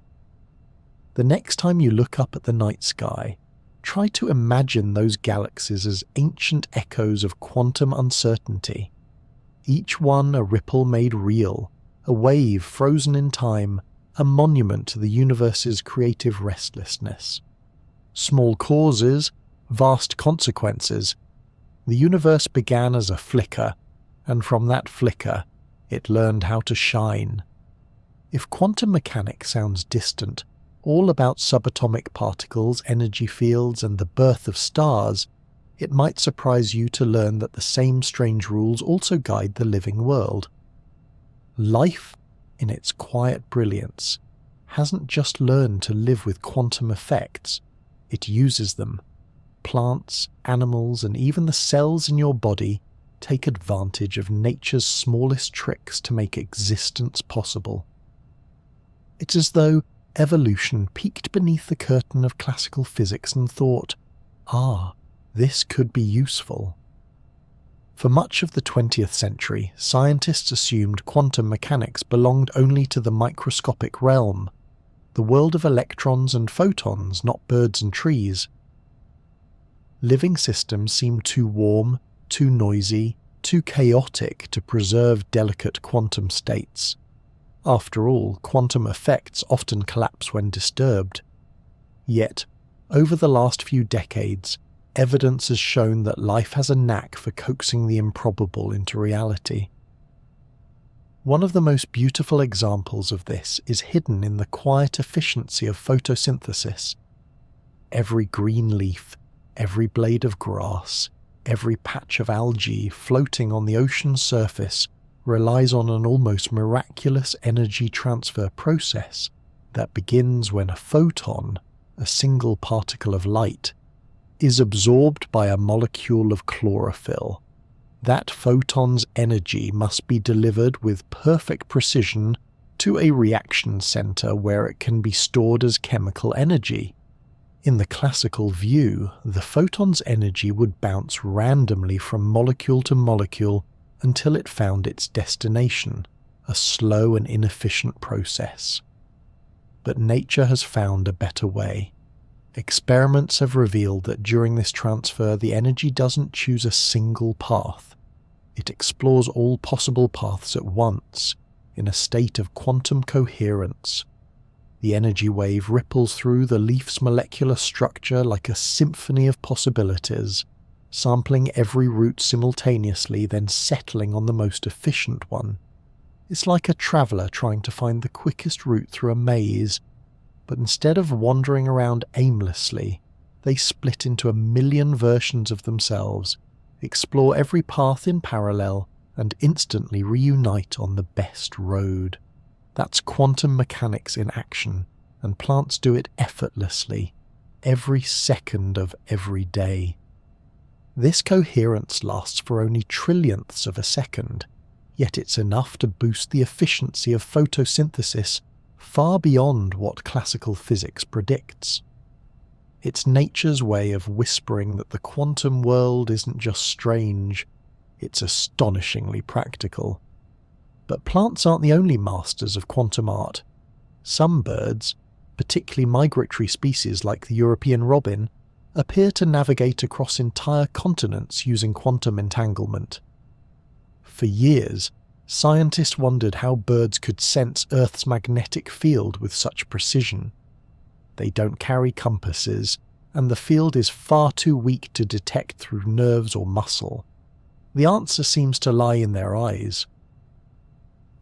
The next time you look up at the night sky, try to imagine those galaxies as ancient echoes of quantum uncertainty. Each one a ripple made real, a wave frozen in time, a monument to the universe's creative restlessness. Small causes, vast consequences. The universe began as a flicker, and from that flicker, it learned how to shine. If quantum mechanics sounds distant, all about subatomic particles, energy fields, and the birth of stars, it might surprise you to learn that the same strange rules also guide the living world. Life, in its quiet brilliance, hasn't just learned to live with quantum effects, it uses them. Plants, animals, and even the cells in your body take advantage of nature's smallest tricks to make existence possible. It's as though evolution peeked beneath the curtain of classical physics and thought, this could be useful. For much of the 20th century, scientists assumed quantum mechanics belonged only to the microscopic realm, the world of electrons and photons, not birds and trees. Living systems seemed too warm, too noisy, too chaotic to preserve delicate quantum states. After all, quantum effects often collapse when disturbed. Yet, over the last few decades, evidence has shown that life has a knack for coaxing the improbable into reality. One of the most beautiful examples of this is hidden in the quiet efficiency of photosynthesis. Every green leaf, every blade of grass, every patch of algae floating on the ocean's surface relies on an almost miraculous energy transfer process that begins when a photon, a single particle of light, is absorbed by a molecule of chlorophyll. That photon's energy must be delivered with perfect precision to a reaction center where it can be stored as chemical energy. In the classical view, the photon's energy would bounce randomly from molecule to molecule until it found its destination, a slow and inefficient process. But nature has found a better way. Experiments have revealed that during this transfer the energy doesn't choose a single path. It explores all possible paths at once, in a state of quantum coherence. The energy wave ripples through the leaf's molecular structure like a symphony of possibilities, sampling every route simultaneously, then settling on the most efficient one. It's like a traveller trying to find the quickest route through a maze, but instead of wandering around aimlessly, they split into a million versions of themselves, explore every path in parallel, and instantly reunite on the best road. That's quantum mechanics in action, and plants do it effortlessly, every second of every day. This coherence lasts for only trillionths of a second, yet it's enough to boost the efficiency of photosynthesis far beyond what classical physics predicts. It's nature's way of whispering that the quantum world isn't just strange, it's astonishingly practical. But plants aren't the only masters of quantum art. Some birds, particularly migratory species like the European robin, appear to navigate across entire continents using quantum entanglement. For years, scientists wondered how birds could sense Earth's magnetic field with such precision. They don't carry compasses, and the field is far too weak to detect through nerves or muscle. The answer seems to lie in their eyes.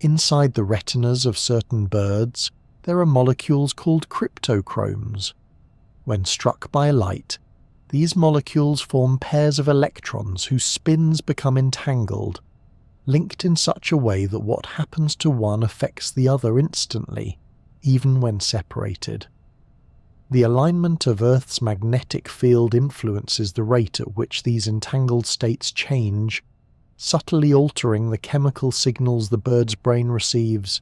Inside the retinas of certain birds, there are molecules called cryptochromes. When struck by light, these molecules form pairs of electrons whose spins become entangled, linked in such a way that what happens to one affects the other instantly, even when separated. The alignment of Earth's magnetic field influences the rate at which these entangled states change, subtly altering the chemical signals the bird's brain receives.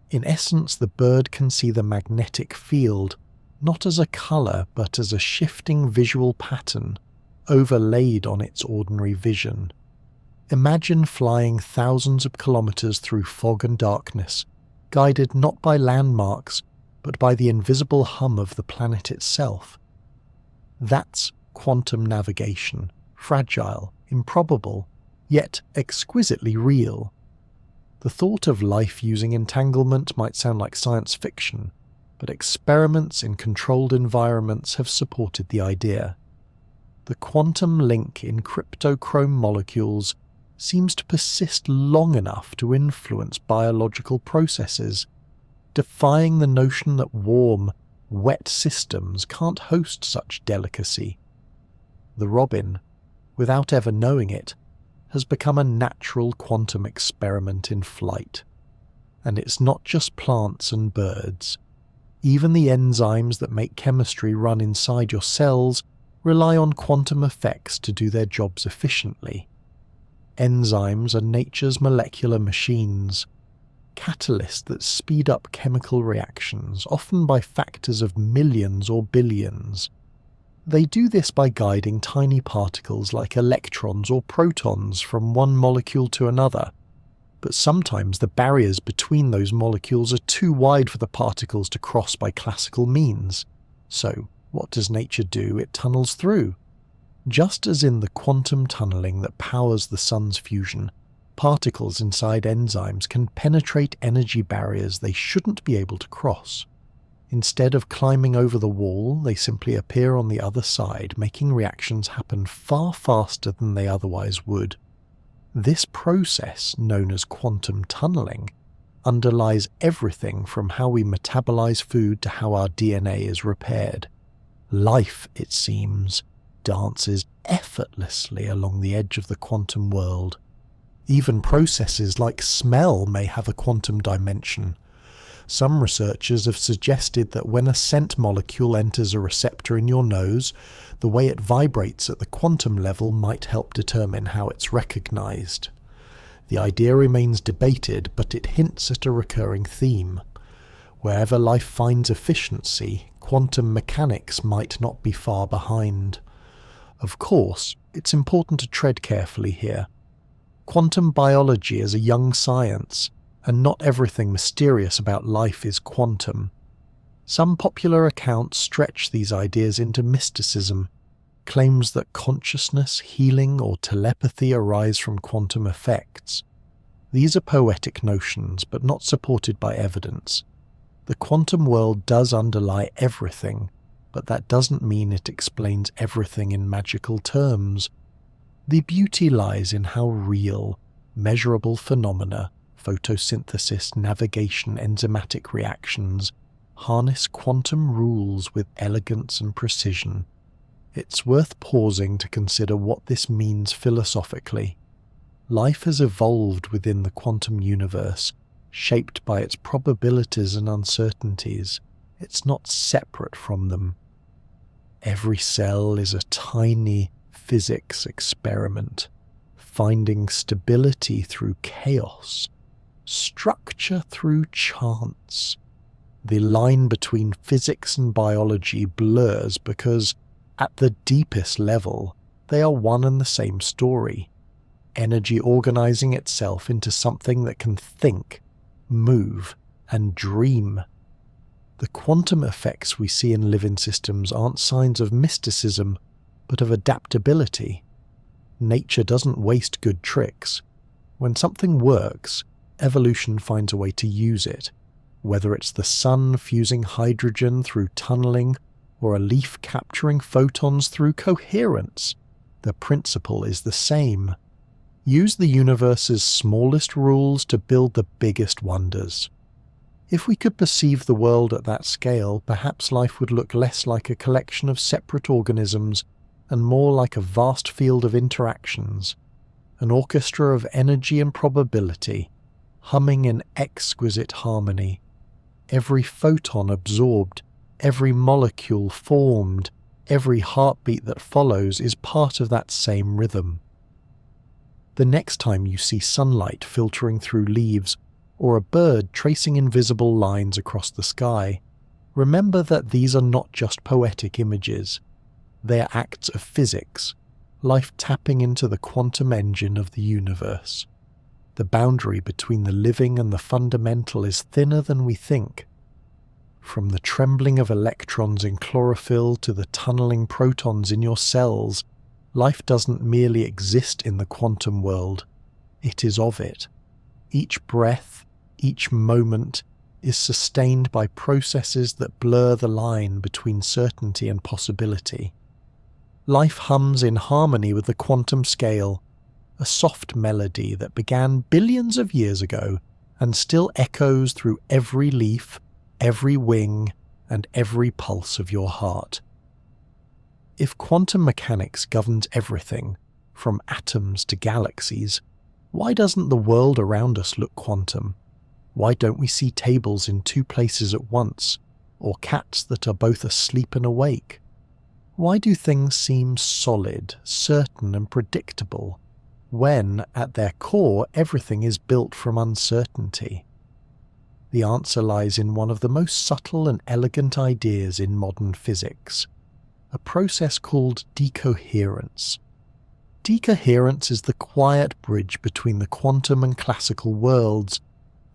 In essence, the bird can see the magnetic field not as a colour but as a shifting visual pattern overlaid on its ordinary vision. Imagine flying thousands of kilometres through fog and darkness, guided not by landmarks but by the invisible hum of the planet itself. That's quantum navigation, fragile, improbable, yet exquisitely real. The thought of life using entanglement might sound like science fiction, but experiments in controlled environments have supported the idea. The quantum link in cryptochrome molecules seems to persist long enough to influence biological processes, defying the notion that warm, wet systems can't host such delicacy. The robin, without ever knowing it, has become a natural quantum experiment in flight. And it's not just plants and birds. Even the enzymes that make chemistry run inside your cells rely on quantum effects to do their jobs efficiently. Enzymes are nature's molecular machines, catalysts that speed up chemical reactions, often by factors of millions or billions. They do this by guiding tiny particles like electrons or protons from one molecule to another, but sometimes the barriers between those molecules are too wide for the particles to cross by classical means. So, what does nature do? It tunnels through. Just as in the quantum tunneling that powers the sun's fusion, particles inside enzymes can penetrate energy barriers they shouldn't be able to cross. Instead of climbing over the wall, they simply appear on the other side, making reactions happen far faster than they otherwise would. This process, known as quantum tunneling, underlies everything from how we metabolize food to how our DNA is repaired. Life, it seems, dances effortlessly along the edge of the quantum world. Even processes like smell may have a quantum dimension. Some researchers have suggested that when a scent molecule enters a receptor in your nose, the way it vibrates at the quantum level might help determine how it's recognized. The idea remains debated, but it hints at a recurring theme. Wherever life finds efficiency, quantum mechanics might not be far behind. Of course, it's important to tread carefully here. Quantum biology is a young science, and not everything mysterious about life is quantum. Some popular accounts stretch these ideas into mysticism, claims that consciousness, healing, or telepathy arise from quantum effects. These are poetic notions, but not supported by evidence. The quantum world does underlie everything, but that doesn't mean it explains everything in magical terms. The beauty lies in how real, measurable phenomena, photosynthesis, navigation, enzymatic reactions, harness quantum rules with elegance and precision. It's worth pausing to consider what this means philosophically. Life has evolved within the quantum universe, shaped by its probabilities and uncertainties. It's not separate from them. Every cell is a tiny, physics experiment, finding stability through chaos, structure through chance. The line between physics and biology blurs because, at the deepest level, they are one and the same story. Energy organizing itself into something that can think, move, and dream. The quantum effects we see in living systems aren't signs of mysticism, but of adaptability. Nature doesn't waste good tricks. When something works, evolution finds a way to use it. Whether it's the sun fusing hydrogen through tunneling, or a leaf capturing photons through coherence, the principle is the same. Use the universe's smallest rules to build the biggest wonders. If we could perceive the world at that scale, perhaps life would look less like a collection of separate organisms and more like a vast field of interactions, an orchestra of energy and probability, humming in exquisite harmony. Every photon absorbed, every molecule formed, every heartbeat that follows is part of that same rhythm. The next time you see sunlight filtering through leaves, or a bird tracing invisible lines across the sky, remember that these are not just poetic images. They are acts of physics, life tapping into the quantum engine of the universe. The boundary between the living and the fundamental is thinner than we think. From the trembling of electrons in chlorophyll to the tunneling protons in your cells, life doesn't merely exist in the quantum world, it is of it. Each breath, each moment, is sustained by processes that blur the line between certainty and possibility. Life hums in harmony with the quantum scale, a soft melody that began billions of years ago and still echoes through every leaf, every wing, and every pulse of your heart. If quantum mechanics governs everything, from atoms to galaxies, why doesn't the world around us look quantum? Why don't we see tables in two places at once, or cats that are both asleep and awake? Why do things seem solid, certain, and predictable, when, at their core, everything is built from uncertainty? The answer lies in one of the most subtle and elegant ideas in modern physics, a process called decoherence. Decoherence is the quiet bridge between the quantum and classical worlds,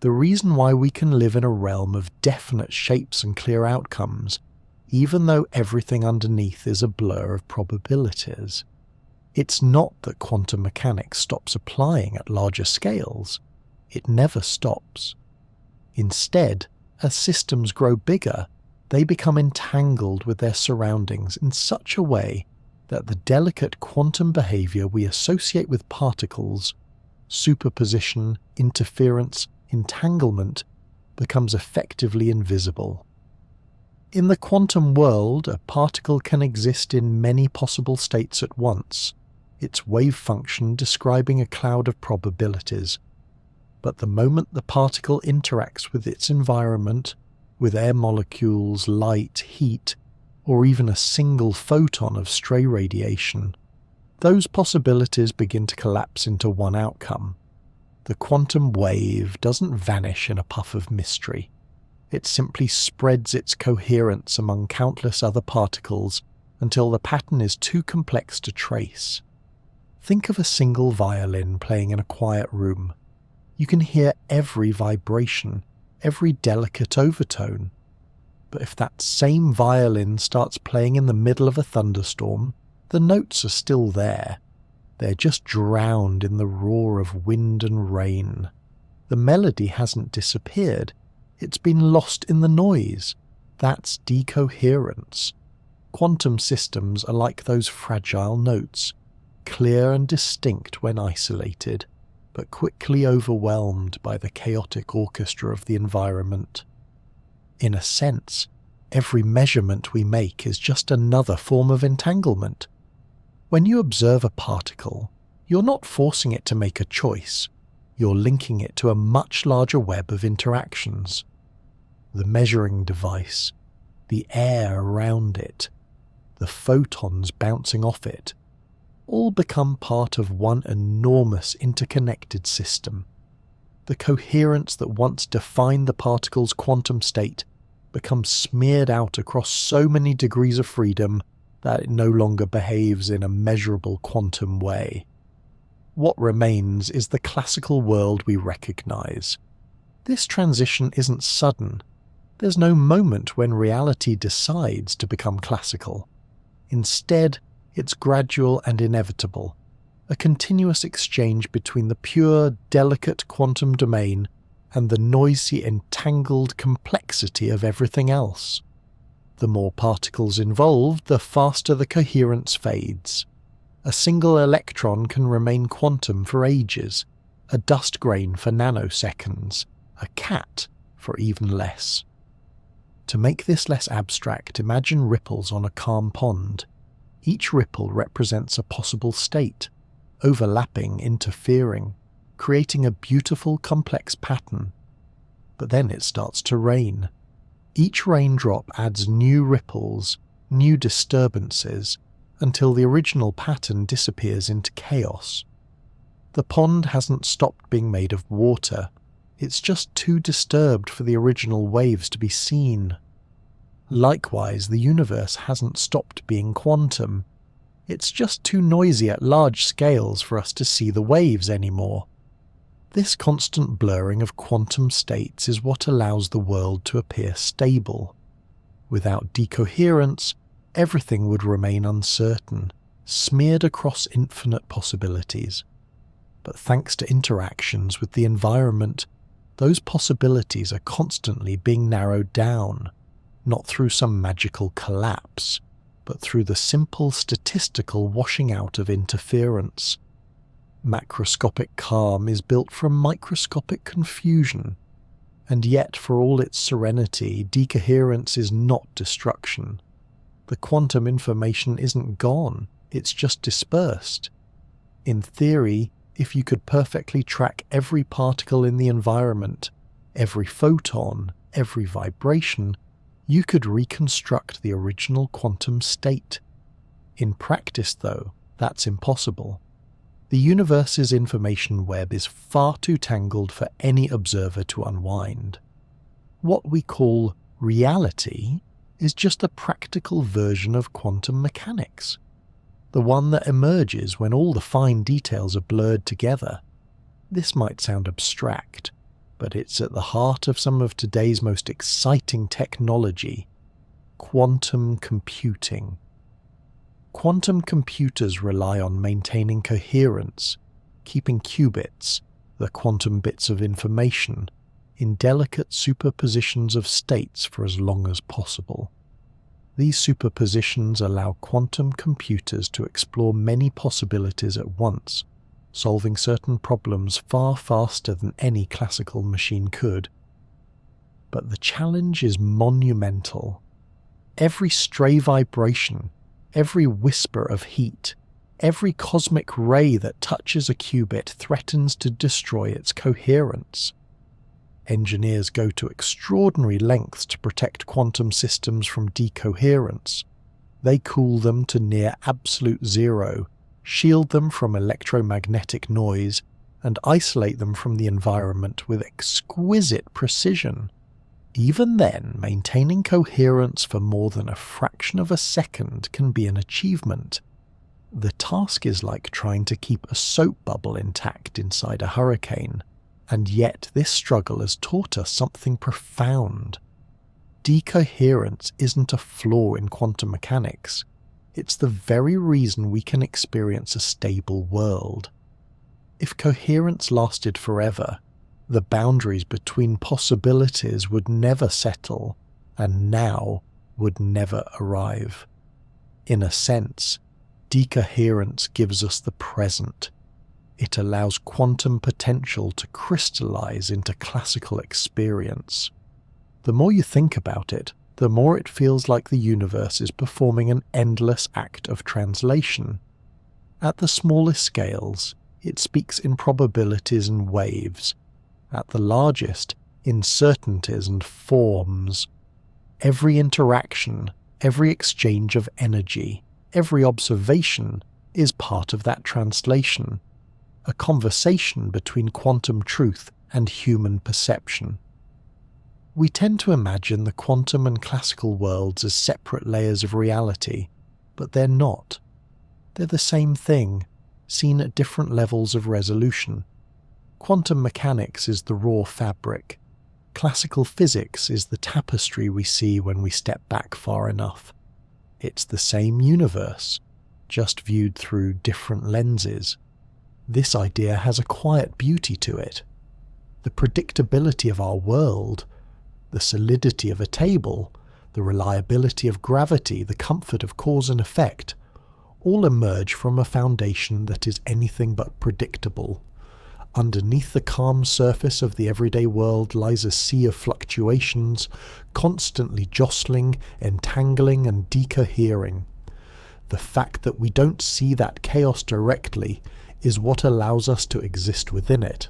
the reason why we can live in a realm of definite shapes and clear outcomes, even though everything underneath is a blur of probabilities. It's not that quantum mechanics stops applying at larger scales. It never stops. Instead, as systems grow bigger, they become entangled with their surroundings in such a way that the delicate quantum behavior we associate with particles, superposition, interference, entanglement, becomes effectively invisible. In the quantum world, a particle can exist in many possible states at once, its wave function describing a cloud of probabilities. But the moment the particle interacts with its environment, with air molecules, light, heat, or even a single photon of stray radiation, those possibilities begin to collapse into one outcome. The quantum wave doesn't vanish in a puff of mystery. It simply spreads its coherence among countless other particles until the pattern is too complex to trace. Think of a single violin playing in a quiet room. You can hear every vibration, every delicate overtone. But if that same violin starts playing in the middle of a thunderstorm, the notes are still there. They're just drowned in the roar of wind and rain. The melody hasn't disappeared. It's been lost in the noise. That's decoherence. Quantum systems are like those fragile notes, clear and distinct when isolated, but quickly overwhelmed by the chaotic orchestra of the environment. In a sense, every measurement we make is just another form of entanglement. When you observe a particle, you're not forcing it to make a choice. You're linking it to a much larger web of interactions. The measuring device, the air around it, the photons bouncing off it. all become part of one enormous interconnected system. The coherence that once defined the particle's quantum state becomes smeared out across so many degrees of freedom that it no longer behaves in a measurable quantum way. What remains is the classical world we recognize. This transition isn't sudden. There's no moment when reality decides to become classical. Instead, it's gradual and inevitable, a continuous exchange between the pure, delicate quantum domain and the noisy, entangled complexity of everything else. The more particles involved, the faster the coherence fades. A single electron can remain quantum for ages, a dust grain for nanoseconds, a cat for even less. To make this less abstract, imagine ripples on a calm pond. Each ripple represents a possible state, overlapping, interfering, creating a beautiful, complex pattern. But then it starts to rain. Each raindrop adds new ripples, new disturbances, until the original pattern disappears into chaos. The pond hasn't stopped being made of water, it's just too disturbed for the original waves to be seen. Likewise, the universe hasn't stopped being quantum. It's just too noisy at large scales for us to see the waves anymore. This constant blurring of quantum states is what allows the world to appear stable. Without decoherence, everything would remain uncertain, smeared across infinite possibilities. But thanks to interactions with the environment, those possibilities are constantly being narrowed down, not through some magical collapse, but through the simple statistical washing out of interference. Macroscopic calm is built from microscopic confusion, and yet for all its serenity, decoherence is not destruction. The quantum information isn't gone, it's just dispersed. In theory, if you could perfectly track every particle in the environment, every photon, every vibration, you could reconstruct the original quantum state. In practice, though, that's impossible. The universe's information web is far too tangled for any observer to unwind. What we call reality is just a practical version of quantum mechanics, the one that emerges when all the fine details are blurred together. This might sound abstract, but it's at the heart of some of today's most exciting technology: quantum computing. Quantum computers rely on maintaining coherence, keeping qubits, the quantum bits of information, in delicate superpositions of states for as long as possible. These superpositions allow quantum computers to explore many possibilities at once, solving certain problems far faster than any classical machine could. But the challenge is monumental. Every stray vibration, every whisper of heat, every cosmic ray that touches a qubit threatens to destroy its coherence. Engineers go to extraordinary lengths to protect quantum systems from decoherence. They cool them to near absolute zero, shield them from electromagnetic noise, and isolate them from the environment with exquisite precision. Even then, maintaining coherence for more than a fraction of a second can be an achievement. The task is like trying to keep a soap bubble intact inside a hurricane, and yet this struggle has taught us something profound. Decoherence isn't a flaw in quantum mechanics. It's the very reason we can experience a stable world. If coherence lasted forever, the boundaries between possibilities would never settle, and now would never arrive. In a sense, decoherence gives us the present. It allows quantum potential to crystallize into classical experience. The more you think about it, the more it feels like the universe is performing an endless act of translation. At the smallest scales, it speaks in probabilities and waves. At the largest, in certainties and forms. Every interaction, every exchange of energy, every observation is part of that translation, a conversation between quantum truth and human perception. We tend to imagine the quantum and classical worlds as separate layers of reality, but they're not. They're the same thing, seen at different levels of resolution. Quantum mechanics is the raw fabric. Classical physics is the tapestry we see when we step back far enough. It's the same universe, just viewed through different lenses. This idea has a quiet beauty to it. The predictability of our world, the solidity of a table, the reliability of gravity, the comfort of cause and effect, all emerge from a foundation that is anything but predictable. Underneath the calm surface of the everyday world lies a sea of fluctuations, constantly jostling, entangling, and decohering. The fact that we don't see that chaos directly is what allows us to exist within it.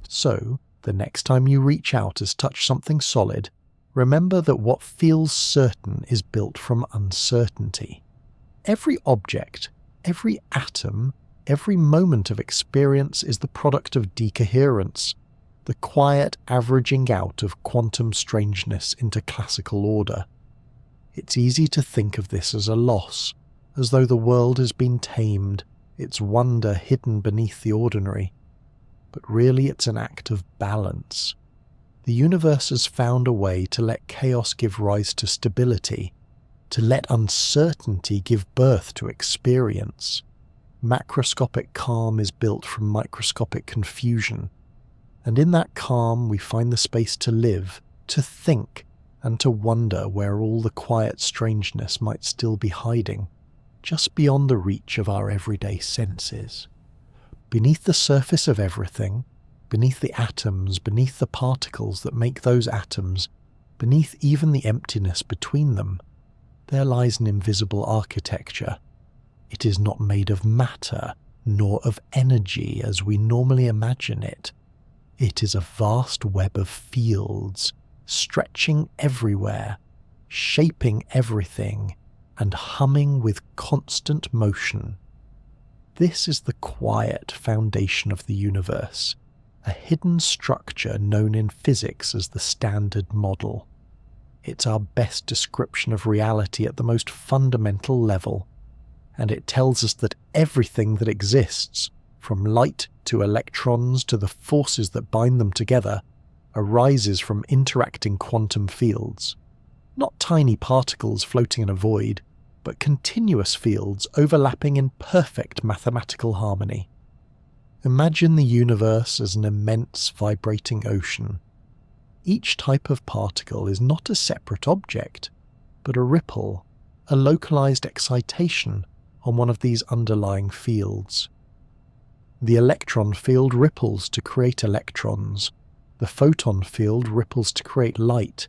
So, the next time you reach out to touch something solid, remember that what feels certain is built from uncertainty. Every object, every atom, every moment of experience is the product of decoherence, the quiet averaging out of quantum strangeness into classical order. It's easy to think of this as a loss, as though the world has been tamed, its wonder hidden beneath the ordinary. But really it's an act of balance. The universe has found a way to let chaos give rise to stability, to let uncertainty give birth to experience. Macroscopic calm is built from microscopic confusion, and in that calm we find the space to live, to think, and to wonder where all the quiet strangeness might still be hiding, just beyond the reach of our everyday senses. Beneath the surface of everything, beneath the atoms, beneath the particles that make those atoms, beneath even the emptiness between them, there lies an invisible architecture. It is not made of matter, nor of energy as we normally imagine it. It is a vast web of fields, stretching everywhere, shaping everything, and humming with constant motion. This is the quiet foundation of the universe, a hidden structure known in physics as the Standard Model. It's our best description of reality at the most fundamental level, and it tells us that everything that exists, from light to electrons to the forces that bind them together, arises from interacting quantum fields. Not tiny particles floating in a void, but continuous fields overlapping in perfect mathematical harmony. Imagine the universe as an immense vibrating ocean. Each type of particle is not a separate object, but a ripple, a localized excitation on one of these underlying fields. The electron field ripples to create electrons, the photon field ripples to create light,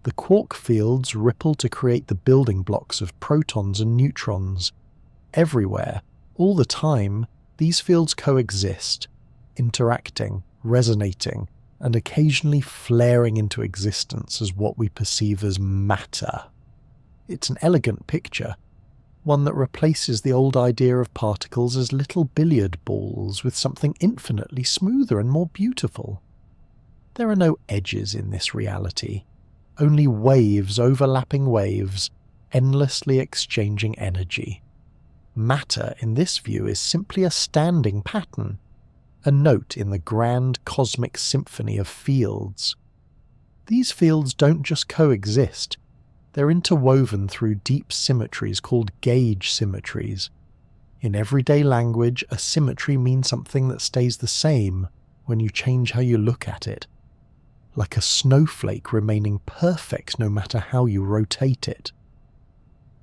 the quark fields ripple to create the building blocks of protons and neutrons. Everywhere, all the time, these fields coexist, interacting, resonating, and occasionally flaring into existence as what we perceive as matter. It's an elegant picture, one that replaces the old idea of particles as little billiard balls with something infinitely smoother and more beautiful. There are no edges in this reality, only waves overlapping waves, endlessly exchanging energy. Matter in this view is simply a standing pattern, a note in the grand cosmic symphony of fields. These fields don't just coexist, they're interwoven through deep symmetries called gauge symmetries. In everyday language, a symmetry means something that stays the same when you change how you look at it, like a snowflake remaining perfect no matter how you rotate it.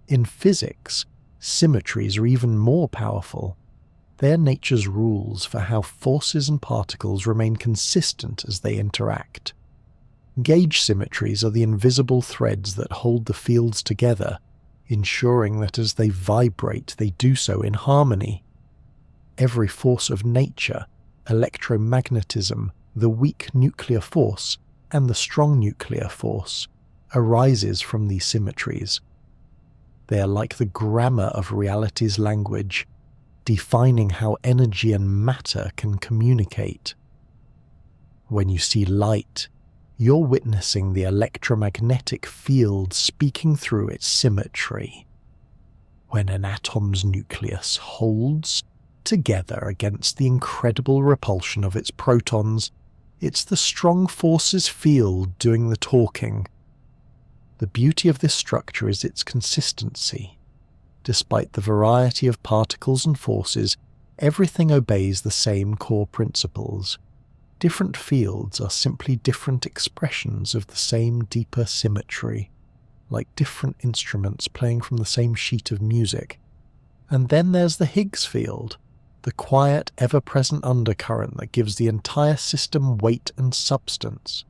In physics, symmetries are even more powerful. They are nature's rules for how forces and particles remain consistent as they interact. Gauge symmetries are the invisible threads that hold the fields together, ensuring that as they vibrate, they do so in harmony. Every force of nature, electromagnetism, the weak nuclear force, and the strong nuclear force, arises from these symmetries. They are like the grammar of reality's language, defining how energy and matter can communicate. When you see light, you're witnessing the electromagnetic field speaking through its symmetry. When an atom's nucleus holds together against the incredible repulsion of its protons, it's the strong forces field doing the talking. The beauty of this structure is its consistency. Despite the variety of particles and forces, everything obeys the same core principles. Different fields are simply different expressions of the same deeper symmetry, like different instruments playing from the same sheet of music. And then there's the Higgs field, the quiet, ever-present undercurrent that gives the entire system weight and substance.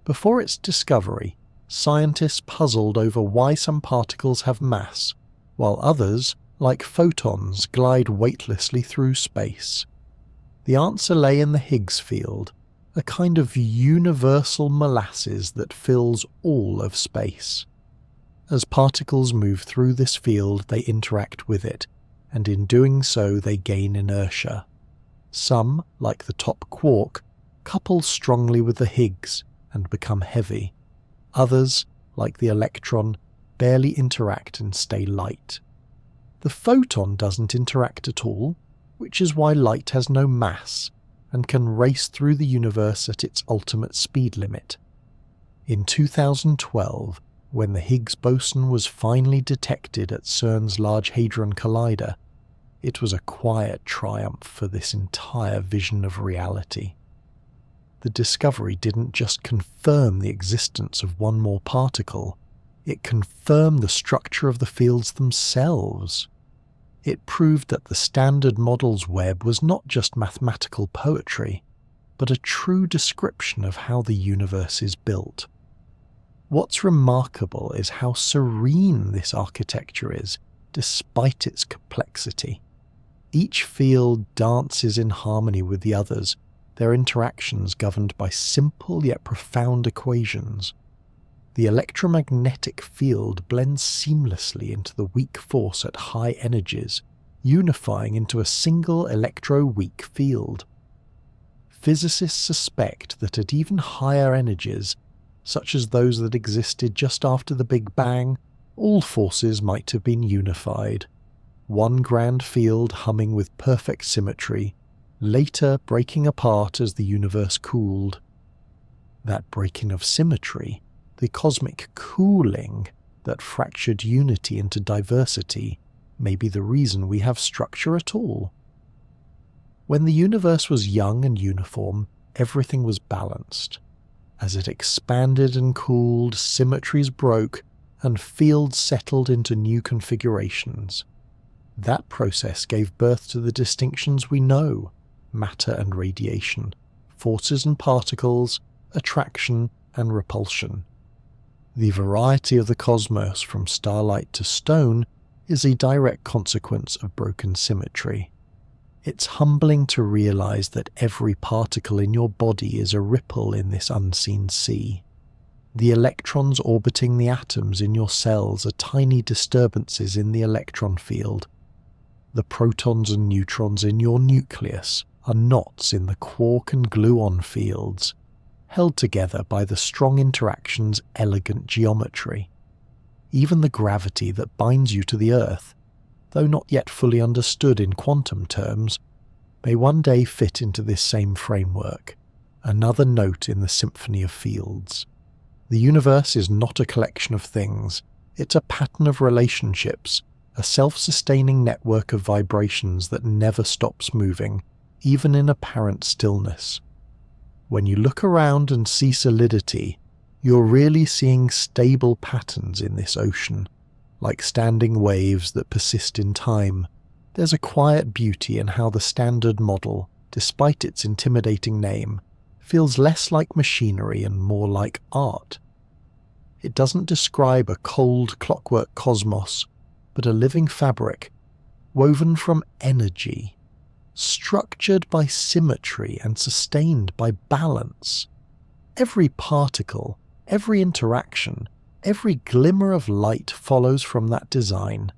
Before its discovery, scientists puzzled over why some particles have mass, while others, like photons, glide weightlessly through space. The answer lay in the Higgs field, a kind of universal molasses that fills all of space. As particles move through this field, they interact with it, and in doing so they gain inertia. Some, like the top quark, couple strongly with the Higgs and become heavy. Others, like the electron, barely interact and stay light. The photon doesn't interact at all, which is why light has no mass and can race through the universe at its ultimate speed limit. In 2012, when the Higgs boson was finally detected at CERN's Large Hadron Collider, it was a quiet triumph for this entire vision of reality. The discovery didn't just confirm the existence of one more particle, it confirmed the structure of the fields themselves. It proved that the Standard Model's web was not just mathematical poetry, but a true description of how the universe is built. What's remarkable is how serene this architecture is, despite its complexity. Each field dances in harmony with the others, their interactions governed by simple yet profound equations. The electromagnetic field blends seamlessly into the weak force at high energies, unifying into a single electro-weak field. Physicists suspect that at even higher energies, such as those that existed just after the Big Bang, all forces might have been unified. One grand field humming with perfect symmetry, later breaking apart as the universe cooled. That breaking of symmetry, the cosmic cooling that fractured unity into diversity, may be the reason we have structure at all. When the universe was young and uniform, everything was balanced. As it expanded and cooled, symmetries broke, and fields settled into new configurations. That process gave birth to the distinctions we know: matter and radiation, forces and particles, attraction and repulsion. The variety of the cosmos from starlight to stone is a direct consequence of broken symmetry. It's humbling to realize that every particle in your body is a ripple in this unseen sea. The electrons orbiting the atoms in your cells are tiny disturbances in the electron field. The protons and neutrons in your nucleus are knots in the quark and gluon fields, held together by the strong interaction's elegant geometry. Even the gravity that binds you to the Earth, though not yet fully understood in quantum terms, may one day fit into this same framework, another note in the symphony of fields. The universe is not a collection of things, it's a pattern of relationships, a self-sustaining network of vibrations that never stops moving, even in apparent stillness. When you look around and see solidity, you're really seeing stable patterns in this ocean, like standing waves that persist in time. There's a quiet beauty in how the Standard Model, despite its intimidating name, feels less like machinery and more like art. It doesn't describe a cold, clockwork cosmos, but a living fabric, woven from energy, structured by symmetry and sustained by balance. Every particle, every interaction, Every glimmer of light follows from that design.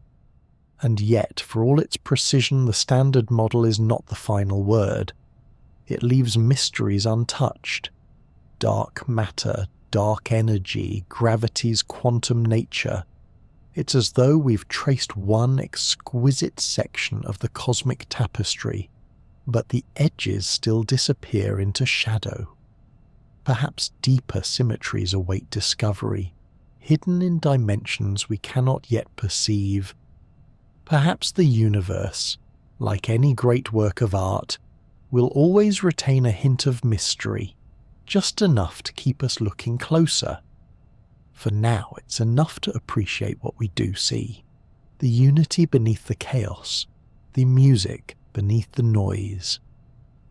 And yet, for all its precision, the Standard Model is not the final word. It leaves mysteries untouched. Dark matter, dark energy, gravity's quantum nature. It's as though we've traced one exquisite section of the cosmic tapestry, but the edges still disappear into shadow. Perhaps deeper symmetries await discovery, hidden in dimensions we cannot yet perceive. Perhaps the universe, like any great work of art, will always retain a hint of mystery, just enough to keep us looking closer. For now, it's enough to appreciate what we do see. The unity beneath the chaos, the music beneath the noise.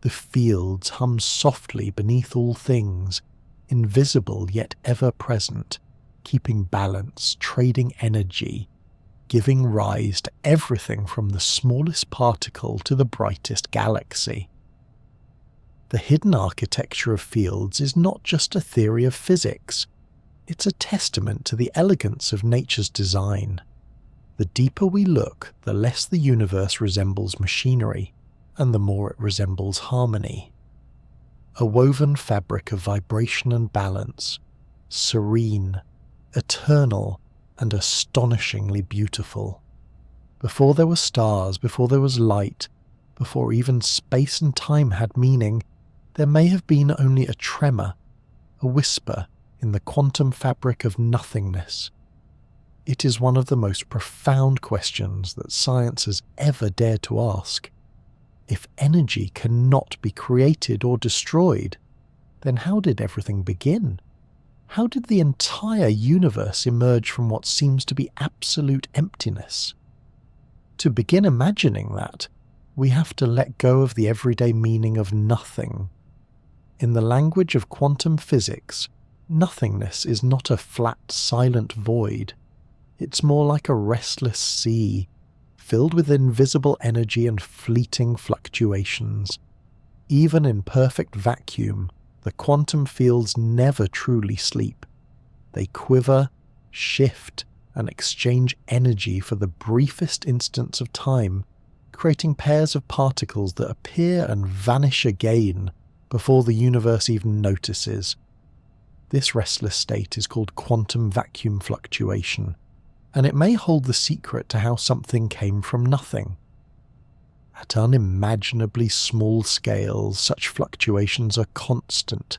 The fields hum softly beneath all things, invisible yet ever present, keeping balance, trading energy, giving rise to everything from the smallest particle to the brightest galaxy. The hidden architecture of fields is not just a theory of physics, it's a testament to the elegance of nature's design. The deeper we look, the less the universe resembles machinery, and the more it resembles harmony. A woven fabric of vibration and balance, serene, eternal, and astonishingly beautiful. Before there were stars, before there was light, before even space and time had meaning, there may have been only a tremor, a whisper in the quantum fabric of nothingness. It is one of the most profound questions that science has ever dared to ask. If energy cannot be created or destroyed, then how did everything begin? How did the entire universe emerge from what seems to be absolute emptiness? To begin imagining that, we have to let go of the everyday meaning of nothing. In the language of quantum physics, nothingness is not a flat, silent void. It's more like a restless sea, filled with invisible energy and fleeting fluctuations. Even in perfect vacuum, the quantum fields never truly sleep. They quiver, shift, and exchange energy for the briefest instants of time, creating pairs of particles that appear and vanish again before the universe even notices. This restless state is called quantum vacuum fluctuation, and it may hold the secret to how something came from nothing. At unimaginably small scales, such fluctuations are constant,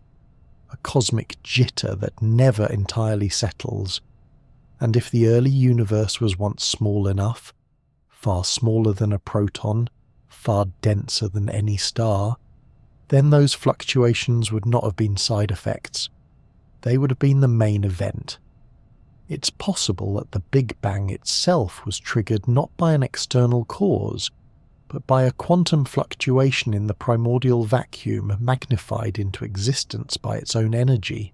a cosmic jitter that never entirely settles. And if the early universe was once small enough, far smaller than a proton, far denser than any star, then those fluctuations would not have been side effects. They would have been the main event. It's possible that the Big Bang itself was triggered not by an external cause, but by a quantum fluctuation in the primordial vacuum magnified into existence by its own energy.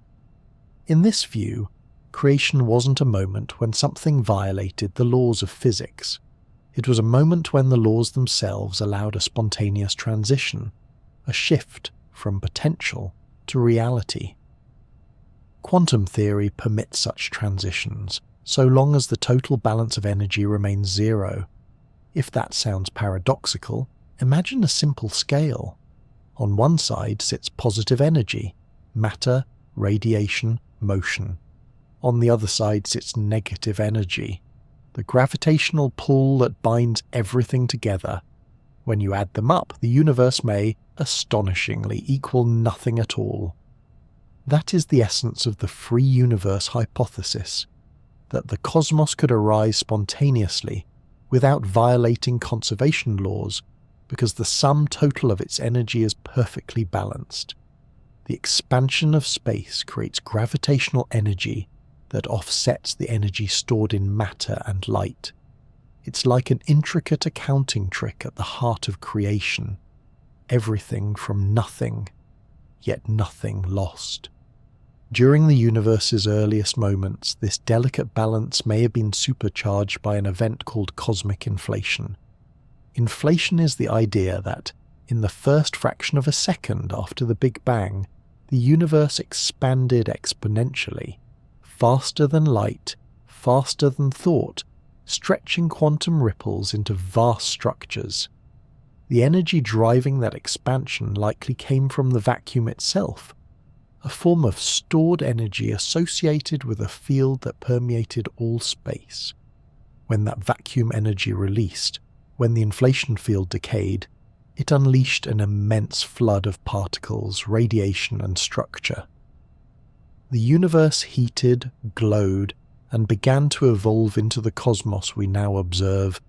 In this view, creation wasn't a moment when something violated the laws of physics. It was a moment when the laws themselves allowed a spontaneous transition, a shift from potential to reality. Quantum theory permits such transitions, so long as the total balance of energy remains zero. If that sounds paradoxical, imagine a simple scale. On one side sits positive energy, matter, radiation, motion. On the other side sits negative energy, the gravitational pull that binds everything together. When you add them up, the universe may, astonishingly, equal nothing at all. That is the essence of the free universe hypothesis, that the cosmos could arise spontaneously without violating conservation laws, because the sum total of its energy is perfectly balanced. The expansion of space creates gravitational energy that offsets the energy stored in matter and light. It's like an intricate accounting trick at the heart of creation. Everything from nothing, yet nothing lost. During the universe's earliest moments, this delicate balance may have been supercharged by an event called cosmic inflation. Inflation is the idea that, in the first fraction of a second after the Big Bang, the universe expanded exponentially, faster than light, faster than thought, stretching quantum ripples into vast structures. The energy driving that expansion likely came from the vacuum itself, a form of stored energy associated with a field that permeated all space. When that vacuum energy released, when the inflation field decayed, it unleashed an immense flood of particles, radiation, and structure. The universe heated, glowed, and began to evolve into the cosmos we now observe.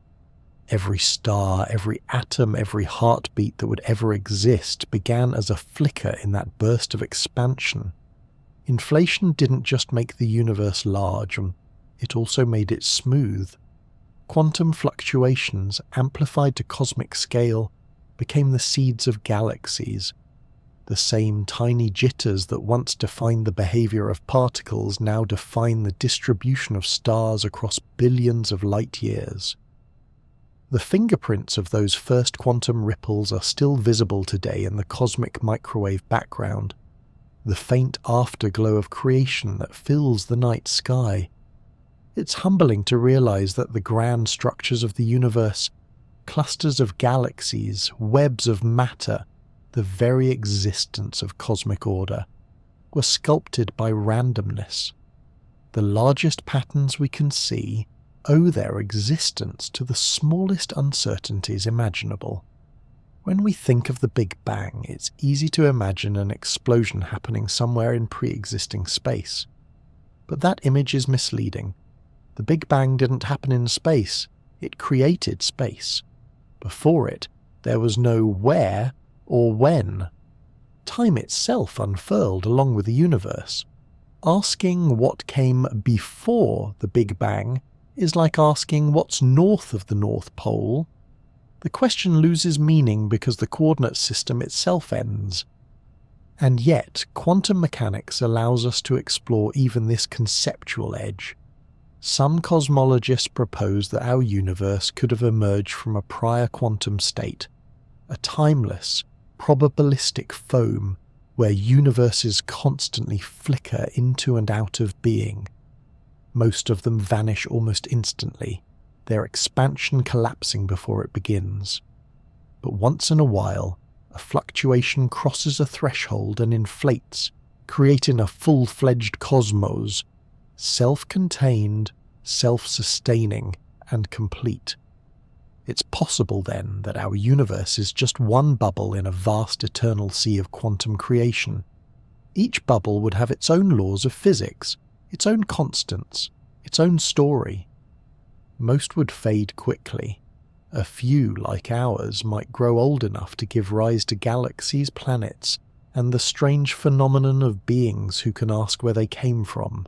Every star, every atom, every heartbeat that would ever exist began as a flicker in that burst of expansion. Inflation didn't just make the universe large, it also made it smooth. Quantum fluctuations, amplified to cosmic scale, became the seeds of galaxies. The same tiny jitters that once defined the behavior of particles now define the distribution of stars across billions of light years. The fingerprints of those first quantum ripples are still visible today in the cosmic microwave background, the faint afterglow of creation that fills the night sky. It's humbling to realize that the grand structures of the universe, clusters of galaxies, webs of matter, the very existence of cosmic order, were sculpted by randomness. The largest patterns we can see owe their existence to the smallest uncertainties imaginable. When we think of the Big Bang, it's easy to imagine an explosion happening somewhere in pre-existing space. But that image is misleading. The Big Bang didn't happen in space, it created space. Before it, there was no where or when. Time itself unfurled along with the universe. Asking what came before the Big Bang is like asking what's north of the North Pole. The question loses meaning because the coordinate system itself ends. And yet, quantum mechanics allows us to explore even this conceptual edge. Some cosmologists propose that our universe could have emerged from a prior quantum state, a timeless, probabilistic foam where universes constantly flicker into and out of being. Most of them vanish almost instantly, their expansion collapsing before it begins. But once in a while, a fluctuation crosses a threshold and inflates, creating a full-fledged cosmos, self-contained, self-sustaining, and complete. It's possible then that our universe is just one bubble in a vast eternal sea of quantum creation. Each bubble would have its own laws of physics, its own constants, its own story. Most would fade quickly. A few, like ours, might grow old enough to give rise to galaxies, planets, and the strange phenomenon of beings who can ask where they came from.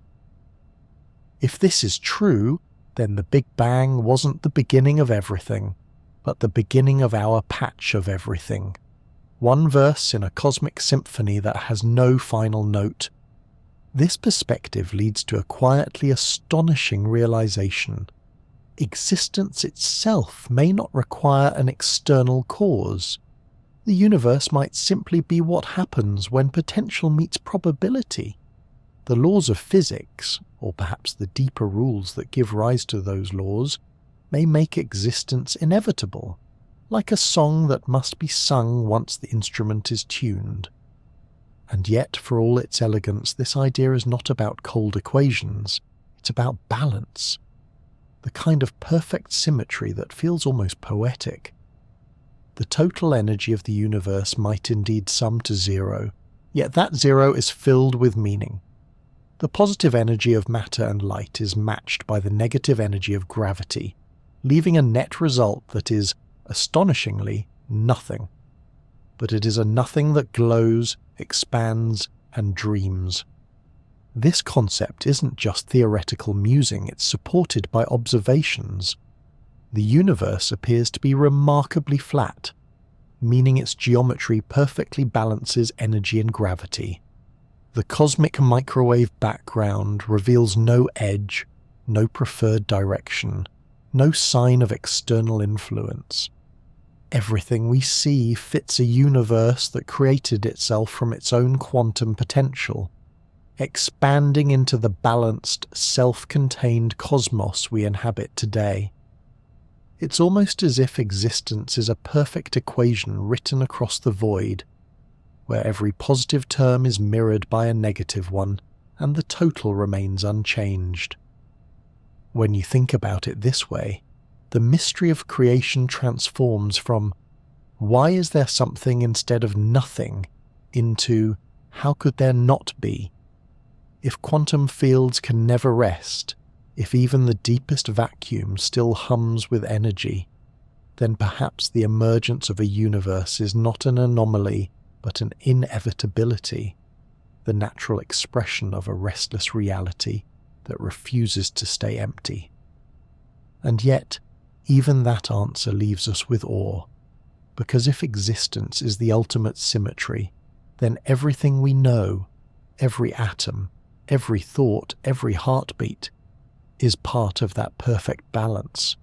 If this is true, then the Big Bang wasn't the beginning of everything, but the beginning of our patch of everything. One verse in a cosmic symphony that has no final note. This perspective leads to a quietly astonishing realization. Existence itself may not require an external cause. The universe might simply be what happens when potential meets probability. The laws of physics, or perhaps the deeper rules that give rise to those laws, may make existence inevitable, like a song that must be sung once the instrument is tuned. And yet, for all its elegance, this idea is not about cold equations, it's about balance. The kind of perfect symmetry that feels almost poetic. The total energy of the universe might indeed sum to zero, yet that zero is filled with meaning. The positive energy of matter and light is matched by the negative energy of gravity, leaving a net result that is, astonishingly, nothing. But it is a nothing that glows, expands, and dreams. This concept isn't just theoretical musing, it's supported by observations. The universe appears to be remarkably flat, meaning its geometry perfectly balances energy and gravity. The cosmic microwave background reveals no edge, no preferred direction, no sign of external influence. Everything we see fits a universe that created itself from its own quantum potential. expanding into the balanced, self-contained cosmos we inhabit today. It's almost as if existence is a perfect equation written across the void, where every positive term is mirrored by a negative one, and the total remains unchanged. When you think about it this way, the mystery of creation transforms from "why is there something instead of nothing" into "how could there not be?" If quantum fields can never rest, if even the deepest vacuum still hums with energy, then perhaps the emergence of a universe is not an anomaly but an inevitability, the natural expression of a restless reality that refuses to stay empty. And yet, even that answer leaves us with awe, because if existence is the ultimate symmetry, then everything we know, every atom, every thought, every heartbeat, is part of that perfect balance.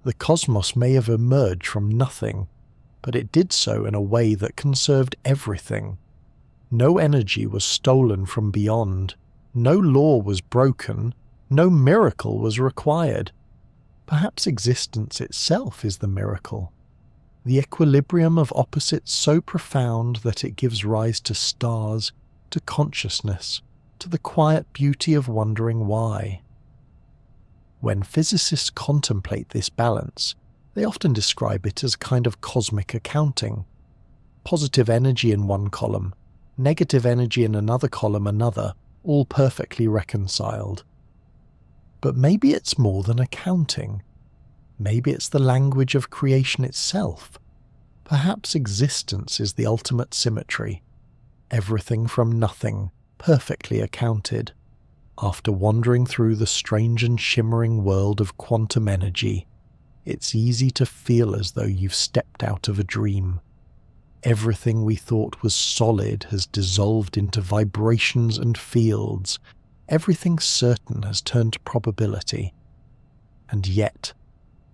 The cosmos may have emerged from nothing, but it did so in a way that conserved everything. No energy was stolen from beyond, no law was broken, no miracle was required. Perhaps existence itself is the miracle, the equilibrium of opposites so profound that it gives rise to stars, to consciousness, to the quiet beauty of wondering why. When physicists contemplate this balance, they often describe it as a kind of cosmic accounting. Positive energy in one column, negative energy in another column another, all perfectly reconciled. But maybe it's more than accounting. Maybe it's the language of creation itself. Perhaps existence is the ultimate symmetry. Everything from nothing, perfectly accounted. After wandering through the strange and shimmering world of quantum energy, it's easy to feel as though you've stepped out of a dream. Everything we thought was solid has dissolved into vibrations and fields. Everything certain has turned to probability. And yet,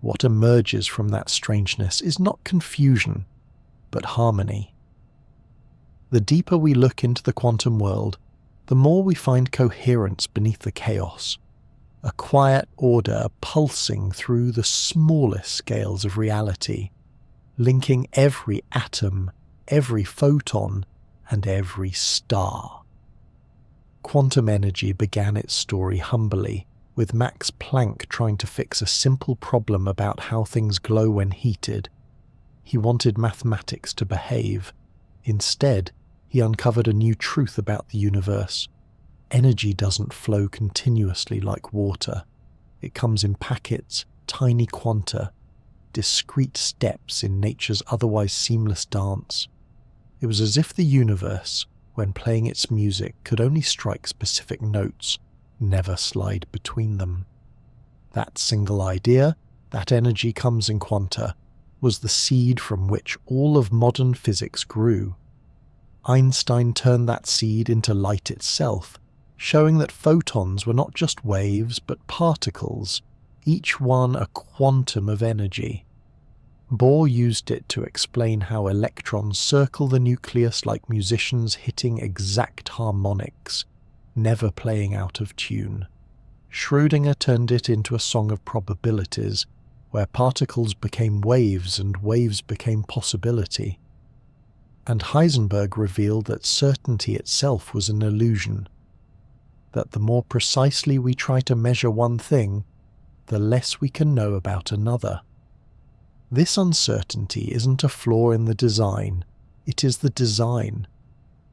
what emerges from that strangeness is not confusion, but harmony. The deeper we look into the quantum world, the more we find coherence beneath the chaos, a quiet order pulsing through the smallest scales of reality, linking every atom, every photon, and every star. Quantum energy began its story humbly, with Max Planck trying to fix a simple problem about how things glow when heated. He wanted mathematics to behave. Instead, he uncovered a new truth about the universe. Energy doesn't flow continuously like water. It comes in packets, tiny quanta, discrete steps in nature's otherwise seamless dance. It was as if the universe, when playing its music, could only strike specific notes, never slide between them. That single idea, that energy comes in quanta, was the seed from which all of modern physics grew. Einstein turned that seed into light itself, showing that photons were not just waves but particles, each one a quantum of energy. Bohr used it to explain how electrons circle the nucleus like musicians hitting exact harmonics, never playing out of tune. Schrödinger turned it into a song of probabilities, where particles became waves and waves became possibility. And Heisenberg revealed that certainty itself was an illusion, that the more precisely we try to measure one thing, the less we can know about another. This uncertainty isn't a flaw in the design, it is the design.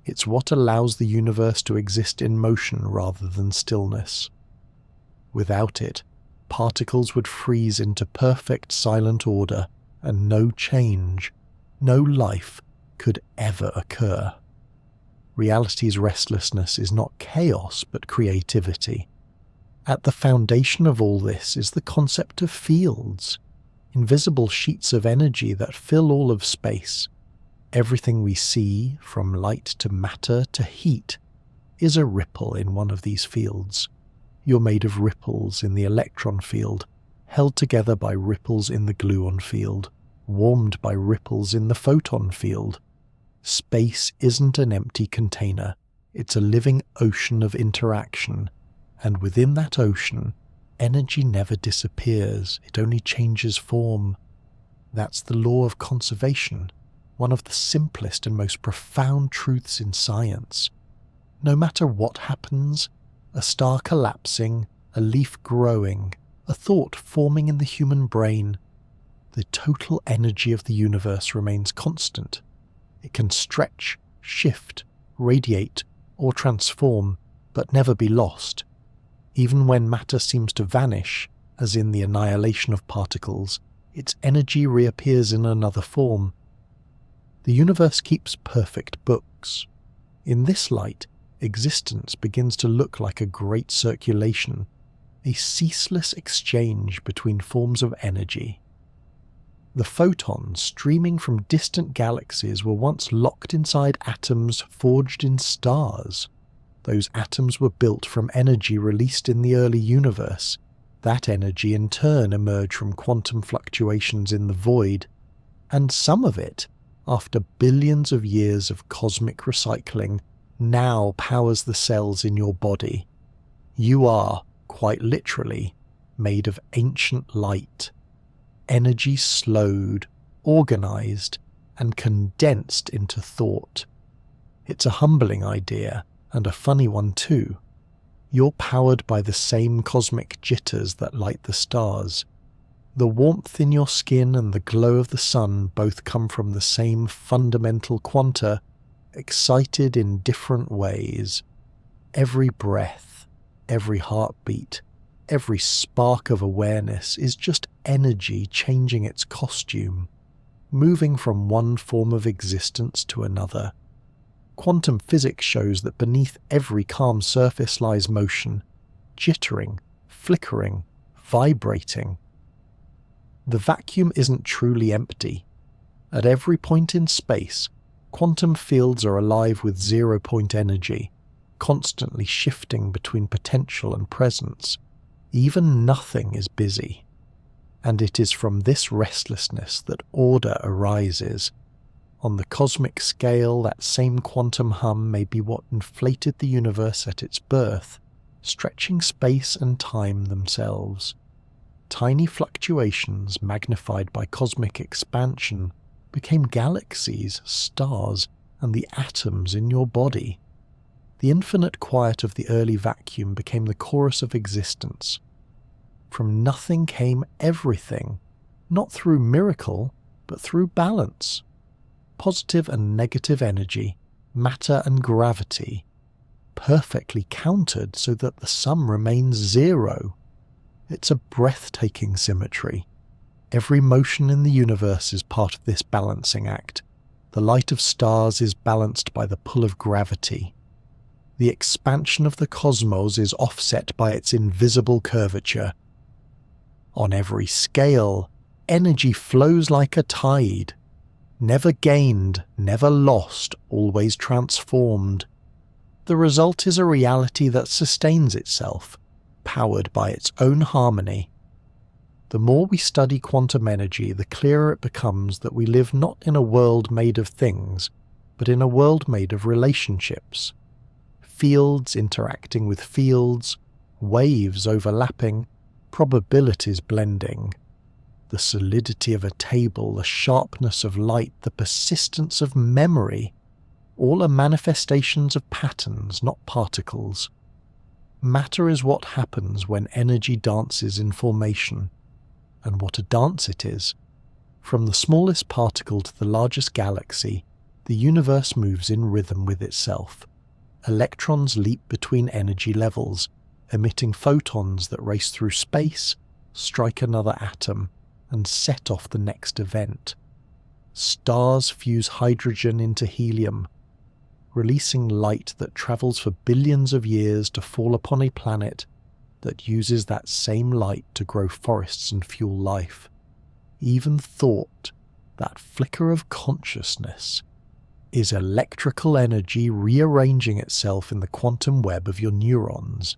It's what allows the universe to exist in motion rather than stillness. Without it, particles would freeze into perfect silent order, and no change, no life, could ever occur. Reality's restlessness is not chaos but creativity. At the foundation of all this is the concept of fields, invisible sheets of energy that fill all of space. Everything we see, from light to matter to heat, is a ripple in one of these fields. You're made of ripples in the electron field, held together by ripples in the gluon field, warmed by ripples in the photon field. Space isn't an empty container, It's a living ocean of interaction, and within that ocean, energy never disappears, it only changes form. That's the law of conservation, one of the simplest and most profound truths in science. No matter what happens, a star collapsing, a leaf growing, a thought forming in the human brain, the total energy of the universe remains constant. It can stretch, shift, radiate, or transform, but never be lost. Even when matter seems to vanish, as in the annihilation of particles, its energy reappears in another form. The universe keeps perfect books. In this light, existence begins to look like a great circulation, a ceaseless exchange between forms of energy. The photons streaming from distant galaxies were once locked inside atoms forged in stars. Those atoms were built from energy released in the early universe. That energy in turn emerged from quantum fluctuations in the void, and some of it, after billions of years of cosmic recycling, now powers the cells in your body. You are, quite literally, made of ancient light. Energy slowed, organized, and condensed into thought. It's a humbling idea, and a funny one too. You're powered by the same cosmic jitters that light the stars. The warmth in your skin and the glow of the sun both come from the same fundamental quanta, excited in different ways. Every breath, every heartbeat, every spark of awareness is just energy changing its costume, moving from one form of existence to another. Quantum physics shows that beneath every calm surface lies motion, jittering, flickering, vibrating. The vacuum isn't truly empty. At every point in space, quantum fields are alive with zero-point energy, constantly shifting between potential and presence. Even nothing is busy. And it is from this restlessness that order arises. On the cosmic scale, that same quantum hum may be what inflated the universe at its birth, stretching space and time themselves. Tiny fluctuations magnified by cosmic expansion became galaxies, stars, and the atoms in your body. The infinite quiet of the early vacuum became the chorus of existence. From nothing came everything, not through miracle, but through balance. Positive and negative energy, matter and gravity, perfectly countered so that the sum remains zero. It's a breathtaking symmetry. Every motion in the universe is part of this balancing act. The light of stars is balanced by the pull of gravity. The expansion of the cosmos is offset by its invisible curvature. On every scale, energy flows like a tide. Never gained, never lost, always transformed. The result is a reality that sustains itself, powered by its own harmony. The more we study quantum energy, the clearer it becomes that we live not in a world made of things, but in a world made of relationships. Fields interacting with fields, waves overlapping, probabilities blending. The solidity of a table, the sharpness of light, the persistence of memory, all are manifestations of patterns, not particles. Matter is what happens when energy dances in formation, and what a dance it is. From the smallest particle to the largest galaxy, the universe moves in rhythm with itself. Electrons leap between energy levels, emitting photons that race through space, strike another atom, and set off the next event. Stars fuse hydrogen into helium, releasing light that travels for billions of years to fall upon a planet that uses that same light to grow forests and fuel life. Even thought, that flicker of consciousness, is electrical energy rearranging itself in the quantum web of your neurons.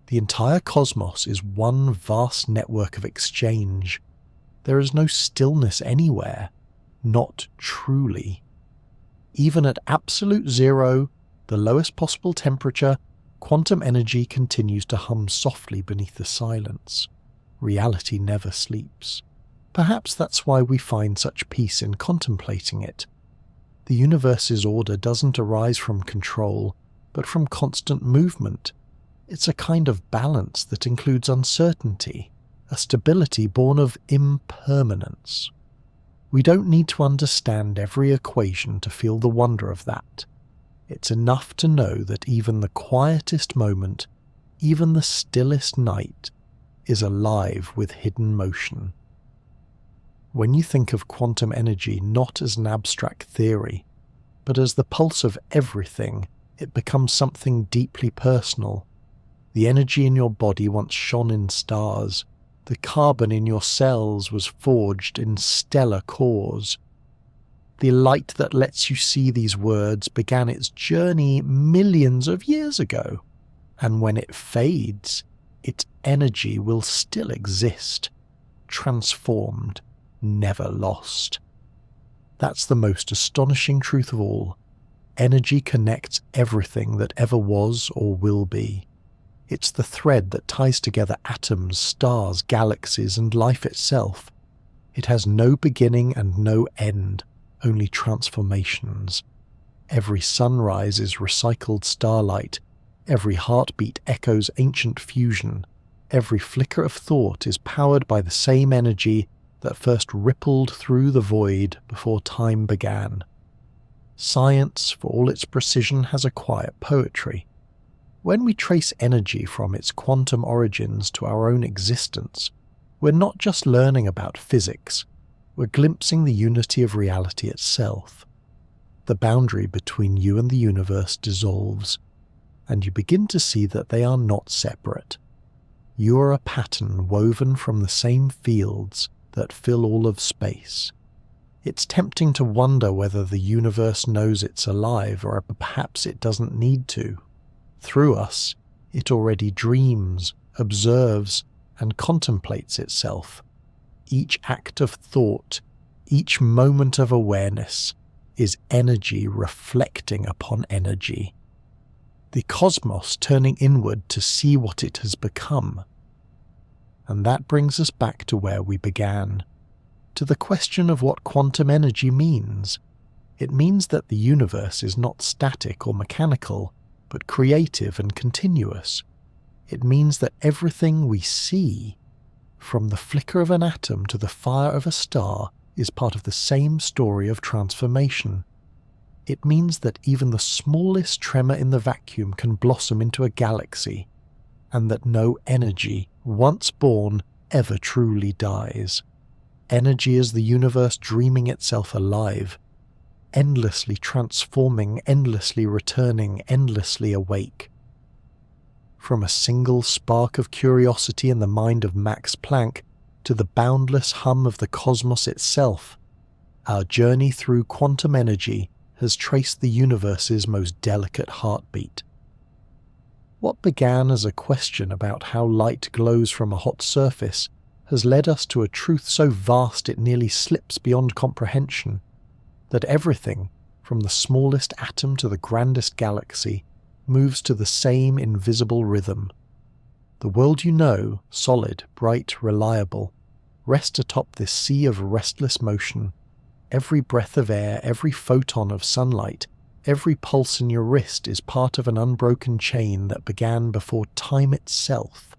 The entire cosmos is one vast network of exchange. There is no stillness anywhere, not truly. Even at absolute zero, the lowest possible temperature, quantum energy continues to hum softly beneath the silence. Reality never sleeps. Perhaps that's why we find such peace in contemplating it. The universe's order doesn't arise from control, but from constant movement. It's a kind of balance that includes uncertainty, a stability born of impermanence. We don't need to understand every equation to feel the wonder of that. It's enough to know that even the quietest moment, even the stillest night, is alive with hidden motion. When you think of quantum energy not as an abstract theory, but as the pulse of everything, it becomes something deeply personal. The energy in your body once shone in stars. The carbon in your cells was forged in stellar cores. The light that lets you see these words began its journey millions of years ago, and when it fades, its energy will still exist, transformed, never lost. That's the most astonishing truth of all. Energy connects everything that ever was or will be. It's the thread that ties together atoms, stars, galaxies, and life itself. It has no beginning and no end, only transformations. Every sunrise is recycled starlight. Every heartbeat echoes ancient fusion. Every flicker of thought is powered by the same energy that first rippled through the void before time began. Science, for all its precision, has a quiet poetry. When we trace energy from its quantum origins to our own existence, we're not just learning about physics, we're glimpsing the unity of reality itself. The boundary between you and the universe dissolves, and you begin to see that they are not separate. You are a pattern woven from the same fields that fill all of space. It's tempting to wonder whether the universe knows it's alive, or perhaps it doesn't need to. Through us, it already dreams, observes, and contemplates itself. Each act of thought, each moment of awareness, is energy reflecting upon energy. The cosmos turning inward to see what it has become. And that brings us back to where we began, to the question of what quantum energy means. It means that the universe is not static or mechanical, but creative and continuous. It means that everything we see, from the flicker of an atom to the fire of a star, is part of the same story of transformation. It means that even the smallest tremor in the vacuum can blossom into a galaxy, and that no energy, once born, ever truly dies. Energy is the universe dreaming itself alive, endlessly transforming, endlessly returning, endlessly awake. From a single spark of curiosity in the mind of Max Planck to the boundless hum of the cosmos itself, our journey through quantum energy has traced the universe's most delicate heartbeat. What began as a question about how light glows from a hot surface has led us to a truth so vast it nearly slips beyond comprehension, that everything, from the smallest atom to the grandest galaxy, moves to the same invisible rhythm. The world you know, solid, bright, reliable, rests atop this sea of restless motion. Every breath of air, every photon of sunlight, every pulse in your wrist is part of an unbroken chain that began before time itself.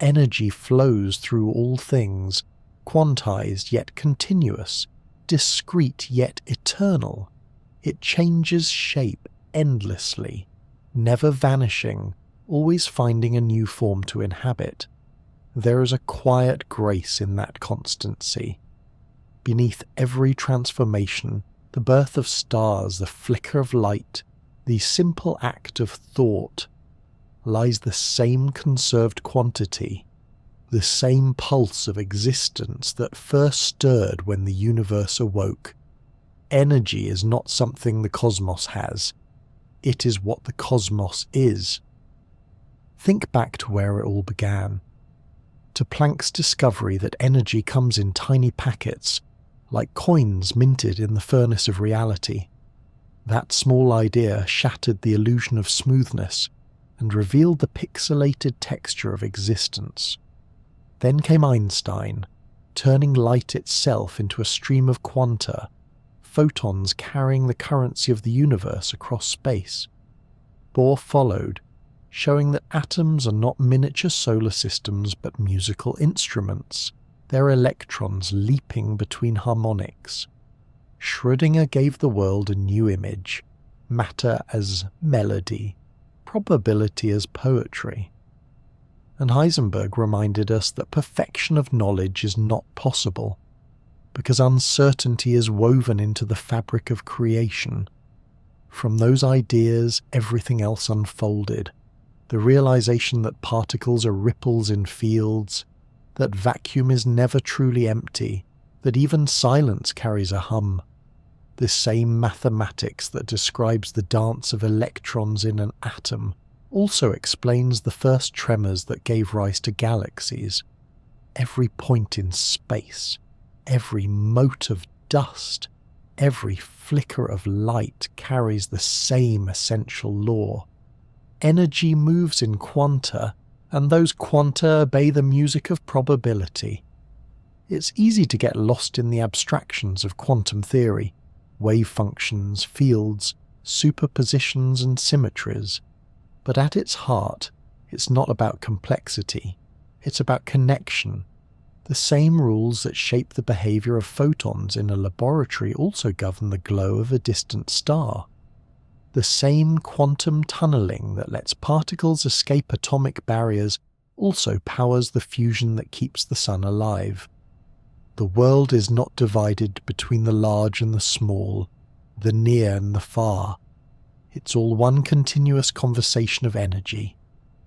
Energy flows through all things, quantized yet continuous, discrete yet eternal. It changes shape endlessly, never vanishing, always finding a new form to inhabit. There is a quiet grace in that constancy. Beneath every transformation, the birth of stars, the flicker of light, the simple act of thought, lies the same conserved quantity, the same pulse of existence that first stirred when the universe awoke. Energy is not something the cosmos has. It is what the cosmos is. Think back to where it all began, to Planck's discovery that energy comes in tiny packets, like coins minted in the furnace of reality. That small idea shattered the illusion of smoothness and revealed the pixelated texture of existence. Then came Einstein, turning light itself into a stream of quanta, photons carrying the currency of the universe across space. Bohr followed, showing that atoms are not miniature solar systems but musical instruments, their electrons leaping between harmonics. Schrödinger gave the world a new image, matter as melody, probability as poetry. And Heisenberg reminded us that perfection of knowledge is not possible, because uncertainty is woven into the fabric of creation. From those ideas, everything else unfolded. The realization that particles are ripples in fields, that vacuum is never truly empty, that even silence carries a hum. This same mathematics that describes the dance of electrons in an atom also explains the first tremors that gave rise to galaxies. Every point in space, every mote of dust, every flicker of light carries the same essential law. Energy moves in quanta, and those quanta obey the music of probability. It's easy to get lost in the abstractions of quantum theory, wave functions, fields, superpositions and symmetries. But at its heart, it's not about complexity, it's about connection. The same rules that shape the behavior of photons in a laboratory also govern the glow of a distant star. The same quantum tunneling that lets particles escape atomic barriers also powers the fusion that keeps the sun alive. The world is not divided between the large and the small, the near and the far. It's all one continuous conversation of energy.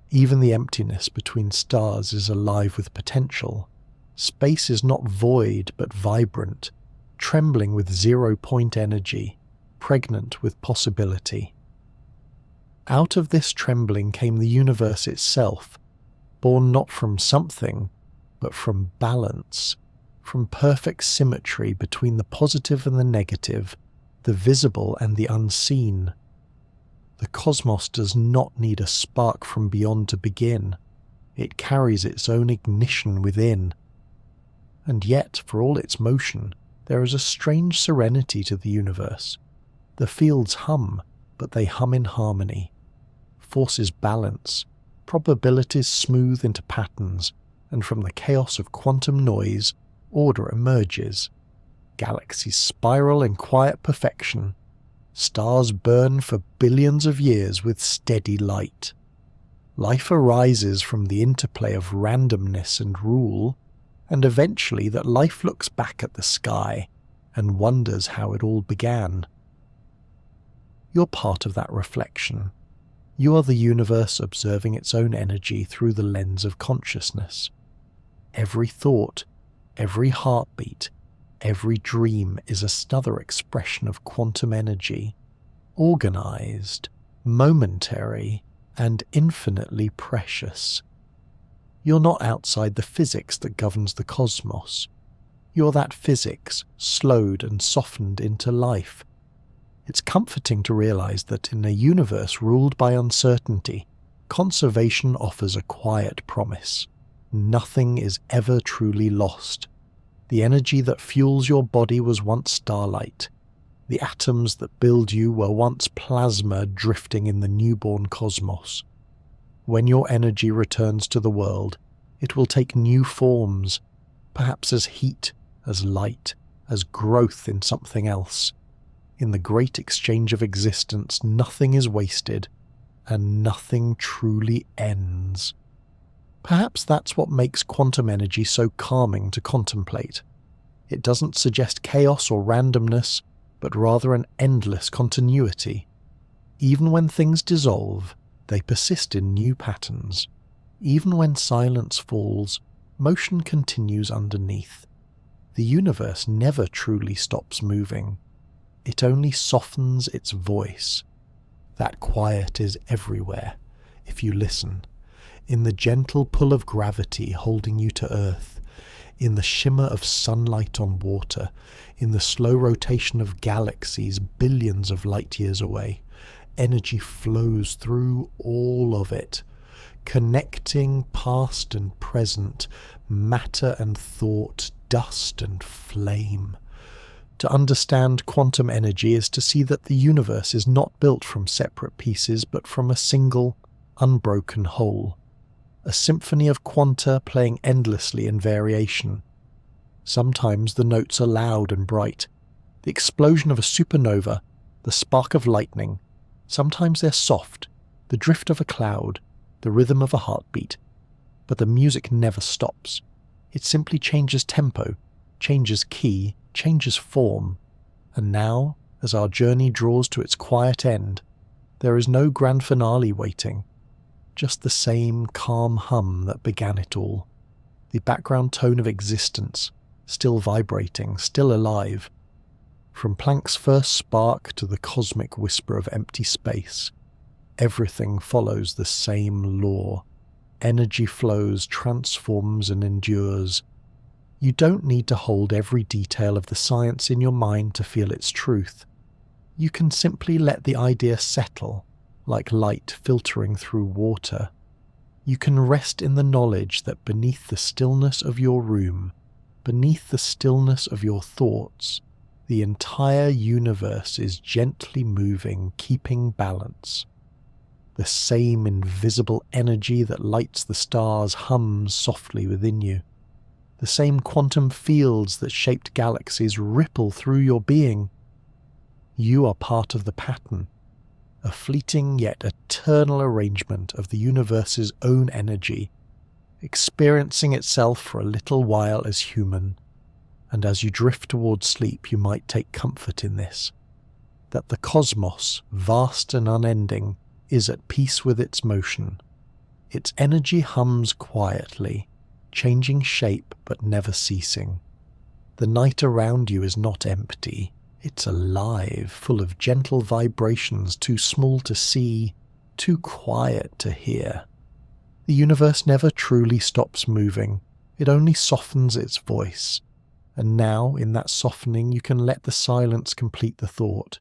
Even the emptiness between stars is alive with potential. Space is not void but vibrant, trembling with zero-point energy, pregnant with possibility. Out of this trembling came the universe itself, born not from something, but from balance, from perfect symmetry between the positive and the negative, the visible and the unseen. The cosmos does not need a spark from beyond to begin. It carries its own ignition within. And yet, for all its motion, there is a strange serenity to the universe. The fields hum, but they hum in harmony. Forces balance, probabilities smooth into patterns, and from the chaos of quantum noise, order emerges. Galaxies spiral in quiet perfection. Stars burn for billions of years with steady light. Life arises from the interplay of randomness and rule, and eventually that life looks back at the sky and wonders how it all began. You're part of that reflection. You are the universe observing its own energy through the lens of consciousness. Every thought, every heartbeat, every dream is another expression of quantum energy, organized, momentary, and infinitely precious. You're not outside the physics that governs the cosmos. You're that physics slowed and softened into life. It's comforting to realize that in a universe ruled by uncertainty, conservation offers a quiet promise. Nothing is ever truly lost. The energy that fuels your body was once starlight. The atoms that build you were once plasma drifting in the newborn cosmos. When your energy returns to the world, it will take new forms, perhaps as heat, as light, as growth in something else. In the great exchange of existence, nothing is wasted, and nothing truly ends. Perhaps that's what makes quantum energy so calming to contemplate. It doesn't suggest chaos or randomness, but rather an endless continuity. Even when things dissolve, they persist in new patterns. Even when silence falls, motion continues underneath. The universe never truly stops moving. It only softens its voice. That quiet is everywhere, if you listen. In the gentle pull of gravity holding you to earth, in the shimmer of sunlight on water, in the slow rotation of galaxies billions of light years away. Energy flows through all of it, connecting past and present, matter and thought, dust and flame. To understand quantum energy is to see that the universe is not built from separate pieces, but from a single, unbroken whole. A symphony of quanta playing endlessly in variation. Sometimes the notes are loud and bright, the explosion of a supernova, the spark of lightning. Sometimes they're soft, the drift of a cloud, the rhythm of a heartbeat. But the music never stops. It simply changes tempo, changes key, changes form. And now, as our journey draws to its quiet end, there is no grand finale waiting. Just the same calm hum that began it all. The background tone of existence, still vibrating, still alive. From Planck's first spark to the cosmic whisper of empty space, everything follows the same law. Energy flows, transforms and endures. You don't need to hold every detail of the science in your mind to feel its truth. You can simply let the idea settle, like light filtering through water. You can rest in the knowledge that beneath the stillness of your room, beneath the stillness of your thoughts, the entire universe is gently moving, keeping balance. The same invisible energy that lights the stars hums softly within you. The same quantum fields that shaped galaxies ripple through your being. You are part of the pattern, a fleeting yet eternal arrangement of the universe's own energy, experiencing itself for a little while as human. And as you drift towards sleep, you might take comfort in this, that the cosmos, vast and unending, is at peace with its motion. Its energy hums quietly, changing shape but never ceasing. The night around you is not empty. It's alive, full of gentle vibrations too small to see, too quiet to hear. The universe never truly stops moving. It only softens its voice. And now, in that softening, you can let the silence complete the thought.